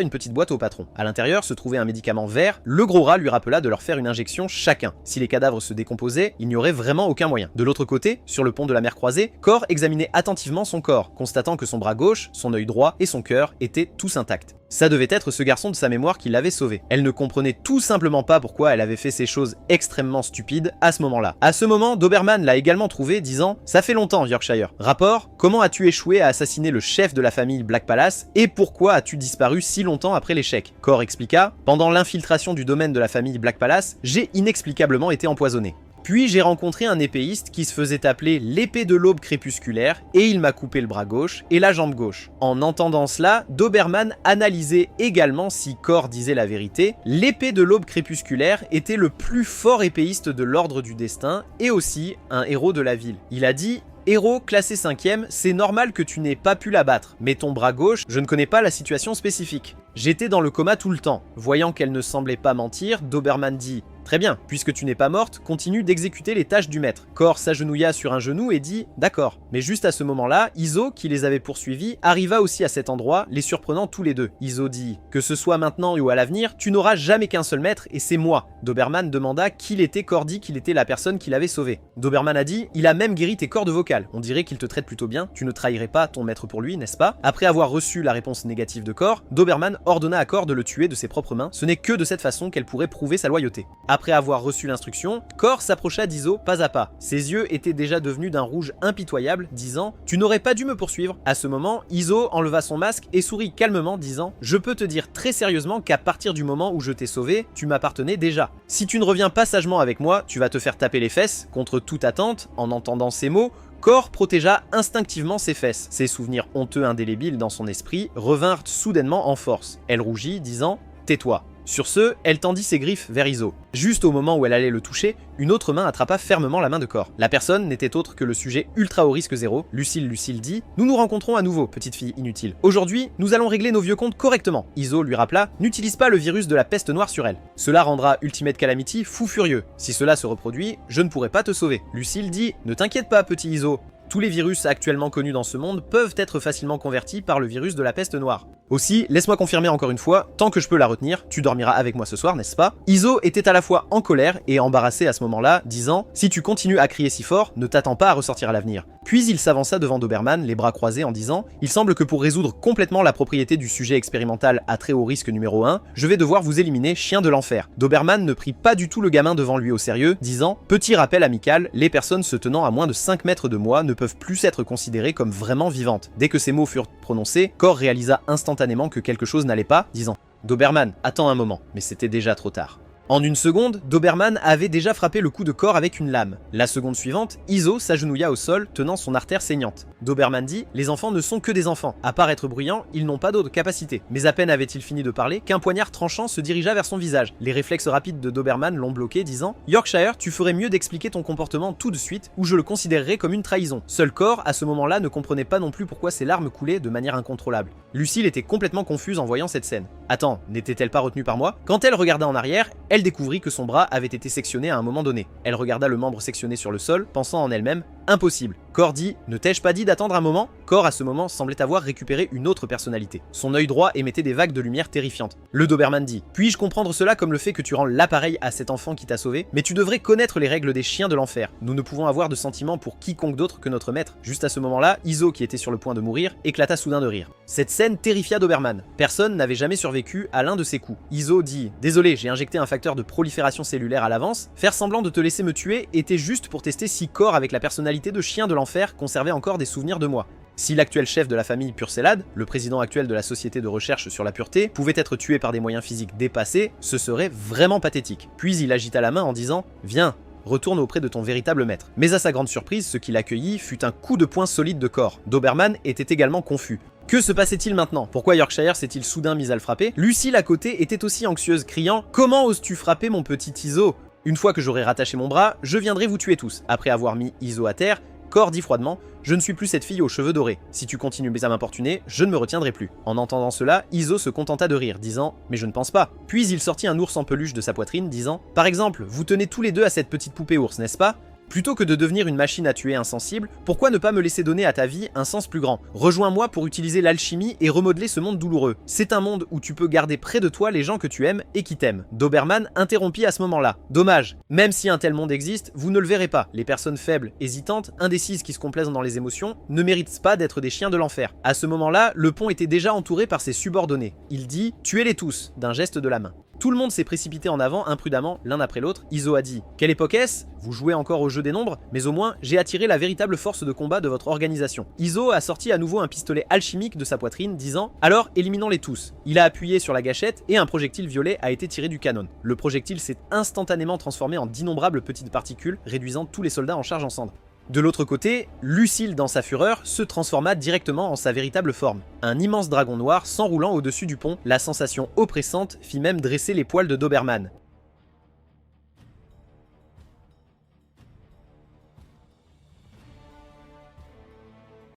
une petite boîte au patron. À l'intérieur se trouvait un médicament vert. Le gros rat lui rappela de leur faire une injection chacun. Si les cadavres se décomposaient, il n'y aurait vraiment aucun moyen. De l'autre côté, sur le pont de la mer croisée, Cor examinait attentivement son corps, constatant que son bras gauche, son œil droit et son cœur étaient tous intacts. Ça devait être ce garçon de sa mémoire qui l'avait sauvé. Elle ne comprenait tout simplement pas pourquoi elle avait fait ces choses extrêmement stupides à ce moment-là. À ce moment, Doberman l'a également trouvé, disant « Ça fait longtemps, Yorkshire. Rapport, comment as-tu échoué à assassiner le chef de la famille Black Palace et pourquoi as-tu disparu si longtemps après l'échec ?» Cor expliqua « Pendant l'infiltration du domaine de la famille Black Palace, j'ai inexplicablement été empoisonné. Puis j'ai rencontré un épéiste qui se faisait appeler l'épée de l'aube crépusculaire et il m'a coupé le bras gauche et la jambe gauche. En entendant cela, Doberman analysait également si Cor disait la vérité. L'épée de l'aube crépusculaire était le plus fort épéiste de l'ordre du destin et aussi un héros de la ville. Il a dit « Héros classé 5ème, c'est normal que tu n'aies pas pu la battre, mais ton bras gauche, je ne connais pas la situation spécifique. J'étais dans le coma tout le temps. » Voyant qu'elle ne semblait pas mentir, Doberman dit « Très bien, puisque tu n'es pas morte, continue d'exécuter les tâches du maître. Kor s'agenouilla sur un genou et dit « D'accord ». Mais juste à ce moment-là, Izo, qui les avait poursuivis, arriva aussi à cet endroit, les surprenant tous les deux. Izo dit « Que ce soit maintenant ou à l'avenir, tu n'auras jamais qu'un seul maître et c'est moi ». Doberman demanda qui il était. Kor dit qu'il était la personne qui l'avait sauvé. Doberman a dit « Il a même guéri tes cordes vocales. On dirait qu'il te traite plutôt bien. Tu ne trahirais pas ton maître pour lui, n'est-ce pas ?» Après avoir reçu la réponse négative de Kor, Doberman ordonna à Kor de le tuer de ses propres mains. Ce n'est que de cette façon qu'elle pourrait prouver sa loyauté. Après avoir reçu l'instruction, Kor s'approcha d'Izo pas à pas. Ses yeux étaient déjà devenus d'un rouge impitoyable, disant « Tu n'aurais pas dû me poursuivre ». À ce moment, Izo enleva son masque et sourit calmement, disant « Je peux te dire très sérieusement qu'à partir du moment où je t'ai sauvé, tu m'appartenais déjà. Si tu ne reviens pas sagement avec moi, tu vas te faire taper les fesses. » Contre toute attente, en entendant ces mots, Kor protégea instinctivement ses fesses. Ses souvenirs honteux indélébiles dans son esprit revinrent soudainement en force. Elle rougit, disant « Tais-toi ». Sur ce, elle tendit ses griffes vers Izo. Juste au moment où elle allait le toucher, une autre main attrapa fermement la main de Kor. La personne n'était autre que le sujet ultra haut risque 0, Lucille dit « Nous nous rencontrons à nouveau, petite fille inutile. Aujourd'hui, nous allons régler nos vieux comptes correctement. » Izo lui rappela « N'utilise pas le virus de la peste noire sur elle. Cela rendra Ultimate Calamity fou furieux. Si cela se reproduit, je ne pourrai pas te sauver. » Lucille dit « Ne t'inquiète pas, petit Izo. Tous les virus actuellement connus dans ce monde peuvent être facilement convertis par le virus de la peste noire. Aussi, laisse-moi confirmer encore une fois, tant que je peux la retenir, tu dormiras avec moi ce soir, n'est-ce pas ?» Izo était à la fois en colère et embarrassé à ce moment-là, disant « Si tu continues à crier si fort, ne t'attends pas à ressortir à l'avenir. » Puis il s'avança devant Doberman, les bras croisés, en disant « Il semble que pour résoudre complètement la propriété du sujet expérimental à très haut risque numéro 1, je vais devoir vous éliminer, chien de l'enfer. » Doberman ne prit pas du tout le gamin devant lui au sérieux, disant « Petit rappel amical, les personnes se tenant à moins de 5 mètres de moi ne peuvent plus être considérées comme vraiment vivantes. » Dès que ces mots furent prononcés, Kor réalisa instantanément que quelque chose n'allait pas, disant « Doberman, attends un moment. » Mais c'était déjà trop tard. En une seconde, Doberman avait déjà frappé le coup de Kor avec une lame. La seconde suivante, Izo s'agenouilla au sol, tenant son artère saignante. Doberman dit « Les enfants ne sont que des enfants. À part être bruyants, ils n'ont pas d'autres capacités. » Mais à peine avait-il fini de parler qu'un poignard tranchant se dirigea vers son visage. Les réflexes rapides de Doberman l'ont bloqué, disant « Yorkshire, tu ferais mieux d'expliquer ton comportement tout de suite, ou je le considérerais comme une trahison. » Seul Kor, à ce moment-là, ne comprenait pas non plus pourquoi ses larmes coulaient de manière incontrôlable. Lucille était complètement confuse en voyant cette scène. Attends, n'était-elle pas retenue par moi? Quand elle regarda en arrière, elle découvrit que son bras avait été sectionné à un moment donné. Elle regarda le membre sectionné sur le sol, pensant en elle-même « Impossible ». Kor dit « Ne t'ai-je pas dit d'attendre un moment ?» Kor à ce moment semblait avoir récupéré une autre personnalité. Son œil droit émettait des vagues de lumière terrifiantes. Le Doberman dit « Puis-je comprendre cela comme le fait que tu rends l'appareil à cet enfant qui t'a sauvé? Mais tu devrais connaître les règles des chiens de l'enfer. Nous ne pouvons avoir de sentiments pour quiconque d'autre que notre maître. » Juste à ce moment-là, Izo, qui était sur le point de mourir, éclata soudain de rire. Cette scène terrifia Doberman. Personne n'avait jamais survécu à l'un de ses coups. Izo dit « Désolé, j'ai injecté un facteur de prolifération cellulaire à l'avance. Faire semblant de te laisser me tuer était juste pour tester si Kor, avec la personnalité de chien de l'enfer, conservait encore des souvenirs de moi. Si l'actuel chef de la famille Purcelade, le président actuel de la société de recherche sur la pureté, pouvait être tué par des moyens physiques dépassés, ce serait vraiment pathétique. » Puis il agita la main en disant « Viens, retourne auprès de ton véritable maître. » Mais à sa grande surprise, ce qui l'accueillit fut un coup de poing solide de Kor. Doberman était également confus. Que se passait-il maintenant? Pourquoi Yorkshire s'est-il soudain mis à le frapper? Lucille à côté était aussi anxieuse, criant « Comment oses-tu frapper mon petit Izo? Une fois que j'aurai rattaché mon bras, je viendrai vous tuer tous. » Après avoir mis Izo à terre, Kor dit froidement « Je ne suis plus cette fille aux cheveux dorés. Si tu continues à m'importuner, je ne me retiendrai plus. » En entendant cela, Izo se contenta de rire, disant « Mais je ne pense pas. » Puis il sortit un ours en peluche de sa poitrine, disant « Par exemple, vous tenez tous les deux à cette petite poupée ours, n'est-ce pas ? Plutôt que de devenir une machine à tuer insensible, pourquoi ne pas me laisser donner à ta vie un sens plus grand? Rejoins-moi pour utiliser l'alchimie et remodeler ce monde douloureux. C'est un monde où tu peux garder près de toi les gens que tu aimes et qui t'aiment. » Doberman interrompit à ce moment-là. « Dommage, même si un tel monde existe, vous ne le verrez pas. Les personnes faibles, hésitantes, indécises qui se complaisent dans les émotions ne méritent pas d'être des chiens de l'enfer. » À ce moment-là, le pont était déjà entouré par ses subordonnés. Il dit « Tuez-les tous » d'un geste de la main. Tout le monde s'est précipité en avant imprudemment l'un après l'autre. Izo a dit « Quelle époque est-ce? Vous jouez encore au jeu des nombres, mais au moins j'ai attiré la véritable force de combat de votre organisation. » Izo a sorti à nouveau un pistolet alchimique de sa poitrine, disant « Alors éliminons-les tous. » Il a appuyé sur la gâchette et un projectile violet a été tiré du canon. Le projectile s'est instantanément transformé en d'innombrables petites particules, réduisant tous les soldats en charge en cendres. De l'autre côté, Lucille, dans sa fureur, se transforma directement en sa véritable forme. Un immense dragon noir s'enroulant au-dessus du pont, la sensation oppressante fit même dresser les poils de Doberman.